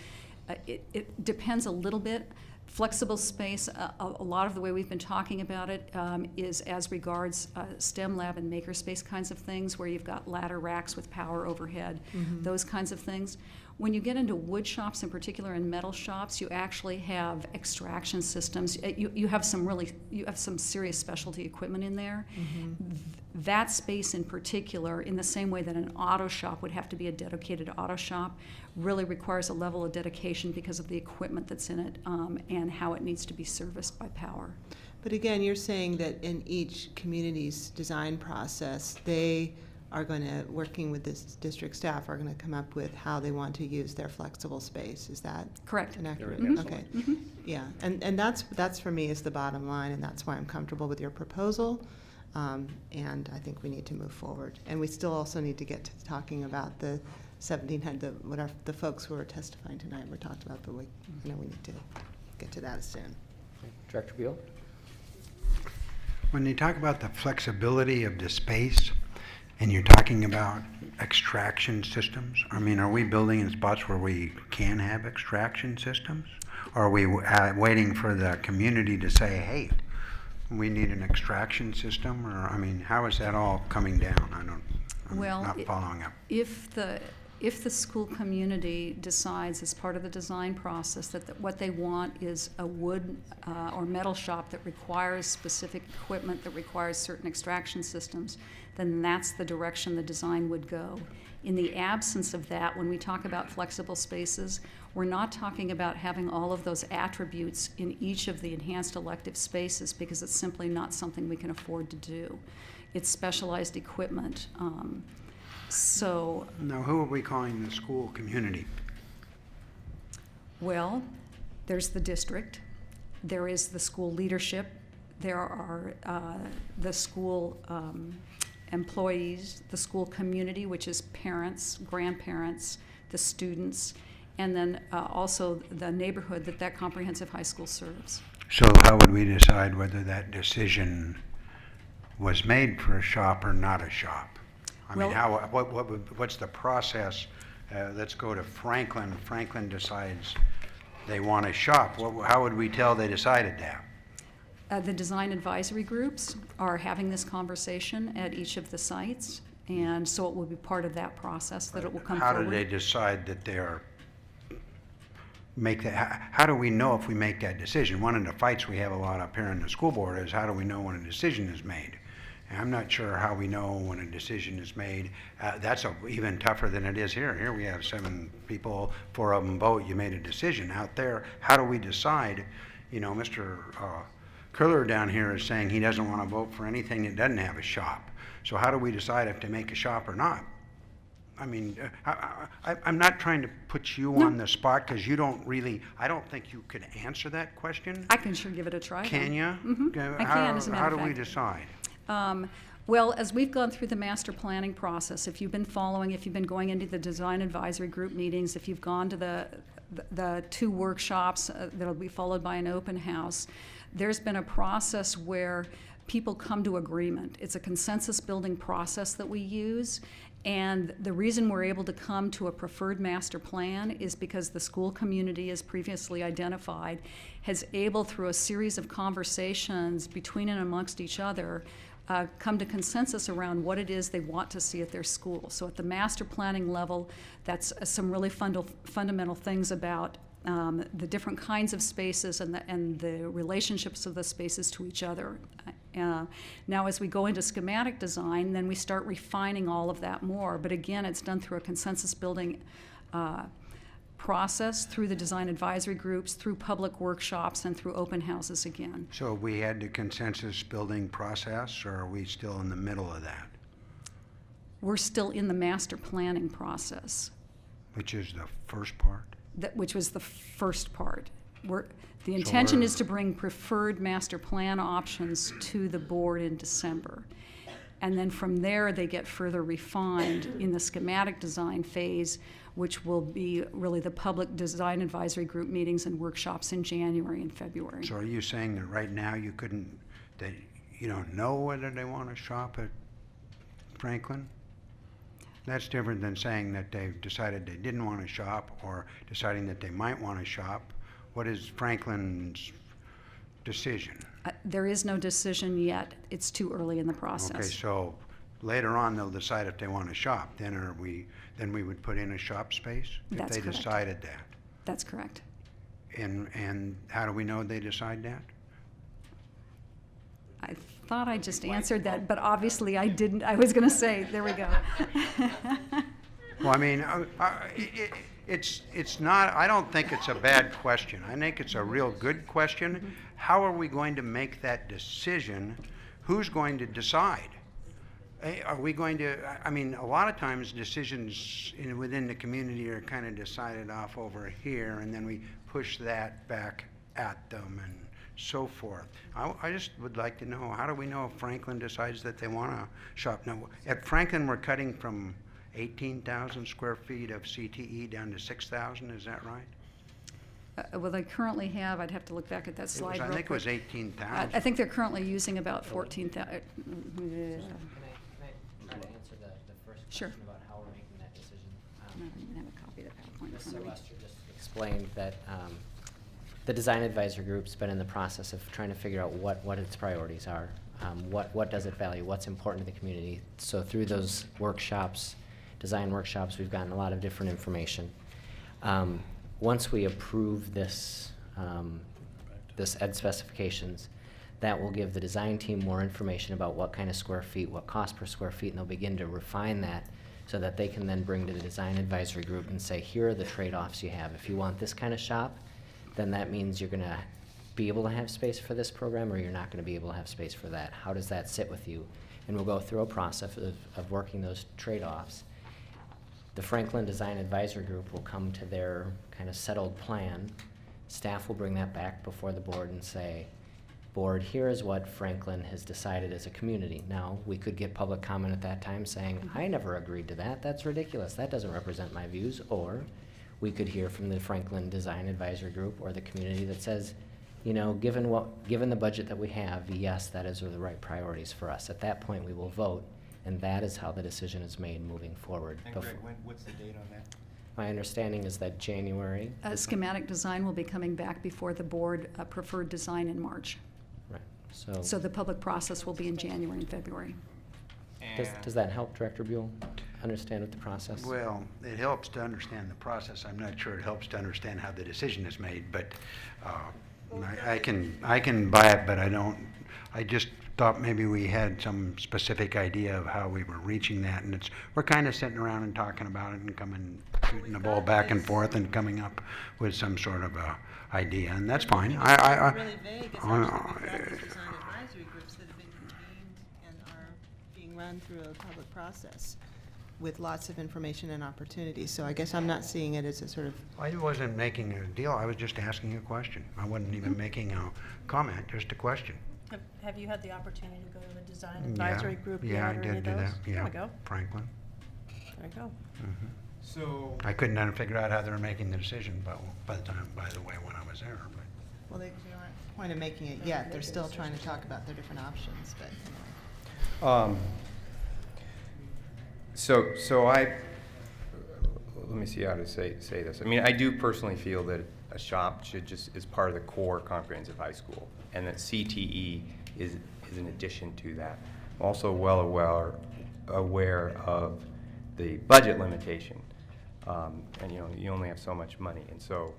V: it depends a little bit. Flexible space, a lot of the way we've been talking about it is as regards STEM lab and makerspace kinds of things, where you've got ladder racks with power overhead, those kinds of things. When you get into wood shops in particular and metal shops, you actually have extraction systems. You have some serious specialty equipment in there. That space in particular, in the same way that an auto shop would have to be a dedicated auto shop, really requires a level of dedication because of the equipment that's in it and how it needs to be serviced by power.
U: But again, you're saying that in each community's design process, they are going to, working with this district staff, are going to come up with how they want to use their flexible space. Is that
V: correct?
U: An accurate?
V: Mhm.
U: Okay.
V: Mhm.
U: Yeah, and that's for me is the bottom line, and that's why I'm comfortable with your proposal. And I think we need to move forward. And we still also need to get to talking about the 1,700, the folks who are testifying tonight were talked about, but we need to get to that soon.
A: Director Buell?
D: When they talk about the flexibility of the space, and you're talking about extraction systems, I mean, are we building in spots where we can have extraction systems? Or are we waiting for the community to say, hey, we need an extraction system? Or, I mean, how is that all coming down? I'm not following up.
V: If the school community decides as part of the design process that what they want is a wood or metal shop that requires specific equipment, that requires certain extraction systems, then that's the direction the design would go. In the absence of that, when we talk about flexible spaces, we're not talking about having all of those attributes in each of the enhanced elective spaces, because it's simply not something we can afford to do. It's specialized equipment. So,
D: now, who are we calling the school community?
V: well, there's the district, there is the school leadership, there are the school employees, the school community, which is parents, grandparents, the students, and then also the neighborhood that comprehensive high school serves.
D: So how would we decide whether that decision was made for a shop or not a shop? I mean, what's the process? Let's go to Franklin. Franklin decides they want a shop. How would we tell they decided that?
V: The design advisory groups are having this conversation at each of the sites, and so it will be part of that process that it will come forward.
D: How do they decide that they are how do we know if we make that decision? One of the fights we have a lot up here in the school board is how do we know when a decision is made? And I'm not sure how we know when a decision is made. That's even tougher than it is here. Here we have 7 people, 4 of them vote, you made a decision. Out there, how do we decide? You know, Mr. Curler down here is saying he doesn't want to vote for anything that doesn't have a shop. So how do we decide if to make a shop or not? I mean, I'm not trying to put you on the spot, because you don't really, I don't think you could answer that question.
V: I can sure give it a try.
D: Can you?
V: Mm-hmm. I can, as a matter
D: how
V: of
D: do
V: fact.
D: we decide?
V: Well, as we've gone through the master planning process, if you've been following, if you've been going into the design advisory group meetings, if you've gone to the 2 workshops that'll be followed by an open house, there's been a process where people come to agreement. It's a consensus building process that we use. And the reason we're able to come to a preferred master plan is because the school community, as previously identified, has able, through a series of conversations between and amongst each other, come to consensus around what it is they want to see at their school. So at the master planning level, that's some really fundamental things about the different kinds of spaces and the relationships of the spaces to each other. Now, as we go into schematic design, then we start refining all of that more. But again, it's done through a consensus building process, through the design advisory groups, through public workshops, and through open houses again.
D: So we had the consensus building process, or are we still in the middle of that?
V: We're still in the master planning process.
D: Which is the first part?
V: Which was the first part. The intention is to bring preferred master plan options to the board in December. And then from there, they get further refined in the schematic design phase, which will be really the public design advisory group meetings and workshops in January and February.
D: So are you saying that right now that you don't know whether they want to shop at Franklin? That's different than saying that they've decided they didn't want to shop, or deciding that they might want to shop. What is Franklin's decision?
V: There is no decision yet. It's too early in the process.
D: Okay, so later on they'll decide if they want to shop. Then we would put in a shop space
V: That's
D: if they
V: correct.
D: decided that.
V: That's correct.
D: And how do we know they decide that?
V: I thought I just answered that, but obviously I didn't. I was going to say, there we go.
D: Well, I mean, it's not, I don't think it's a bad question. I think it's a real good question.
V: Mm-hmm.
D: How are we going to make that decision? Who's going to decide? Are we going to, I mean, a lot of times decisions within the community are kind of decided off over here, and then we push that back at them and so forth. I just would like to know, how do we know if Franklin decides that they want to shop? Now, at Franklin, we're cutting from 18,000 square feet of CTE down to 6,000, is that right?
V: Well, they currently have, I'd have to look back at that slide real
D: I think it was
V: quick.
D: 18,000.
V: I think they're currently using about 14,000.
A: Can I try to answer the first
V: Sure.
A: question about how we're making that decision?
V: I don't even have a copy of that PowerPoint in
A: Ms.
V: front of me.
A: Sylvester just explained that the design advisory group's been in the process of trying to figure out what its priorities are, what does it value, what's important to the community. So through those workshops, design workshops, we've gotten a lot of different information. Once we approve this, this ed specifications, that will give the design team more information about what kind of square feet, what cost per square feet, and they'll begin to refine that so that they can then bring to the design advisory group and say, here are the trade-offs you have. If you want this kind of shop, then that means you're gonna be able to have space for this program, or you're not gonna be able to have space for that. How does that sit with you? And we'll go through a process of working those trade-offs. The Franklin Design Advisory Group will come to their kind of settled plan. Staff will bring that back before the board and say, board, here is what Franklin has decided as a community. Now, we could get public comment at that time saying, I never agreed to that, that's ridiculous, that doesn't represent my views. Or we could hear from the Franklin Design Advisory Group or the community that says, you know, given the budget that we have, yes, that is the right priorities for us. At that point, we will vote, and that is how the decision is made moving forward.
B: And Greg, what's the date on that?
A: My understanding is that January.
V: Schematic design will be coming back before the board preferred design in March.
A: Right.
V: So the public process will be in January and February.
A: Does that help, Director Buell, understand what the process?
D: Well, it helps to understand the process. I'm not sure it helps to understand how the decision is made, but I can buy it, but I just thought maybe we had some specific idea of how we were reaching that, and we're kind of sitting around and talking about it and shooting the ball back and forth and coming up with some sort of a idea, and that's fine.
U: Really vague, especially because the design advisory groups that have been convened and are being run through a public process with lots of information and opportunities. So I guess I'm not seeing it as a sort of.
D: I wasn't making a deal. I was just asking a question. I wasn't even making a comment, just a question.
N: Have you had the opportunity to go to the design advisory group yet,
D: Yeah, I
N: or any
D: did
N: of
D: do
N: those?
D: that.
N: There
D: Yeah,
N: we go.
D: Franklin.
N: There you go.
D: Mhm.
B: So.
D: I couldn't figure out how they were making the decision, by the way, when I was there. But.
U: Well, they aren't point of making it yet. They're still trying to talk about their different options, but anyway.
B: So let me see how to say this. I mean, I do personally feel that a shop should is part of the core comprehensive high school, and that CTE is an addition to that. I'm also well aware of the budget limitation, and you only have so much money, and so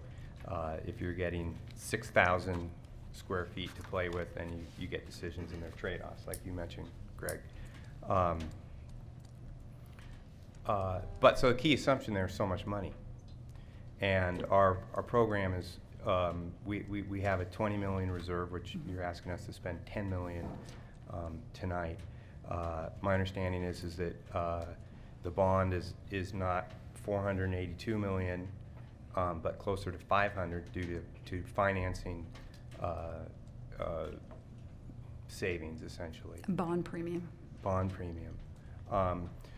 B: if you're getting 6,000 square feet to play with, then you get decisions and their trade-offs, like you mentioned, Greg. But so the key assumption there is so much money, and our program is we have a 20 million reserve, which you're asking us to spend 10 million tonight. My understanding is that the bond is not 482 million, but closer to 500 due to financing savings, essentially.
V: Bond premium.
B: Bond premium.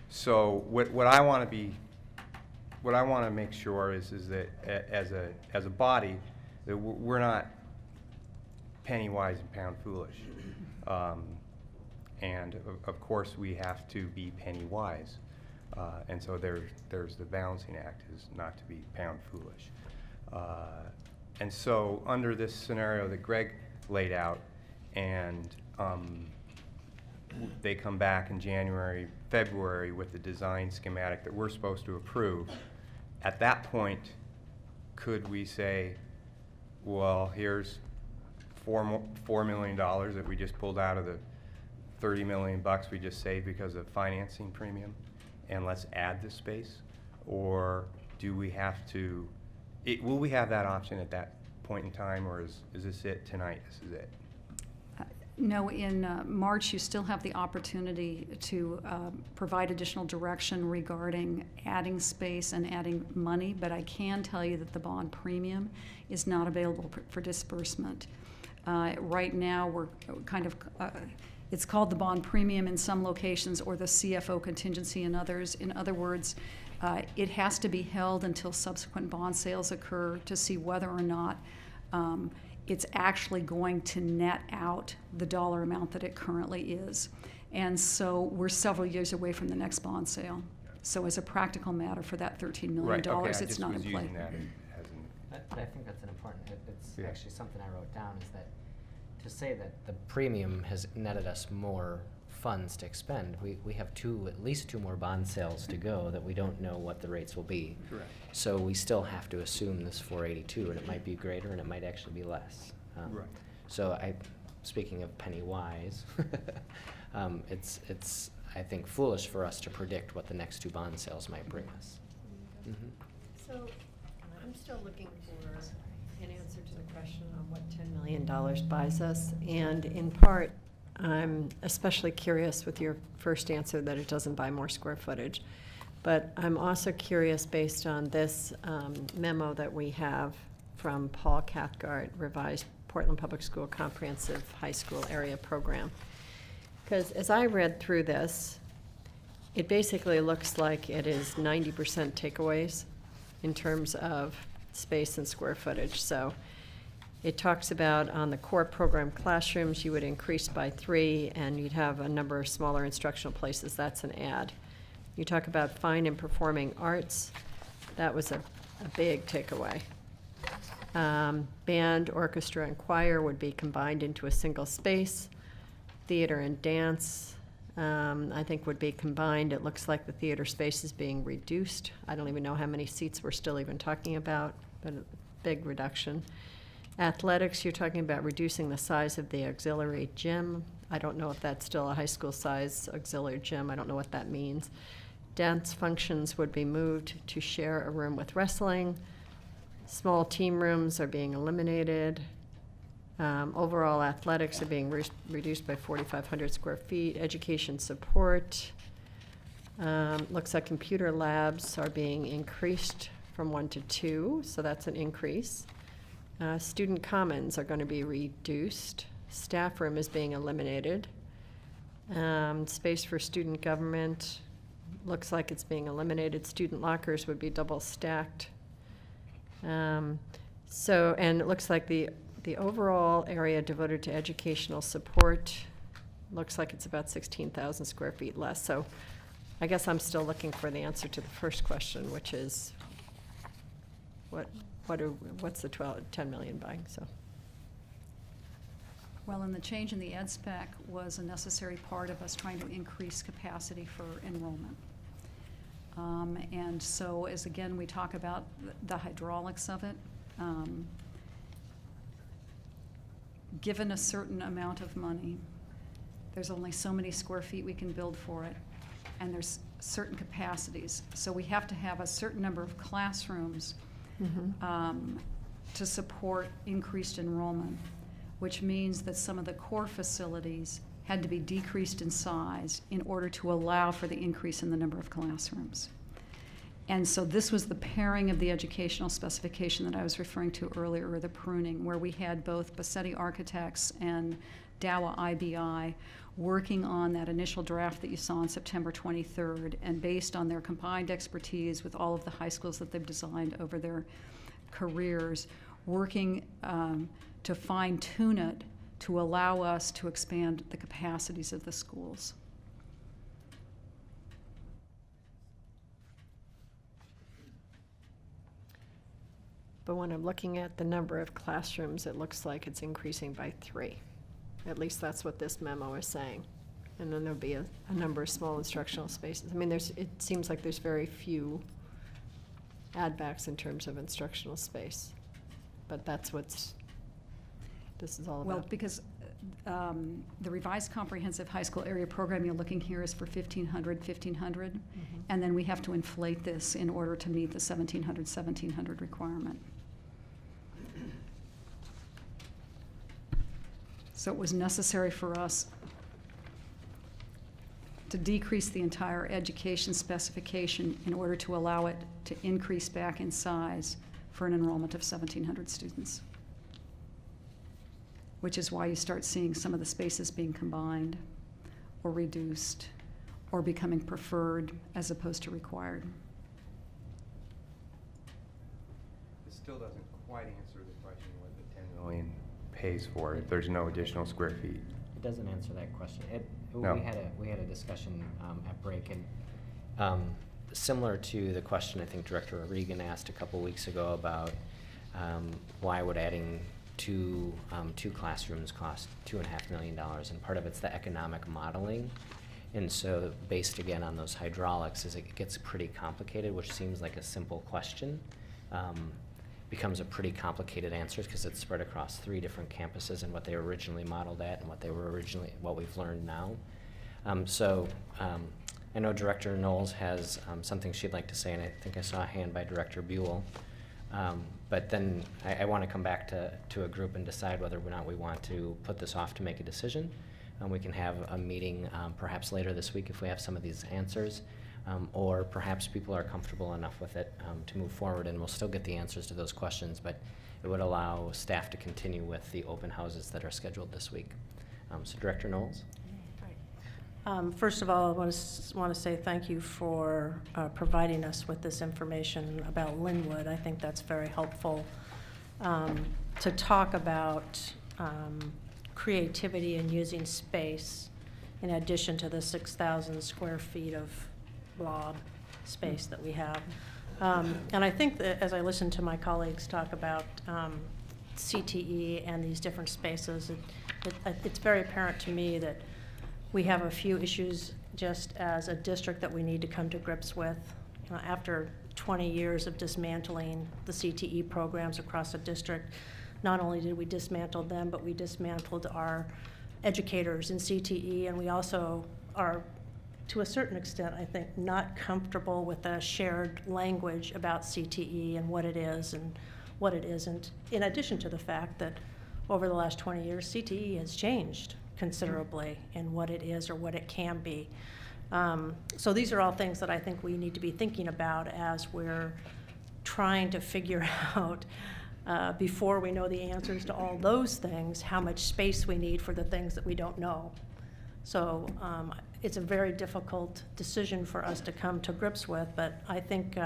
B: So what I want to make sure is that as a body that we're not penny wise and pound foolish, and of course we have to be penny wise, and so there's the balancing act is not to be pound foolish, and so under this scenario that Greg laid out, and they come back in January, February with the design schematic that we're supposed to approve. At that point, could we say, well, here's $4 million that we just pulled out of the 30 million bucks we just saved because of financing premium, and let's add this space? Or do we have to, will we have that option at that point in time, or is this it tonight? This is it?
V: No, in March, you still have the opportunity to provide additional direction regarding adding space and adding money, but I can tell you that the bond premium is not available for disbursement. Right now, we're kind of, it's called the bond premium in some locations or the CFO contingency in others. In other words, it has to be held until subsequent bond sales occur to see whether or not it's actually going to net out the dollar amount that it currently is. And so we're several years away from the next bond sale. So as a practical matter, for that $13 million,
B: Right, okay, I
V: it's
B: just
V: not
B: was
V: in play.
B: using that as an,
A: But I think that's an important, it's
B: Yeah.
A: actually something I wrote down, is that to say that the premium has netted us more funds to expend, we have at least two more bond sales to go that we don't know what the rates will be.
C: Correct.
A: So we still have to assume this 482, and it might be greater and it might actually be less.
C: Right.
A: So speaking of penny wise, it's I think foolish for us to predict what the next two bond sales might bring us. Mhm.
O: So I'm still looking for an answer to the question on what $10 million buys us. And in part, I'm especially curious with your first answer that it doesn't buy more square footage. But I'm also curious, based on this memo that we have from Paul Cathcart, revised Portland Public School Comprehensive High School Area Program. Because as I read through this, it basically looks like it is 90% takeaways in terms of space and square footage. So it talks about on the core program classrooms, you would increase by 3, and you'd have a number of smaller instructional places. That's an add. You talk about fine and performing arts. That was a big takeaway. Band, orchestra, and choir would be combined into a single space. Theater and dance, I think, would be combined. It looks like the theater space is being reduced. I don't even know how many seats we're still even talking about, but a big reduction. Athletics, you're talking about reducing the size of the auxiliary gym. I don't know if that's still a high school size auxiliary gym. I don't know what that means. Dance functions would be moved to share a room with wrestling. Small team rooms are being eliminated. Overall athletics are being reduced by 4,500 square feet. Education support. Looks like computer labs are being increased from 1 to 2, so that's an increase. Student commons are going to be reduced. Staff room is being eliminated. Space for student government looks like it's being eliminated. Student lockers would be double stacked. And it looks like the overall area devoted to educational support looks like it's about 16,000 square feet less. So I guess I'm still looking for the answer to the first question, which is what's the 10 million buying? So.
V: Well, and the change in the ed spec was a necessary part of us trying to increase capacity for enrollment. And so as again, we talk about the hydraulics of it, given a certain amount of money, there's only so many square feet we can build for it, and there's certain capacities. So we have to have a certain number of classrooms to support increased enrollment, which means that some of the core facilities had to be decreased in size in order to allow for the increase in the number of classrooms. And so this was the pairing of the educational specification that I was referring to earlier, or the pruning, where we had both Bassetti Architects and Dowa IBI working on that initial draft that you saw on September 23rd, and based on their combined expertise with all of the high schools that they've designed over their careers, working to fine-tune it to allow us to expand the capacities of the schools.
O: But when I'm looking at the number of classrooms, it looks like it's increasing by 3. At least that's what this memo is saying. And then there'll be a number of small instructional spaces. I mean, it seems like there's very few add-backs in terms of instructional space. But that's what this is all about.
V: Well, because the revised comprehensive high school area program you're looking here is for 1,500, and then we have to inflate this in order to meet the 1,700 requirement. So it was necessary for us to decrease the entire education specification in order to allow it to increase back in size for an enrollment of 1,700 students. Which is why you start seeing some of the spaces being combined or reduced or becoming preferred as opposed to required.
B: This still doesn't quite answer the question what the 10 million pays for if there's no additional square feet.
A: It doesn't answer that question.
B: No.
A: We had a discussion at break, and similar to the question I think Director Regan asked a couple weeks ago about why would adding two classrooms cost $2.5 million, and part of it's the economic modeling. And so based again on those hydraulics, as it gets pretty complicated, which seems like a simple question, becomes a pretty complicated answer because it's spread across 3 different campuses and what they were originally modeled at and what we've learned now. I know Director Knowles has something she'd like to say, and I think I saw a hand by Director Buell. But then I want to come back to a group and decide whether or not we want to put this off to make a decision. We can have a meeting perhaps later this week if we have some of these answers, or perhaps people are comfortable enough with it to move forward, and we'll still get the answers to those questions, but it would allow staff to continue with the open houses that are scheduled this week. So Director Knowles?
N: First of all, I want to say thank you for providing us with this information about Linwood. I think that's very helpful to talk about creativity and using space in addition to the 6,000 square feet of blob space that we have. And I think that as I listen to my colleagues talk about CTE and these different spaces, it's very apparent to me that we have a few issues just as a district that we need to come to grips with. After 20 years of dismantling the CTE programs across the district, not only did we dismantle them, but we dismantled our educators in CTE, and we also are, to a certain extent, I think, not comfortable with a shared language about CTE and what it is and what it isn't, in addition to the fact that over the last 20 years, CTE has changed considerably in what it is or what it can be. So these are all things that I think we need to be thinking about as we're trying to figure out, before we know the answers to all those things, how much space we need for the things that we don't know. So it's a very difficult decision for us to come to grips with, but I think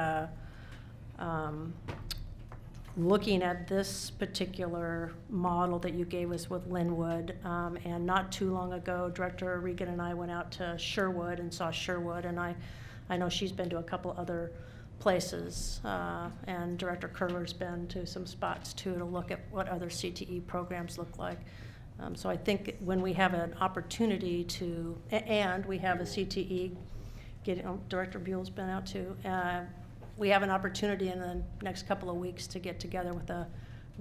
N: looking at this particular model that you gave us with Linwood, and not too long ago, Director Regan and I went out to Sherwood and saw Sherwood, and I know she's been to a couple other places, and Director Curler's been to some spots too to look at what other CTE programs look like. So I think when we have an opportunity to, and we have a CTE, Director Buell's been out too, we have an opportunity in the next couple of weeks to get together with a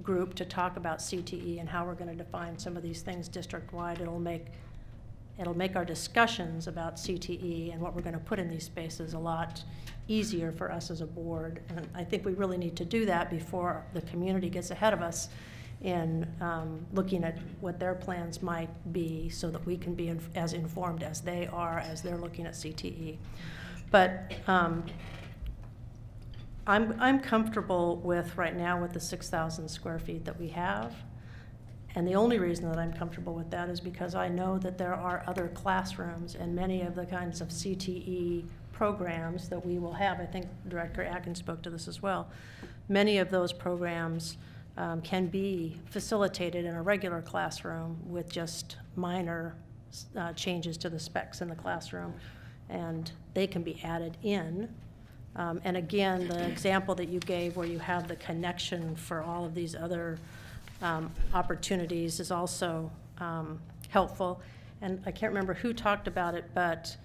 N: group to talk about CTE and how we're going to define some of these things district-wide. It'll make our discussions about CTE and what we're going to put in these spaces a lot easier for us as a board. And I think we really need to do that before the community gets ahead of us in looking at what their plans might be so that we can be as informed as they are as they're looking at CTE. But I'm comfortable with right now with the 6,000 square feet that we have. And the only reason that I'm comfortable with that is because I know that there are other classrooms and many of the kinds of CTE programs that we will have. I think Director Atkins spoke to this as well. Many of those programs can be facilitated in a regular classroom with just minor changes to the specs in the classroom, and they can be added in. And again, the example that you gave where you have the connection for all of these other opportunities is also helpful. And I can't remember who talked about it, but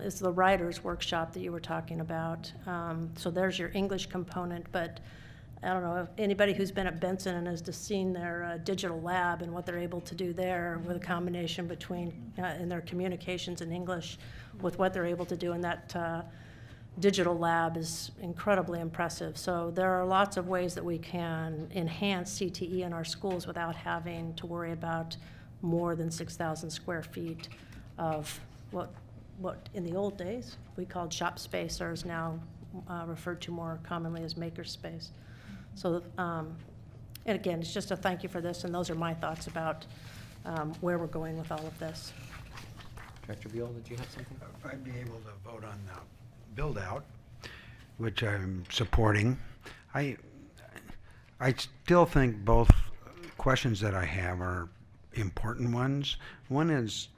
N: it's the writers' workshop that you were talking about. So there's your English component, but I don't know, if anybody who's been at Benson and has just seen their digital lab and what they're able to do there with a combination between in their communications in English with what they're able to do in that digital lab is incredibly impressive. So there are lots of ways that we can enhance CTE in our schools without having to worry about more than 6,000 square feet of what in the old days we called shop space, or is now referred to more commonly as maker space. So, and again, it's just a thank you for this, and those are my thoughts about where we're going with all of this.
A: Director Buell, did you have something?
D: If I'd be able to vote on the build-out, which I'm supporting, I still think both questions that I have are important ones. One is,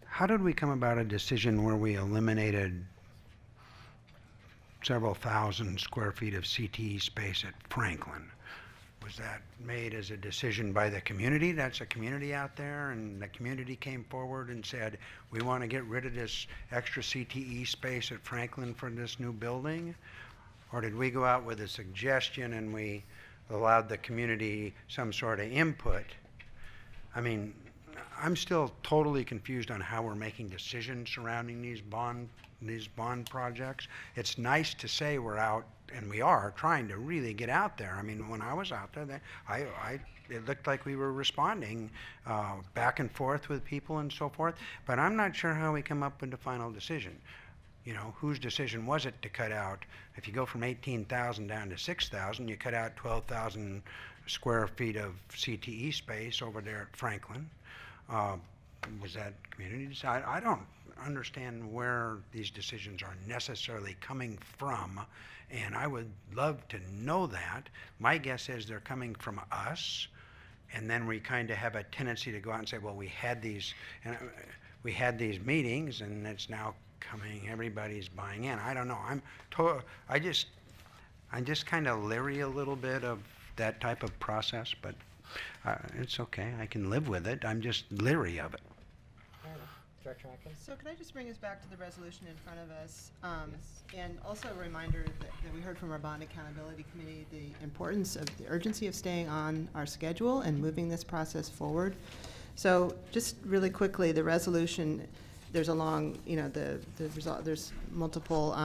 D: how did we come about a decision where we eliminated several thousand square feet of CTE space at Franklin? Was that made as a decision by the community? That's a community out there, and the community came forward and said, we want to get rid of this extra CTE space at Franklin for this new building? Or did we go out with a suggestion and we allowed the community some sort of input? I mean, I'm still totally confused on how we're making decisions surrounding these bond projects. It's nice to say we're out, and we are trying to really get out there. I mean, when I was out there, it looked like we were responding back and forth with people and so forth, but I'm not sure how we come up with the final decision. You know, whose decision was it to cut out? If you go from 18,000 down to 6,000, you cut out 12,000 square feet of CTE space over there at Franklin. Was that community decided? I don't understand where these decisions are necessarily coming from, and I would love to know that. My guess is they're coming from us, and then we kind of have a tendency to go out and say, well, we had these meetings, and it's now coming, everybody's buying in. I don't know. I'm just kind of leery a little bit of that type of process, but it's okay. I can live with it. I'm just leery of it.
A: Director Atkins?
U: So could I just bring us back to the resolution in front of us? And also a reminder that we heard from our Bond Accountability Committee, the importance of the urgency of staying on our schedule and moving this process forward. So just really quickly, the resolution, there's a long, there's multiple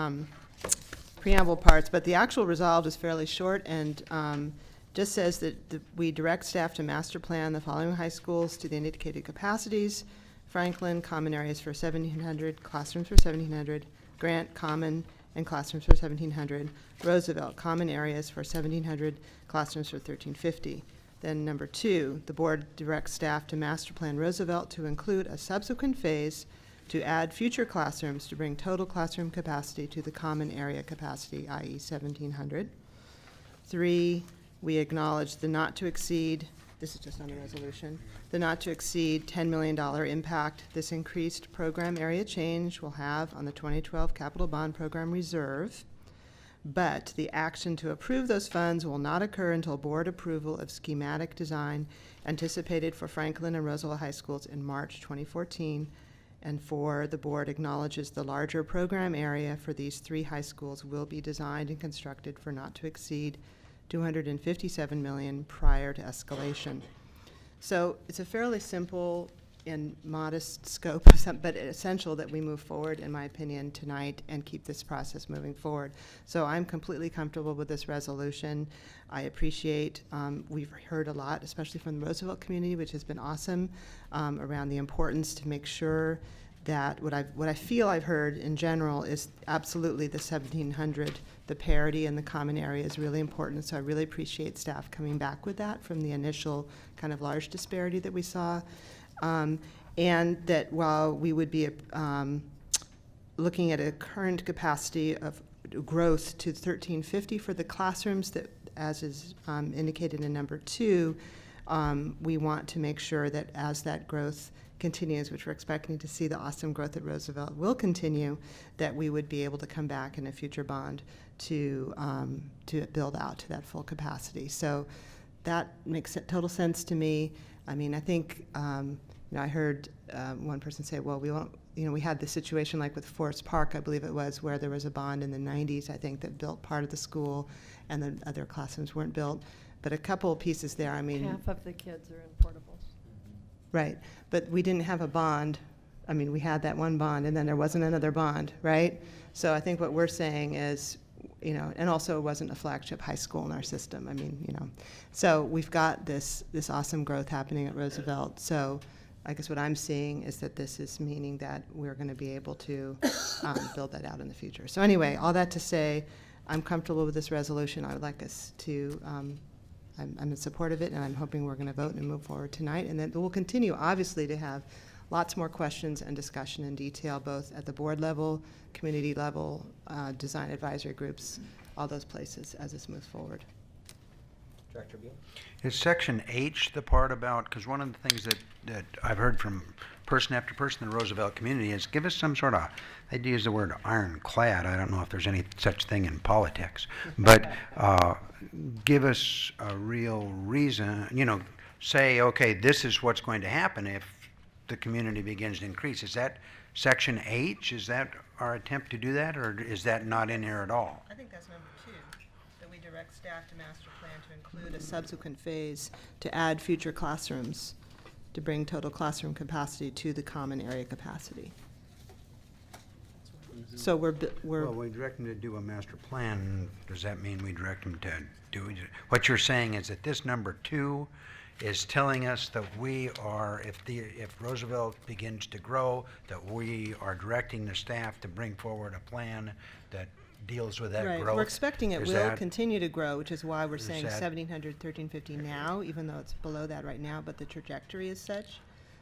U: preamble parts, but the actual resolve is fairly short and just says that we direct staff to master plan the following high schools to the indicated capacities: Franklin, common areas for 1,700, classrooms for 1,700, Grant, common and classrooms for 1,700, Roosevelt, common areas for 1,700, classrooms for 1,350. Then number 2, the board directs staff to master plan Roosevelt to include a subsequent phase to add future classrooms to bring total classroom capacity to the common area capacity, i.e. 1,700. 3, we acknowledge the not to exceed, this is just on the resolution, the not to exceed $10 million impact this increased program area change will have on the 2012 capital bond program reserve, but the action to approve those funds will not occur until board approval of schematic design anticipated for Franklin and Roosevelt High Schools in March 2014. And 4, the board acknowledges the larger program area for these 3 high schools will be designed and constructed for not to exceed $257 million prior to escalation. So it's a fairly simple and modest scope, but essential that we move forward, in my opinion, tonight and keep this process moving forward. So I'm completely comfortable with this resolution. I appreciate, we've heard a lot, especially from the Roosevelt community, which has been awesome, around the importance to make sure that what I feel I've heard in general is absolutely the 1,700, the parity in the common area is really important. So I really appreciate staff coming back with that from the initial kind of large disparity that we saw. And that while we would be looking at a current capacity of growth to 1,350 for the classrooms, that as is indicated in number 2, we want to make sure that as that growth continues, which we're expecting to see the awesome growth at Roosevelt will continue, that we would be able to come back in a future bond to build out to that full capacity. So that makes total sense to me. I mean, I think, I heard one person say, well, we won't, we had this situation like with Forest Park, I believe it was, where there was a bond in the 90s, I think, that built part of the school and the other classrooms weren't built. But a couple of pieces there, I mean.
O: Half of the kids are in portables.
U: Right, but we didn't have a bond. I mean, we had that one bond and then there wasn't another bond, right? So I think what we're saying is you know, and also it wasn't a flagship high school in our system. I mean, you know, so we've got this awesome growth happening at Roosevelt. So I guess what I'm seeing is that this is meaning that we're going to be able to build that out in the future. So anyway, all that to say, I'm comfortable with this resolution. I would like us to, I'm in support of it, and I'm hoping we're going to vote and move forward tonight. And then we'll continue, obviously, to have lots more questions and discussion in detail, both at the board level, community level, design advisory groups, all those places as this moves forward.
A: Director Beal?
D: Is section H the part about, because one of the things that I've heard from person after person in the Roosevelt community is give us some sort of, they'd use the word ironclad. I don't know if there's any such thing in politics, but give us a real reason, you know, say, okay, this is what's going to happen if the community begins to increase. Is that section H? Is that our attempt to do that, or is that not in here at all?
U: I think that's number 2, that we direct staff to master plan to include a subsequent phase to add future classrooms to bring total classroom capacity to the common area capacity. So we're
D: Well, we direct them to do a master plan. Does that mean we direct them to do it? What you're saying is that this number 2 is telling us that we are, if Roosevelt begins to grow, that we are directing the staff to bring forward a plan that deals with that growth.
U: We're expecting it
D: Is
U: will
D: that-
U: continue to grow, which is why we're
D: is
U: saying
D: that-
U: 1,700, 1,350 now, even though it's below that right now, but the trajectory is such.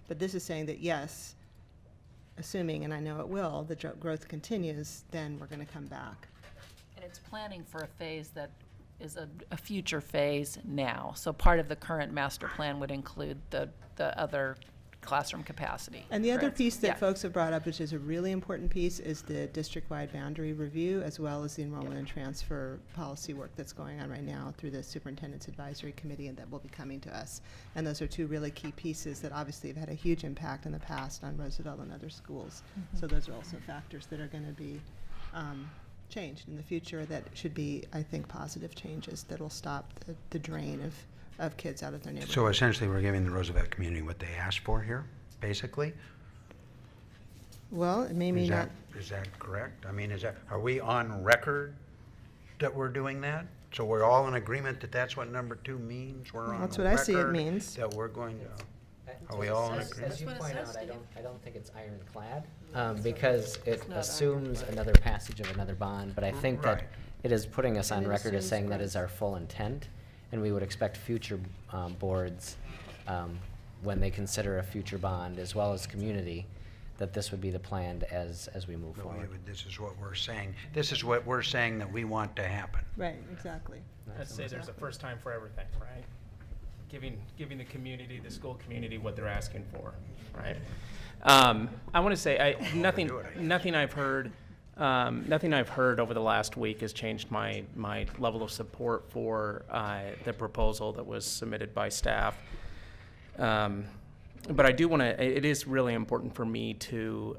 U: But this is saying that yes, assuming, and I know it will, the growth continues, then we're going to come back.
P: And it's planning for a phase that is a future phase now. So part of the current master plan would include the other classroom capacity.
U: And the other
P: correct?
U: piece that
P: Yeah.
U: folks have brought up, which is a really important piece, is the district-wide boundary review, as well as the enrollment and transfer policy work that's going on right now through the Superintendent's Advisory Committee, and that will be coming to us. And those are 2 really key pieces that obviously have had a huge impact in the past on Roosevelt and other schools. So those are also factors that are going to be changed in the future that should be, I think, positive changes that will stop the drain of kids out of their neighborhood.
D: So essentially, we're giving the Roosevelt community what they asked for here, basically?
U: Well, it may mean not.
D: Is that correct? I mean, are we on record that we're doing that? So we're all in agreement that that's what number 2 means? We're on
U: That's what I see it
D: record
U: means.
D: That we're going to, are we all in agreement?
A: As you point out, I don't think it's ironclad, because it
P: not
A: assumes another passage of another bond, but I think that
D: Right.
A: it is putting us on
U: And it
A: record as
U: assumes
A: saying that
U: growth.
A: is our full intent, and we would expect future boards, when they consider a future bond, as well as community, that this would be the plan as we move
D: No,
A: forward.
D: This is what we're saying. This is what we're saying that we want to happen.
U: Right, exactly.
Q: I'd say there's a first time for everything, right? Giving the community, the school community, what they're asking for, right? I want to say, nothing I've heard over the last week has changed my level of support for the proposal that was submitted by staff. But I do want to, it is really important for me to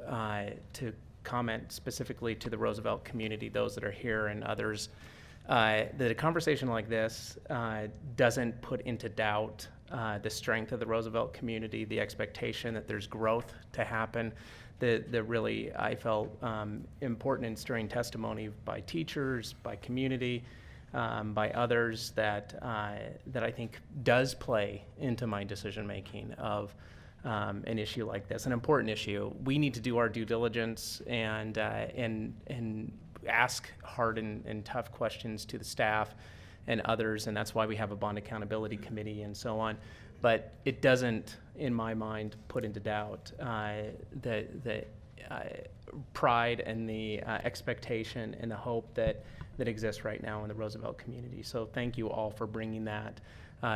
Q: comment specifically to the Roosevelt community, those that are here and others, that a conversation like this doesn't put into doubt the strength of the Roosevelt community, the expectation that there's growth to happen, that really I felt important in stirring testimony by teachers, by community, by others that I think does play into my decision-making of an issue like this, an important issue. We need to do our due diligence and ask hard and tough questions to the staff and others, and that's why we have a bond accountability committee and so on. But it doesn't, in my mind, put into doubt the pride and the expectation and the hope that exists right now in the Roosevelt community. So thank you all for bringing that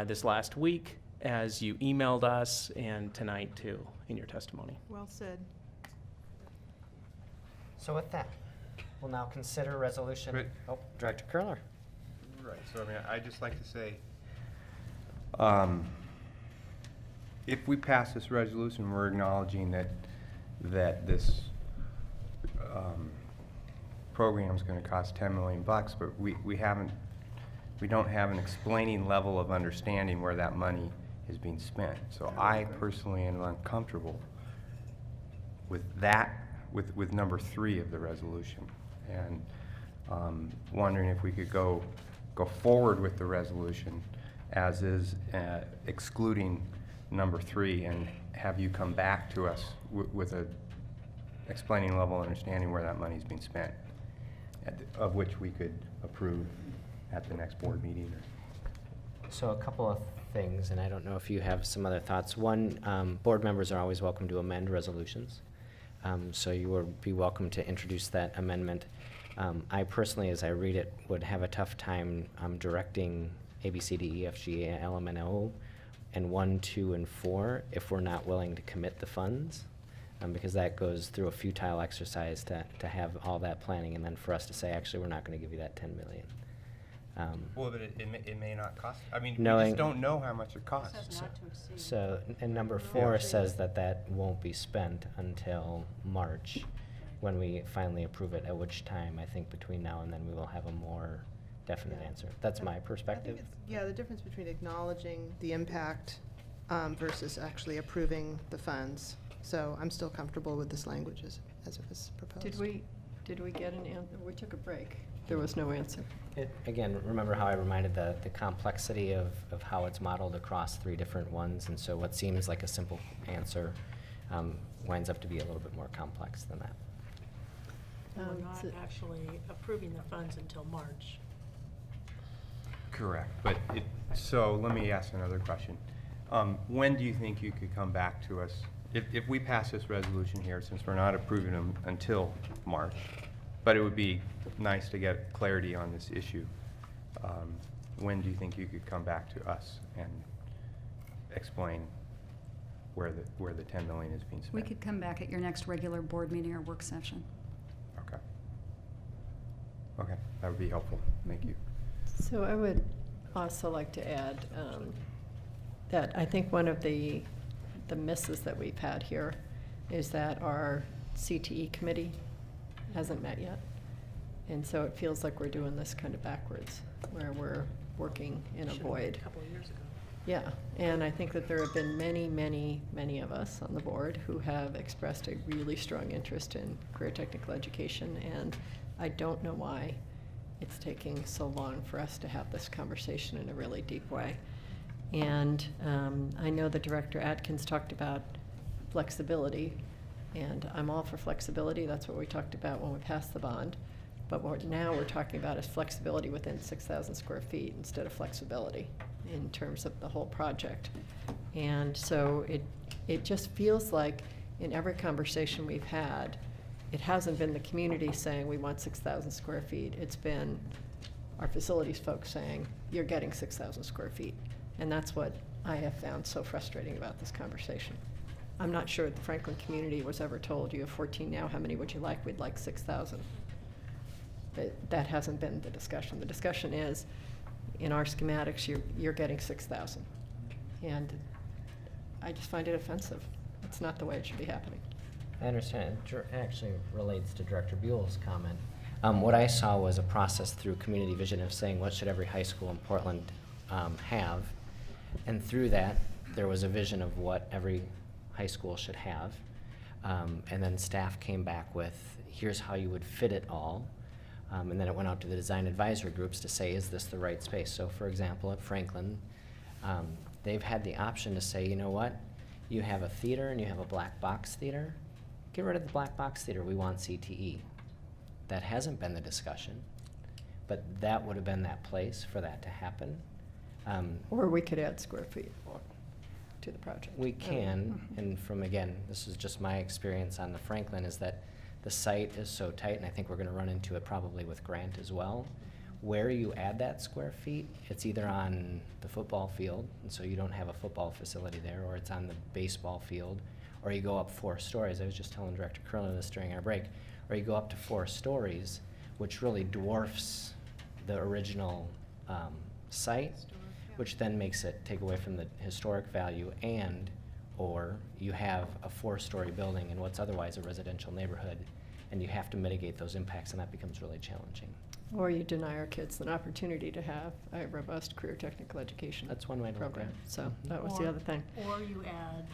Q: this last week, as you emailed us, and tonight too in your testimony.
U: Well said.
A: So with that, we'll now consider resolution.
B: Right.
A: Oh, Director Curler.
B: Right, so I mean, I'd just like to say, if we pass this resolution, we're acknowledging that this program's gonna cost $10 million, but we don't have an explaining level of understanding where that money is being spent. So I personally am uncomfortable with that, with number 3 of the resolution. And Wondering if we could go forward with the resolution as is, excluding number 3, and have you come back to us with a explaining level of understanding where that money's being spent, of which we could approve at the next board meeting.
A: So a couple of things, and I don't know if you have some other thoughts. One, board members are always welcome to amend resolutions. So you would be welcome to introduce that amendment. I personally, as I read it, would have a tough time directing A, B, C, D, E, F, G, A, L, M, N, O, and 1, 2, and 4 if we're not willing to commit the funds. Because that goes through a futile exercise to have all that planning, and then for us to say, actually, we're not going to give you that 10 million.
B: Well, but it may not cost, I mean, we
A: knowing-
B: just don't know how much it costs.
A: So, and number 4 says that won't be spent until March, when we finally approve it, at which time, I think between now and then, we will have a more definite answer. That's my perspective.
U: Yeah, the difference between acknowledging the impact versus actually approving the funds. So I'm still comfortable with this language as it was proposed.
O: Did we get an answer? We took a break. There was no answer.
A: Again, remember how I reminded the complexity of how it's modeled across 3 different ones, and so what seems like a simple answer winds up to be a little bit more complex than that.
R: We're not actually approving the funds until March.
B: Correct, but so let me ask another question. When do you think you could come back to us? If we pass this resolution here, since we're not approving them until March, but it would be nice to get clarity on this issue, when do you think you could come back to us and explain where the 10 million is being spent?
V: We could come back at your next regular board meeting or work session.
B: Okay, that would be helpful. Thank you.
O: So I would also like to add that I think one of the misses that we've had here is that our CTE committee hasn't met yet. And so it feels like we're doing this kind of backwards, where we're working in a void.
R: A couple of years ago.
O: Yeah, and I think that there have been many, many, many of us on the board who have expressed a really strong interest in career technical education, and I don't know why it's taking so long for us to have this conversation in a really deep way. And I know that Director Atkins talked about flexibility, and I'm all for flexibility. That's what we talked about when we passed the bond. But what now we're talking about is flexibility within 6,000 square feet instead of flexibility in terms of the whole project. And so it just feels like in every conversation we've had, it hasn't been the community saying we want 6,000 square feet. It's been our facilities folks saying you're getting 6,000 square feet. And that's what I have found so frustrating about this conversation. I'm not sure the Franklin community was ever told, you have 14 now, how many would you like? We'd like 6,000. That hasn't been the discussion. The discussion is, in our schematics, you're getting 6,000. And I just find it offensive. It's not the way it should be happening.
A: I understand. It actually relates to Director Buell's comment. What I saw was a process through Community Vision of saying, what should every high school in Portland have? And through that, there was a vision of what every high school should have. And then staff came back with, here's how you would fit it all. And then it went out to the design advisory groups to say, is this the right space? So for example, at Franklin, they've had the option to say, you know what? You have a theater and you have a black box theater. Get rid of the black box theater, we want CTE. That hasn't been the discussion, but that would have been that place for that to happen.
O: Or we could add square feet to the project.
A: We can, and from, again, this is just my experience on the Franklin, is that the site is so tight, and I think we're gonna run into it probably with Grant as well. Where you add that square feet, it's either on the football field, and so you don't have a football facility there, or it's on the baseball field, or you go up 4 stories. I was just telling Director Curlin this during our break. Or you go up to 4 stories, which really dwarfs the original site, which then makes it take away from the historic value, and or you have a 4-story building in what's otherwise a residential neighborhood, and you have to mitigate those impacts, and that becomes really challenging.
O: Or you deny our kids an opportunity to have a robust career technical education.
A: That's one way to look at
O: program.
A: it.
O: So that was the other thing.
R: Or you add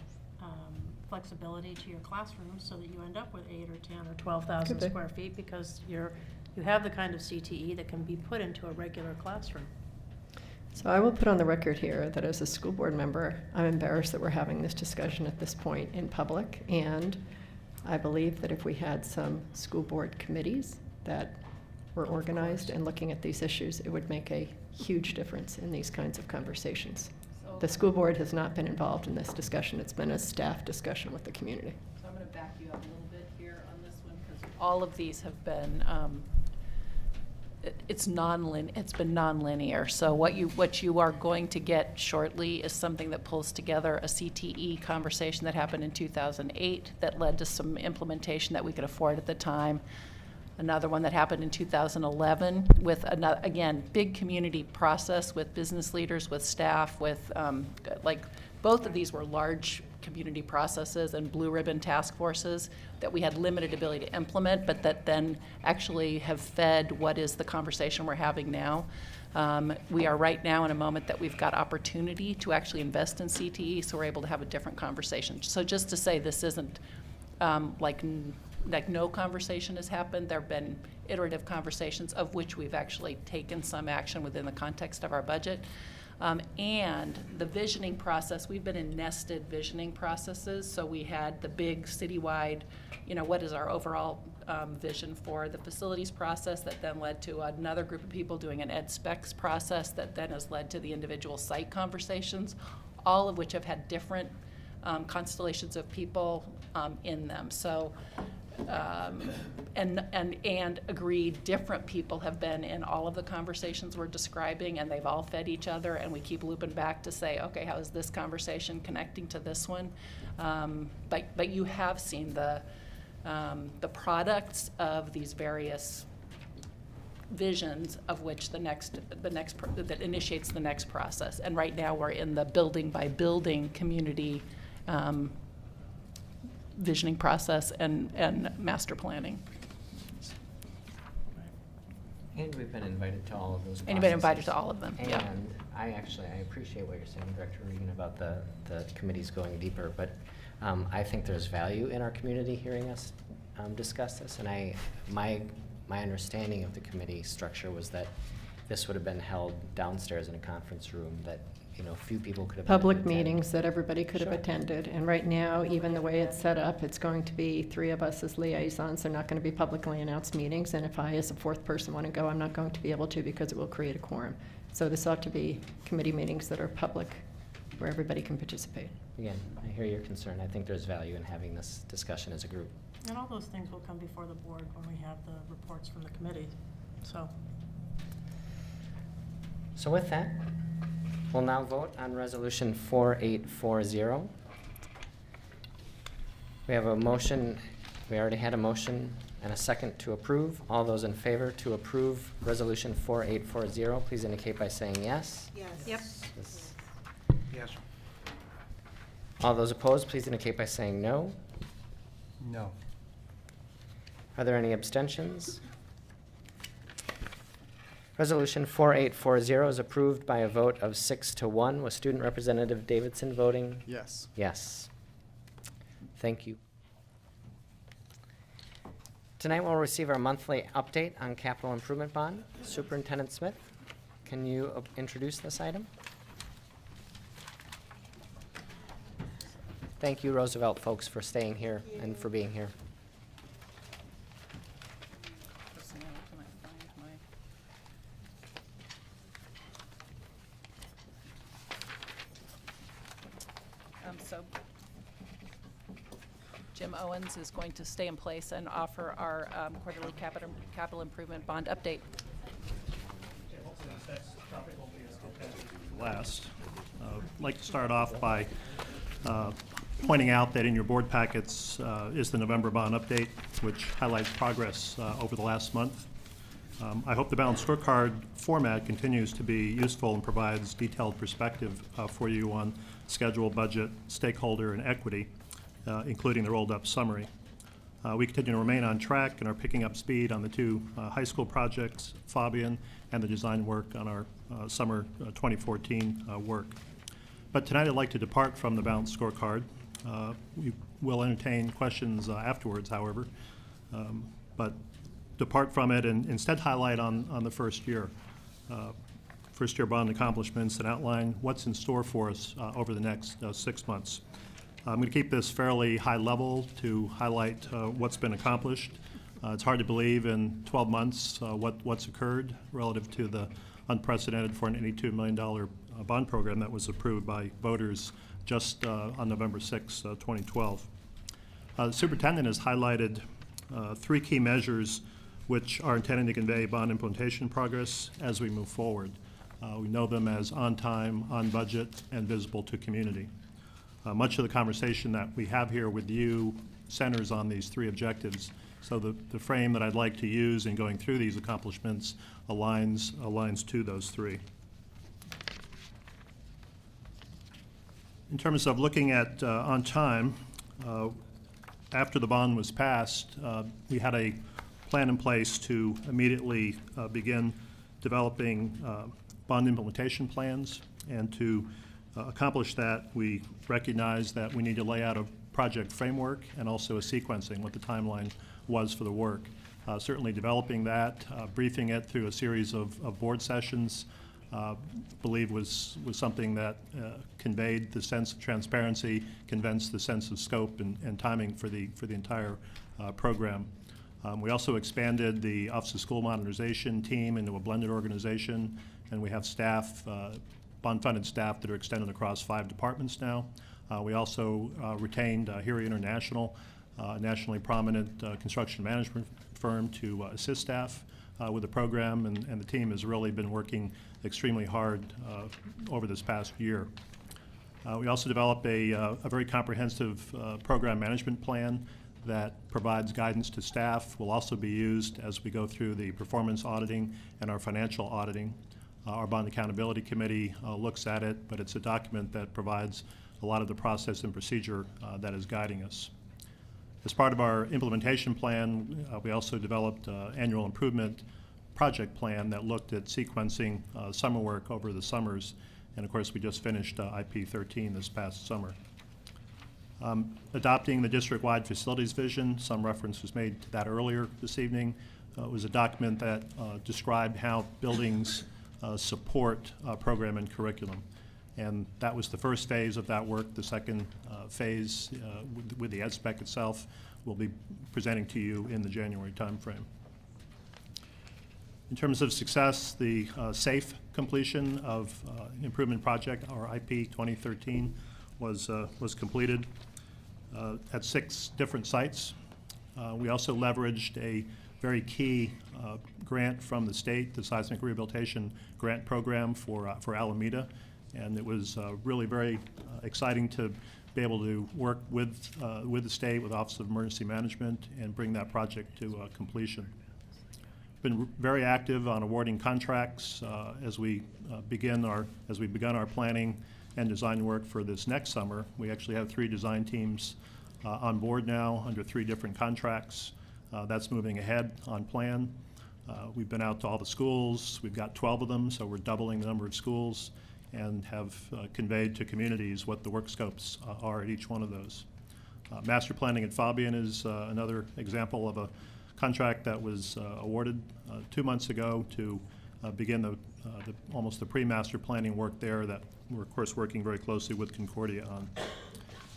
R: flexibility to your classrooms so that you end up with 8 or 10 or 12,000
O: Could be.
R: square feet because you're you have the kind of CTE that can be put into a regular classroom.
O: So I will put on the record here that as a school board member, I'm embarrassed that we're having this discussion at this point in public. And I believe that if we had some school board committees that were organized and looking at these issues, it would make a huge difference in these kinds of conversations. The school board has not been involved in this discussion. It's been a staff discussion with the community.
P: So I'm going to back you up a little bit here on this one, because all of these have been, it's been nonlinear. So what you are going to get shortly is something that pulls together a CTE conversation that happened in 2008 that led to some implementation that we could afford at the time. Another one that happened in 2011 with, another, again, big community process with business leaders, with staff, with, like, both of these were large community processes and blue ribbon task forces that we had limited ability to implement, but that then actually have fed what is the conversation we're having now. We are right now in a moment that we've got opportunity to actually invest in CTE, so we're able to have a different conversation. So just to say this isn't like no conversation has happened. There have been iterative conversations of which we've actually taken some action within the context of our budget. And the visioning process, we've been in nested visioning processes. So we had the big citywide, what is our overall vision for the facilities process that then led to another group of people doing an ed specs process that then has led to the individual site conversations, all of which have had different constellations of people in them. So, and agreed different people have been in all of the conversations we're describing, and they've all fed each other, and we keep looping back to say, okay, how is this conversation connecting to this one? But you have seen the products of these various visions, of which that initiates the next process. And right now we're in the building by building community visioning process and master planning.
A: And we've been invited to all of those processes.
P: And you've been invited to all of them, yeah.
A: And I appreciate what you're saying, Director Regan, about the committees going deeper, but I think there's value in our community hearing us discuss this, and my understanding of the committee structure was that this would have been held downstairs in a conference room that few people could have
O: Public meetings that everybody could have attended. And right now, even the way it's set up, it's going to be 3 of us as liaisons. They're not going to be publicly announced meetings. And if I, as a 4th person, want to go, I'm not going to be able to because it will create a quorum. So this ought to be committee meetings that are public where everybody can participate.
A: Again, I hear your concern. I think there's value in having this discussion as a group.
R: And all those things will come before the board when we have the reports from the committee.
A: So with that, we'll now vote on Resolution 4840. We have a motion, we already had a motion and a second to approve. All those in favor to approve Resolution 4840, please indicate by saying yes.
U: Yes.
O: Yep.
D: Yes.
A: All those opposed, please indicate by saying no.
B: No.
A: Are there any abstentions? Resolution 4840 is approved by a vote of 6-1, with Student Representative Davidson voting
M: yes.
A: yes. Thank you. Tonight we'll receive our monthly update on capital improvement bond. Superintendent Smith, can you introduce this item? Thank you, Roosevelt folks, for staying here and for being here.
P: So Jim Owens is going to stay in place and offer our quarterly capital improvement bond update.
W: Last, I'd like to start off by pointing out that in your board packets is the November bond update, which highlights progress over the last month. I hope the balanced scorecard format continues to be useful and provides detailed perspective for you on schedule, budget, stakeholder, and equity, including the rolled-up summary. We continue to remain on track and are picking up speed on the 2 high school projects, Fabian, and the design work on our summer 2014 work. But tonight I'd like to depart from the balanced scorecard. We will entertain questions afterwards, however. But depart from it and instead highlight on the first year bond accomplishments and outline what's in store for us over the next 6 months. I'm going to keep this fairly high level to highlight what's been accomplished. It's hard to believe in 12 months what's occurred relative to the unprecedented $482 million bond program that was approved by voters just on November 6, 2012. The superintendent has highlighted 3 key measures which are intended to convey bond implementation progress as we move forward. We know them as on time, on budget, and visible to community. Much of the conversation that we have here with you centers on these 3 objectives. So the frame that I'd like to use in going through these accomplishments aligns to those 3. In terms of looking at on time, after the bond was passed, we had a plan in place to immediately begin developing bond implementation plans. And to accomplish that, we recognized that we need to lay out a project framework and also a sequencing, what the timeline was for the work. Certainly developing that, briefing it through a series of board sessions, believe was something that conveyed the sense of transparency, convinced the sense of scope and timing for the entire program. We also expanded the Office of School Modernization team into a blended organization, and we have staff, bond-funded staff that are extended across 5 departments now. We also retained Hiri International, a nationally prominent construction management firm, to assist staff with the program, and the team has really been working extremely hard over this past year. We also developed a very comprehensive program management plan that provides guidance to staff, will also be used as we go through the performance auditing and our financial auditing. Our Bond Accountability Committee looks at it, but it's a document that provides a lot of the process and procedure that is guiding us. As part of our implementation plan, we also developed an annual improvement project plan that looked at sequencing summer work over the summers. And of course, we just finished IP 13 this past summer. Adopting the district-wide facilities vision, some reference was made to that earlier this evening. It was a document that described how buildings support program and curriculum. And that was the first phase of that work. The second phase with the EdSpec itself will be presenting to you in the January timeframe. In terms of success, the safe completion of improvement project, our IP 2013, was completed at 6 different sites. We also leveraged a very key grant from the state, the Seismic Rehabilitation Grant Program for Alameda. And it was really very exciting to be able to work with the state, with the Office of Emergency Management, and bring that project to completion. Been very active on awarding contracts as we begun our planning and design work for this next summer. We actually have 3 design teams on board now under 3 different contracts. That's moving ahead on plan. We've been out to all the schools. We've got 12 of them, so we're doubling the number of schools, and have conveyed to communities what the work scopes are at each one of those. Master planning at Fabian is another example of a contract that was awarded 2 months ago to begin almost the pre-master planning work there that we're, of course, working very closely with Concordia on.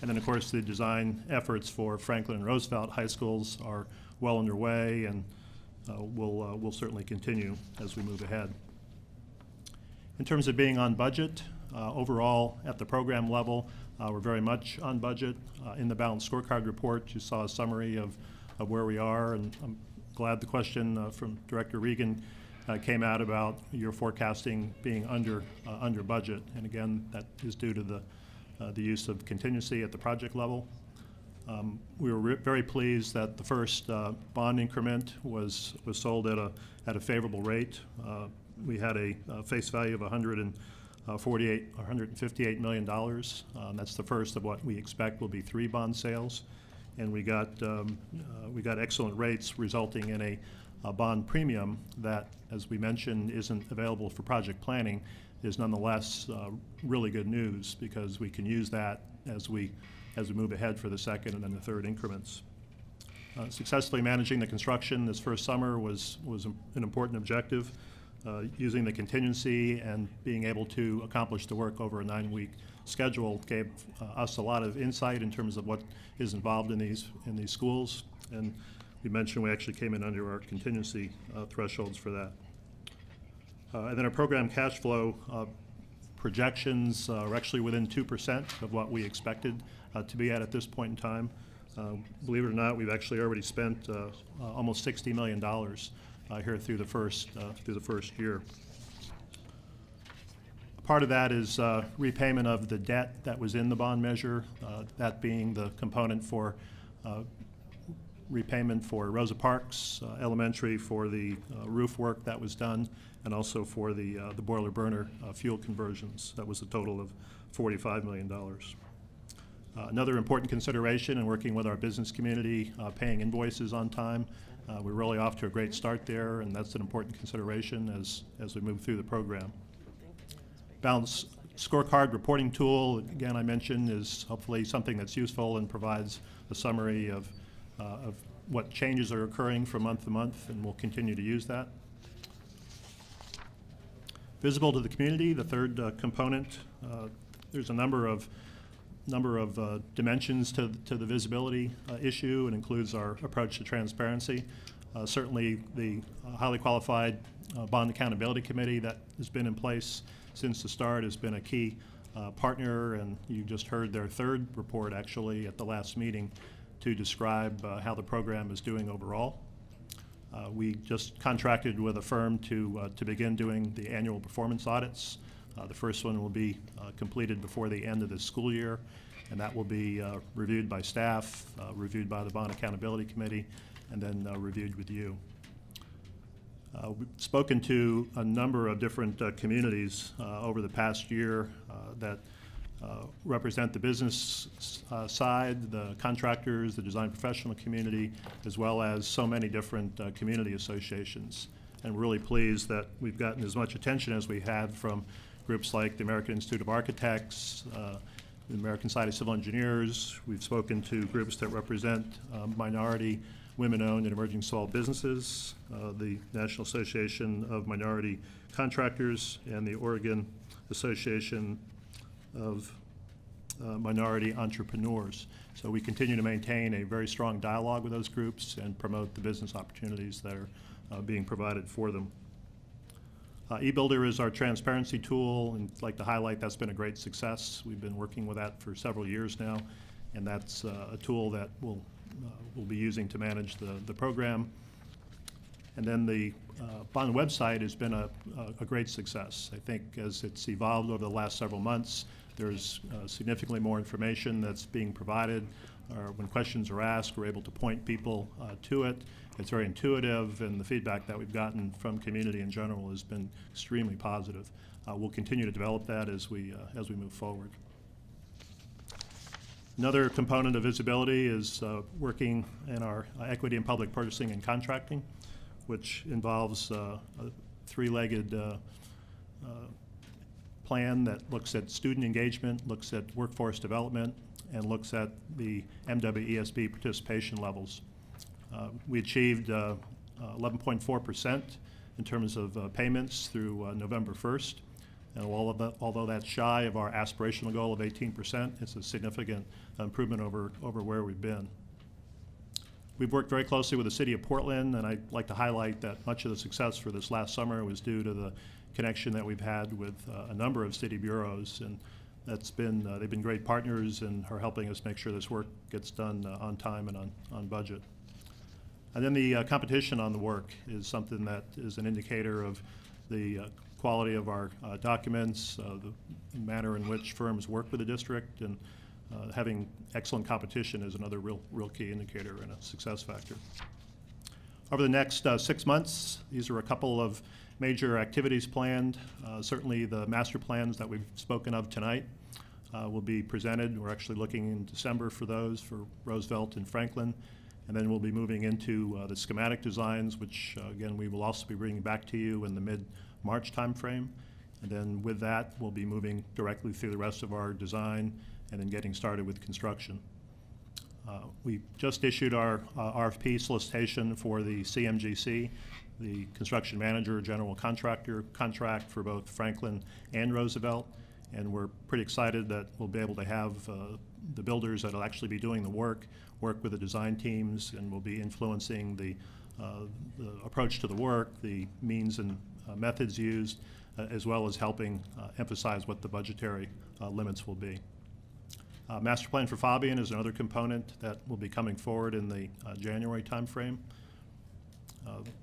W: And then, of course, the design efforts for Franklin and Roosevelt high schools are well underway, and will certainly continue as we move ahead. In terms of being on budget, overall at the program level, we're very much on budget. In the balanced scorecard report, you saw a summary of where we are, and I'm glad the question from Director Regan came out about your forecasting being under budget. And again, that is due to the use of contingency at the project level. We were very pleased that the first bond increment was sold at a favorable rate. We had a face value of $158 million. That's the first of what we expect will be 3 bond sales, and we got excellent rates, resulting in a bond premium that, as we mentioned, isn't available for project planning. Is nonetheless really good news, because we can use that as we move ahead for the second and then the third increments. Successfully managing the construction this first summer was an important objective. Using the contingency and being able to accomplish the work over a 9-week schedule gave us a lot of insight in terms of what is involved in these schools. And we mentioned we actually came in under our contingency thresholds for that. And then our program cash flow projections are actually within 2% of what we expected to be at this point in time. Believe it or not, we've actually already spent almost $60 million here through the first year. Part of that is repayment of the debt that was in the bond measure, that being the component for repayment for Rosa Parks Elementary for the roof work that was done, and also for the boiler burner fuel conversions. That was a total of $45 million. Another important consideration in working with our business community, paying invoices on time. We're really off to a great start there, and that's an important consideration as we move through the program. Balanced scorecard reporting tool, again, I mentioned, is hopefully something that's useful and provides a summary of what changes are occurring from month to month, and we'll continue to use that. Visible to the community, the third component. There's a number of dimensions to the visibility issue. It includes our approach to transparency. Certainly the highly qualified Bond Accountability Committee that has been in place since the start has been a key partner, and you just heard their third report actually at the last meeting to describe how the program is doing overall. We just contracted with a firm to begin doing the annual performance audits. The first one will be completed before the end of this school year, and that will be reviewed by staff, reviewed by the Bond Accountability Committee, and then reviewed with you. We've spoken to a number of different communities over the past year that represent the business side, the contractors, the design professional community, as well as so many different community associations. And we're really pleased that we've gotten as much attention as we had from groups like the American Institute of Architects, the American Society of Civil Engineers. We've spoken to groups that represent minority, women-owned and emerging small businesses, the National Association of Minority Contractors, and the Oregon Association of Minority Entrepreneurs. So we continue to maintain a very strong dialogue with those groups and promote the business opportunities that are being provided for them. eBuilder is our transparency tool, and I'd like to highlight that's been a great success. We've been working with that for several years now, and that's a tool that we'll be using to manage the program. And then the Bond website has been a great success. I think as it's evolved over the last several months, there's significantly more information that's being provided. When questions are asked, we're able to point people to it. It's very intuitive, and the feedback that we've gotten from community in general has been extremely positive. We'll continue to develop that as we move forward. Another component of visibility is working in our equity and public purchasing and contracting, which involves a three-legged plan that looks at student engagement, looks at workforce development, and looks at the MWESB participation levels. We achieved 11.4% in terms of payments through November 1st. And although that's shy of our aspirational goal of 18%, it's a significant improvement over where we've been. We've worked very closely with the City of Portland, and I'd like to highlight that much of the success for this last summer was due to the connection that we've had with a number of city bureaus, and that's been they've been great partners and are helping us make sure this work gets done on time and on budget. And then the competition on the work is something that is an indicator of the quality of our documents, the manner in which firms work with the district, and having excellent competition is another real key indicator and a success factor. Over the next 6 months, these are a couple of major activities planned. Certainly the master plans that we've spoken of tonight will be presented. We're actually looking in December for those for Roosevelt and Franklin. And then we'll be moving into the schematic designs, which again, we will also be bringing back to you in the mid-March timeframe. And then with that, we'll be moving directly through the rest of our design and then getting started with construction. We just issued our RFP solicitation for the CMGC, the construction manager, general contractor contract for both Franklin and Roosevelt. And we're pretty excited that we'll be able to have the builders that'll actually be doing the work with the design teams, and will be influencing the approach to the work, the means and methods used, as well as helping emphasize what the budgetary limits will be. Master plan for Fabian is another component that will be coming forward in the January timeframe.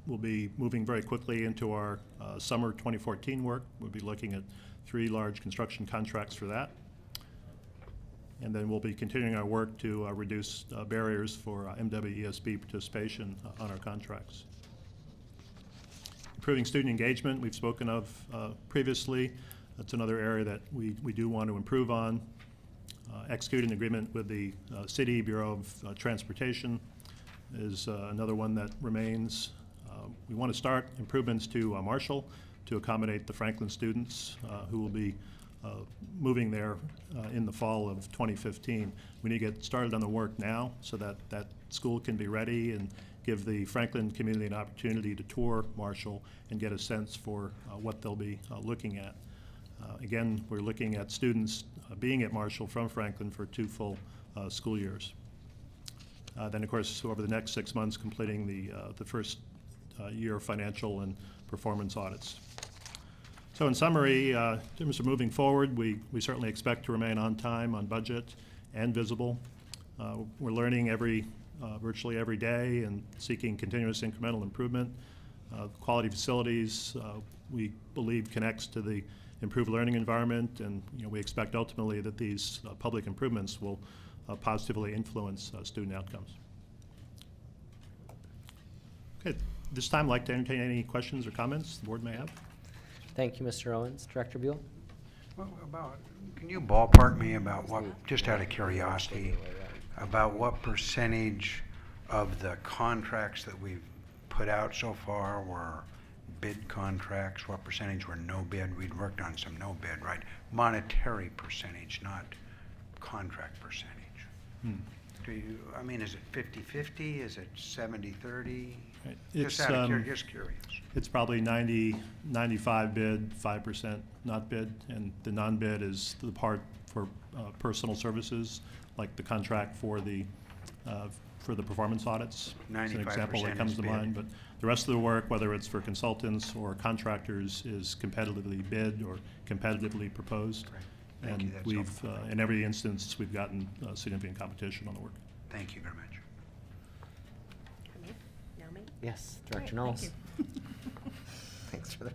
W: We'll be moving very quickly into our summer 2014 work. We'll be looking at 3 large construction contracts for that. And then we'll be continuing our work to reduce barriers for MWESB participation on our contracts. Improving student engagement, we've spoken of previously. That's another area that we do want to improve on. Execute an agreement with the City Bureau of Transportation is another one that remains. We want to start improvements to Marshall to accommodate the Franklin students who will be moving there in the fall of 2015. We need to get started on the work now so that that school can be ready and give the Franklin community an opportunity to tour Marshall and get a sense for what they'll be looking at. Again, we're looking at students being at Marshall from Franklin for 2 full school years. Then, of course, over the next 6 months, completing the first year financial and performance audits. So in summary, in terms of moving forward, we certainly expect to remain on time, on budget, and visible. We're learning virtually every day and seeking continuous incremental improvement. Quality facilities, we believe, connects to the improved learning environment, and we expect ultimately that these public improvements will positively influence student outcomes. Okay, this time I'd like to entertain any questions or comments the board may have.
A: Thank you, Mr. Owens. Director Buell?
D: Can you ballpark me about what, just out of curiosity, about what percentage of the contracts that we've put out so far were bid contracts? What percentage were no bid? We'd worked on some no bid, right? Monetary percentage, not contract percentage. Is it 50-50? Is it 70-30?
W: Right.
D: Just curious.
W: It's probably 95 bid, 5% not bid, and the non-bid is the part for personal services, like the contract for the performance audits. It's an example that comes to mind, but the rest of the work, whether it's for consultants or contractors, is competitively bid or competitively proposed. And we've, in every instance, we've gotten significant competition on the work.
D: Thank you very much.
A: Yes, Director
N: Great,
A: Knowles.
N: thank
A: Thanks for the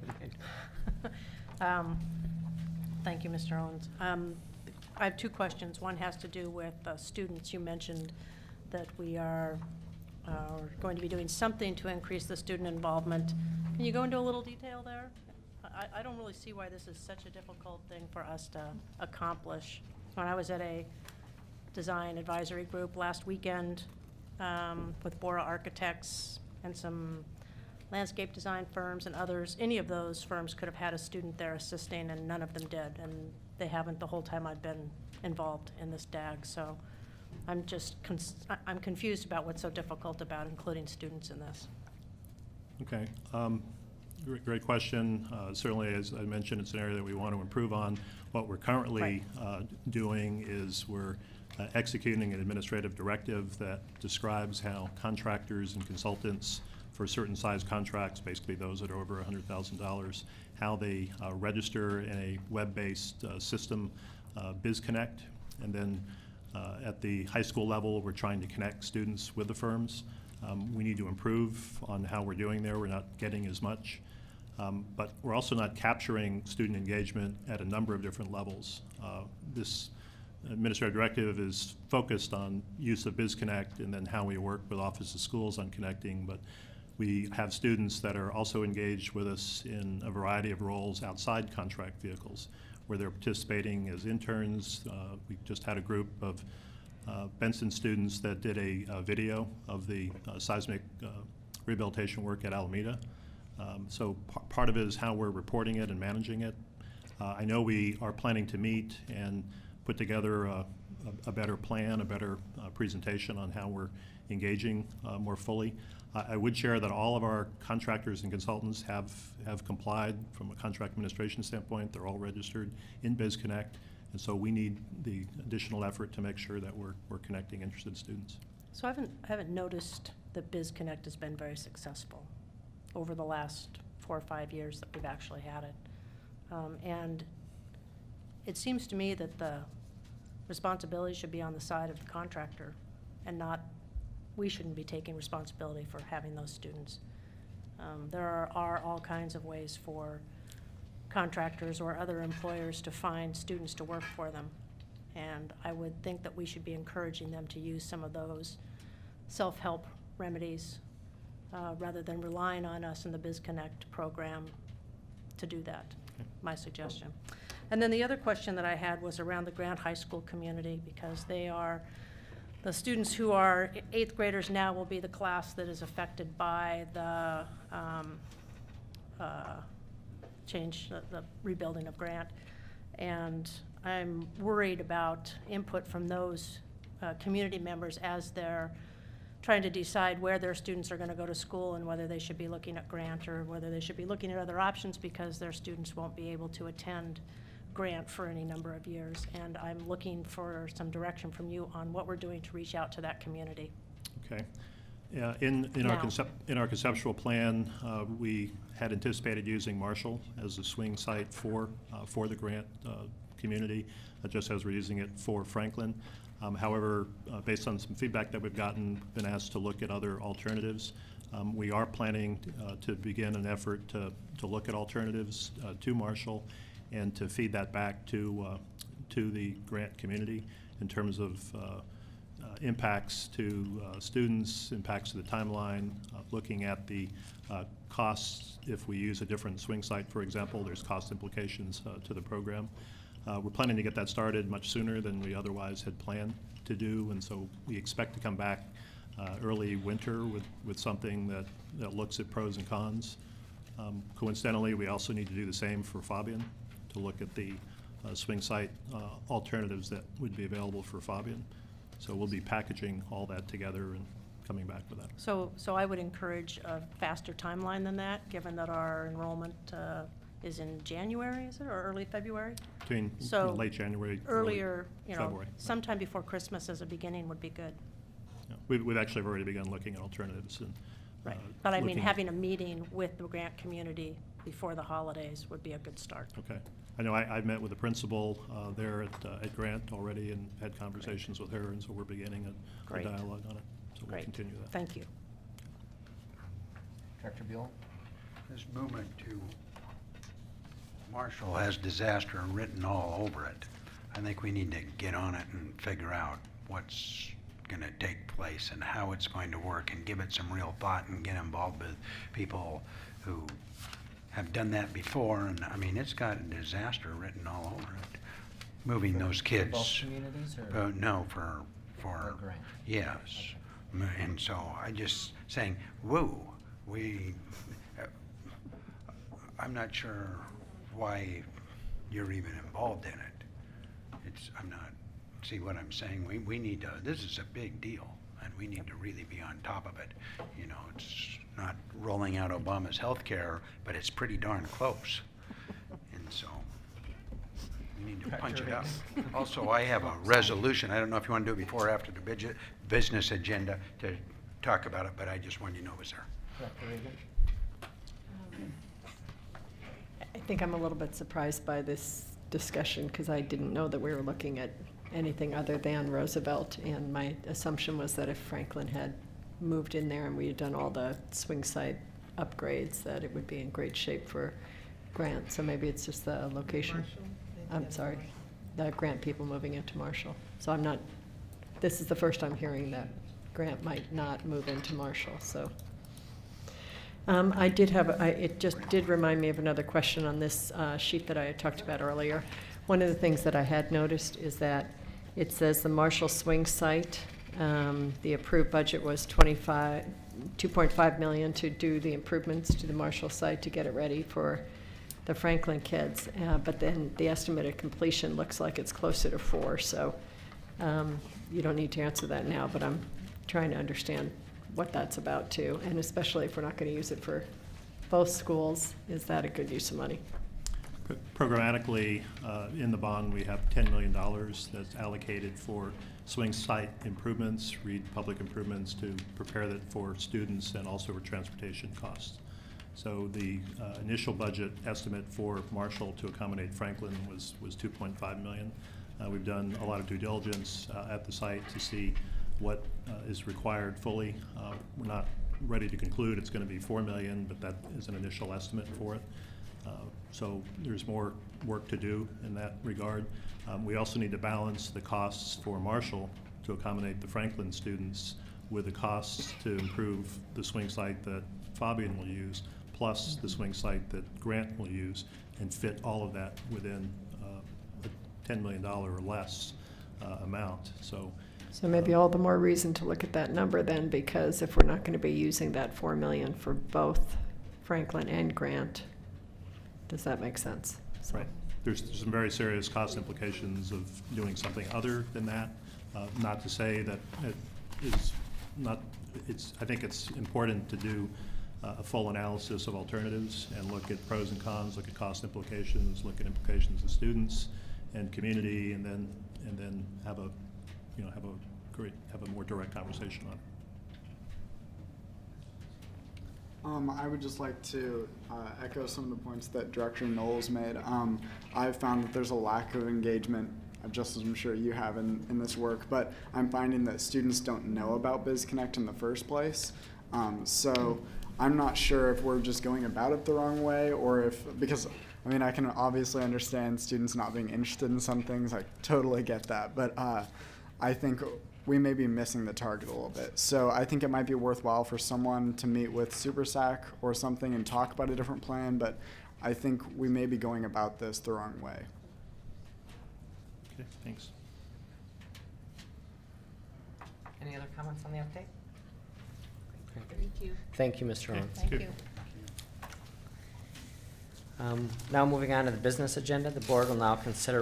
A: reminder.
N: Thank you, Mr. Owens. I have 2 questions. One has to do with students. You mentioned that we are going to be doing something to increase the student involvement. Can you go into a little detail there? I don't really see why this is such a difficult thing for us to accomplish. When I was at a design advisory group last weekend with Bora Architects and some landscape design firms and others, any of those firms could have had a student there assisting, and none of them did, and they haven't the whole time I've been involved in this DAG. So I'm just I'm confused about what's so difficult about including students in this.
W: Okay. Great question. Certainly, as I mentioned, it's an area that we want to improve on. What we're currently doing is we're executing an administrative directive that describes how contractors and consultants for certain size contracts, basically those that are over $100,000, how they register in a web-based system, BizConnect. And then at the high school level, we're trying to connect students with the firms. We need to improve on how we're doing there. We're not getting as much. But we're also not capturing student engagement at a number of different levels. This administrative directive is focused on use of BizConnect and then how we work with Office of Schools on connecting, but we have students that are also engaged with us in a variety of roles outside contract vehicles, where they're participating as interns. We just had a group of Benson students that did a video of the seismic rehabilitation work at Alameda. So part of it is how we're reporting it and managing it. I know we are planning to meet and put together a a better plan, a better presentation on how we're engaging more fully. I would share that all of our contractors and consultants have complied from a contract administration standpoint. They're all registered in BizConnect, and so we need the additional effort to make sure that we're connecting interested students.
N: So I haven't noticed that BizConnect has been very successful over the last 4 or 5 years that we've actually had it. And it seems to me that the responsibility should be on the side of the contractor and not, we shouldn't be taking responsibility for having those students. There are all kinds of ways for contractors or other employers to find students to work for them. And I would think that we should be encouraging them to use some of those self-help remedies rather than relying on us in the BizConnect program to do that, my suggestion. And then the other question that I had was around the Grant High School community, because they are, the students who are 8th graders now will be the class that is affected by the the rebuilding of Grant. And I'm worried about input from those community members as they're trying to decide where their students are going to go to school and whether they should be looking at Grant or whether they should be looking at other options because their students won't be able to attend Grant for any number of years. And I'm looking for some direction from you on what we're doing to reach out to that community.
W: Okay. In our conceptual plan, we had anticipated using Marshall as a swing site for the Grant community, just as we're using it for Franklin. However, based on some feedback that we've gotten, been asked to look at other alternatives. We are planning to begin an effort to look at alternatives to Marshall and to feed that back to the Grant community in terms of impacts to students, impacts to the timeline, looking at the costs. If we use a different swing site, for example, there's cost implications to the program. We're planning to get that started much sooner than we otherwise had planned to do, and so we expect to come back early winter with something that looks at pros and cons. Coincidentally, we also need to do the same for Fabian, to look at the swing site alternatives that would be available for Fabian. So we'll be packaging all that together and coming back with that.
N: So I would encourage a faster timeline than that, given that our enrollment is in January, is it, or early February?
W: Between
N: So
W: late January,
N: earlier,
W: early February.
N: sometime before Christmas as a beginning would be good.
W: Yeah. We've actually already begun looking at alternatives. And,
N: Right, but I mean,
W: looking at-
N: having a meeting with the Grant community before the holidays would be a good start.
W: Okay. I know I've met with the principal there at Grant already and had conversations with her, and so we're beginning a
N: Great.
W: dialogue on it. So we'll
N: Great.
W: continue that.
N: Thank you.
A: Director Buell?
D: This movement to Marshall has disaster written all over it. I think we need to get on it and figure out what's going to take place and how it's going to work and give it some real thought and get involved with people who have done that before. And I mean, it's got disaster written all over it. Moving those kids.
A: both communities, or?
D: No, for
A: Grant?
D: yes. And so I just saying, whoa, I'm not sure why you're even involved in it. I'm not, see what I'm saying? We need to, this is a big deal, and we need to really be on top of it. You know, it's not rolling out Obama's health care, but it's pretty darn close. And so we need to punch it up. Also, I have a resolution. I don't know if you want to do it before or after the business agenda to talk about it, but I just wanted you to know it was there.
A: Director Regan?
O: I think I'm a little bit surprised by this discussion because I didn't know that we were looking at anything other than Roosevelt, and my assumption was that if Franklin had moved in there and we had done all the swing site upgrades, that it would be in great shape for Grant. So maybe it's just the location. I'm sorry, the Grant people moving into Marshall. So I'm not, this is the first I'm hearing that Grant might not move into Marshall, so. I did have, it just did remind me of another question on this sheet that I had talked about earlier. One of the things that I had noticed is that it says the Marshall swing site, the approved budget was $2.5 million to do the improvements to the Marshall site to get it ready for the Franklin kids. But then the estimated completion looks like it's closer to 4. So You don't need to answer that now, but I'm trying to understand what that's about too, and especially if we're not going to use it for both schools, is that a good use of money?
W: Programmatically, in the bond, we have $10 million that's allocated for swing site improvements, read public improvements to prepare that for students and also for transportation costs. So the initial budget estimate for Marshall to accommodate Franklin was $2.5 million. We've done a lot of due diligence at the site to see what is required fully. We're not ready to conclude it's going to be $4 million, but that is an initial estimate for it. So there's more work to do in that regard. We also need to balance the costs for Marshall to accommodate the Franklin students with the costs to improve the swing site that Fabian will use, plus the swing site that Grant will use, and fit all of that within a $10 million or less amount. So
O: maybe all the more reason to look at that number then, because if we're not going to be using that $4 million for both Franklin and Grant, does that make sense? So.
W: Right. There's some very serious cost implications of doing something other than that. Not to say that it is not, I think it's important to do a full analysis of alternatives and look at pros and cons, look at cost implications, look at implications of students and community, and then have a more direct conversation on it.
M: I would just like to echo some of the points that Director Knowles made. I've found that there's a lack of engagement, just as I'm sure you have in this work, but I'm finding that students don't know about BizConnect in the first place. So I'm not sure if we're just going about it the wrong way, or if, because I mean, I can obviously understand students not being interested in some things, I totally get that, but I think we may be missing the target a little bit. So I think it might be worthwhile for someone to meet with SuperSAC or something and talk about a different plan, but I think we may be going about this the wrong way.
W: Okay, thanks.
A: Any other comments on the update?
R: Thank you.
A: Thank you, Mr. Owens.
R: Thank you.
A: Now moving on to the business agenda, the board will now consider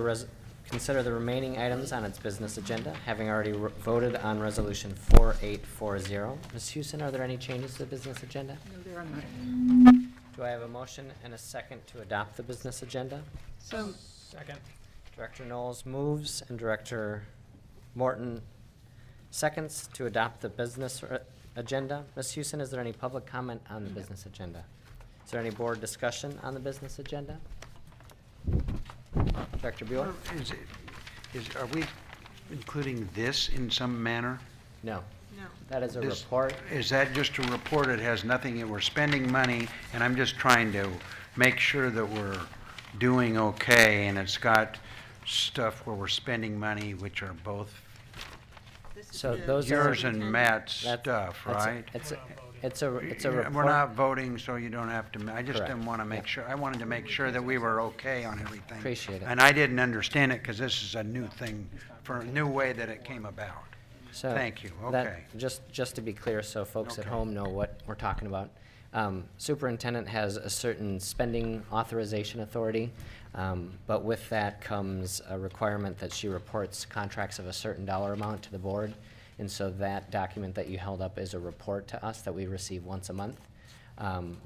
A: the remaining items on its business agenda, having already voted on Resolution 4840. Ms. Houston, are there any changes to the business agenda?
I: No, there are not.
A: Do I have a motion and a second to adopt the business agenda?
I: So,
A: Second. Director Knowles moves and Director Morton seconds to adopt the business agenda. Ms. Houston, is there any public comment on the business agenda? Is there any board discussion on the business agenda? Director Buell?
D: Are we including this in some manner?
A: No.
U: No.
A: That is a
D: This-
A: report.
D: Is that just a report? It has nothing, we're spending money, and I'm just trying to make sure that we're doing okay, and it's got stuff where we're spending money, which are both
A: So those are.
D: yours and Matt's
A: That's-
D: stuff,
A: that's a-
D: right?
A: It's a report.
D: We're not voting, so you don't have to, I just
A: Correct.
D: didn't want to make sure, I wanted to make sure that we were okay on everything.
A: Appreciate it.
D: And I didn't understand it, because this is a new thing, for a new way that it came about.
A: So
D: Thank you,
A: that-
D: okay.
A: Just to be clear, so folks at
D: Okay.
A: home know what we're talking about. Superintendent has a certain spending authorization authority, but with that comes a requirement that she reports contracts of a certain dollar amount to the board. And so that document that you held up is a report to us that we receive once a month.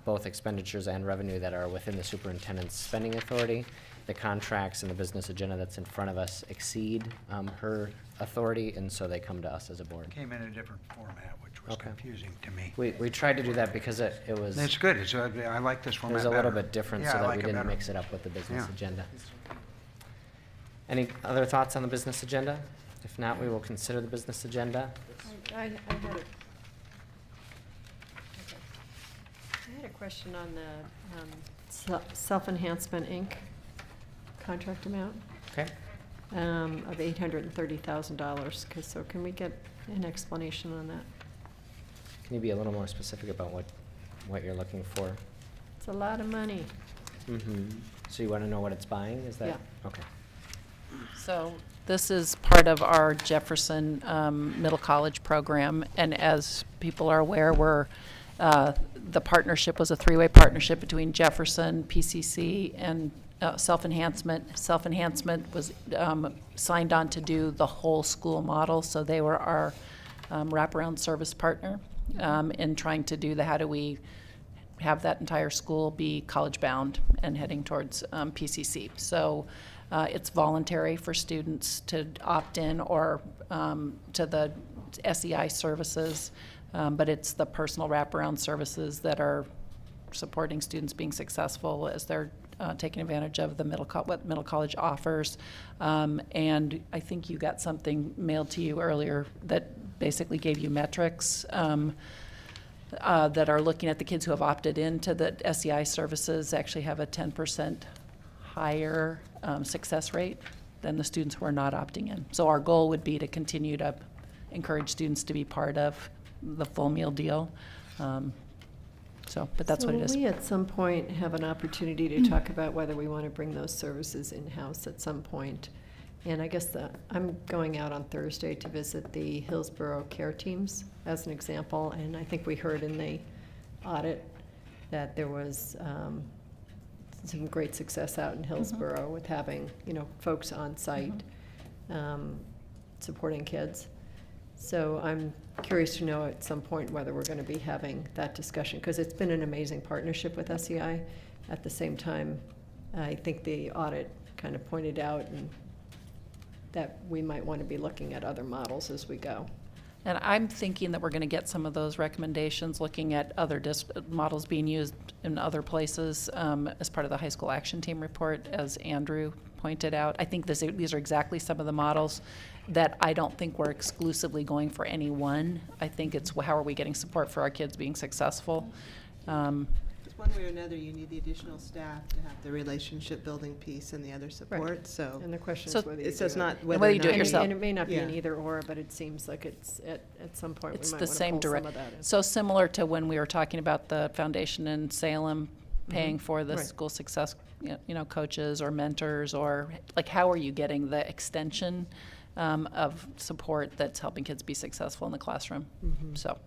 A: Both expenditures and revenue that are within the superintendent's spending authority. The contracts and the business agenda that's in front of us exceed her authority, and so they come to us as a board.
D: Came in a different format, which was
A: Okay.
D: confusing to me.
A: We tried to do that because it was.
D: It's good, I like this
A: It
D: format
A: was a little
D: better.
A: bit different
D: Yeah,
A: so
D: I
A: that
D: like
A: we
D: it
A: didn't
D: better.
A: mix it up with the business
D: Yeah.
A: agenda. Any other thoughts on the business agenda? If not, we will consider the business agenda.
O: I had a question on the Self-Enhancement, Inc. contract amount.
A: Okay.
O: Of $830,000, so can we get an explanation on that?
A: Can you be a little more specific about what you're looking for?
O: It's a lot of money.
A: So you want to know what it's buying? Is that?
O: Yeah.
A: Okay.
P: So this is part of our Jefferson Middle College program, and as people are aware, the partnership was a three-way partnership between Jefferson, PCC, and self-enhancement. Self-enhancement was signed on to do the whole school model, so they were our wraparound service partner in trying to do the how do we have that entire school be college-bound and heading towards PCC. So it's voluntary for students to opt in or to the SEI services, but it's the personal wraparound services that are supporting students being successful as they're taking advantage of the what middle college offers. And I think you got something mailed to you earlier that basically gave you metrics that are looking at the kids who have opted into the SEI services actually have a 10% higher success rate than the students who are not opting in. So our goal would be to continue to encourage students to be part of the full meal deal. But that's what it is.
O: So will we at some point have an opportunity to talk about whether we want to bring those services in-house at some point? And I guess I'm going out on Thursday to visit the Hillsborough care teams as an example, and I think we heard in the audit that there was some great success out in Hillsborough with having, folks on site supporting kids. So I'm curious to know at some point whether we're going to be having that discussion, because it's been an amazing partnership with SEI. At the same time, I think the audit kind of pointed out that we might want to be looking at other models as we go.
P: And I'm thinking that we're going to get some of those recommendations, looking at other models being used in other places as part of the high school action team report, as Andrew pointed out. I think these are exactly some of the models that I don't think we're exclusively going for any one. I think it's how are we getting support for our kids being successful.
U: One way or another, you need the additional staff to have the relationship building piece and the other support, so.
O: And the question
P: So
O: is whether you
U: It's just
O: do it.
U: not
P: whether you do it yourself.
O: And it may not be an
U: Yeah.
O: either or, but it seems like it's at some point we
P: It's
O: might
P: the
O: want to
P: same
O: pull some
P: direct.
O: of that in.
P: So similar to when we were talking about the foundation in Salem paying for the
O: Right.
P: school success, coaches or mentors, or like how are you getting the extension of support that's helping kids be successful in the classroom? So.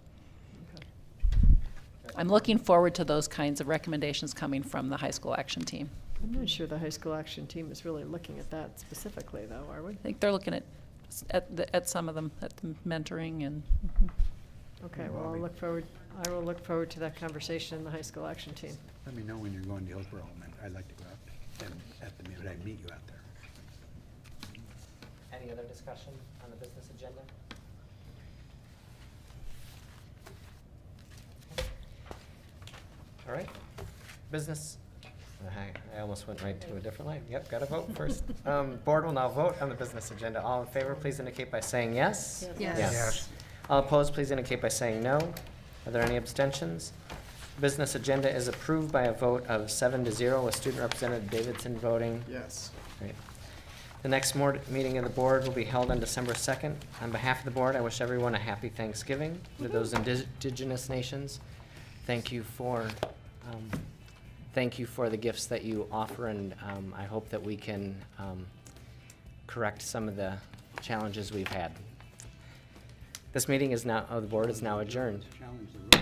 P: I'm looking forward to those kinds of recommendations coming from the high school action team.
O: I'm not sure the high school action team is really looking at that specifically, though, are we?
P: I think they're looking at some of them, at the mentoring and.
O: Okay, well, I will look forward to that conversation in the high school action team.
D: Let me know when you're going to Hillsborough, and I'd like to go out and I'd meet you out there.
A: Any other discussion on the business agenda? All right, business, I almost went right to a different line. Yep, got to vote first. Board will now vote on the business agenda. All in favor, please indicate by saying yes.
V: Yes.
D: Yes.
A: All opposed, please indicate by saying no. Are there any abstentions? Business agenda is approved by a vote of 7-0 with Student Representative Davidson voting.
M: Yes.
A: Great. The next meeting of the board will be held on December 2nd. On behalf of the board, I wish everyone a happy Thanksgiving to those indigenous nations. Thank you for the gifts that you offer, and I hope that we can correct some of the challenges we've had. This meeting of the board is now adjourned.
D: Challenge the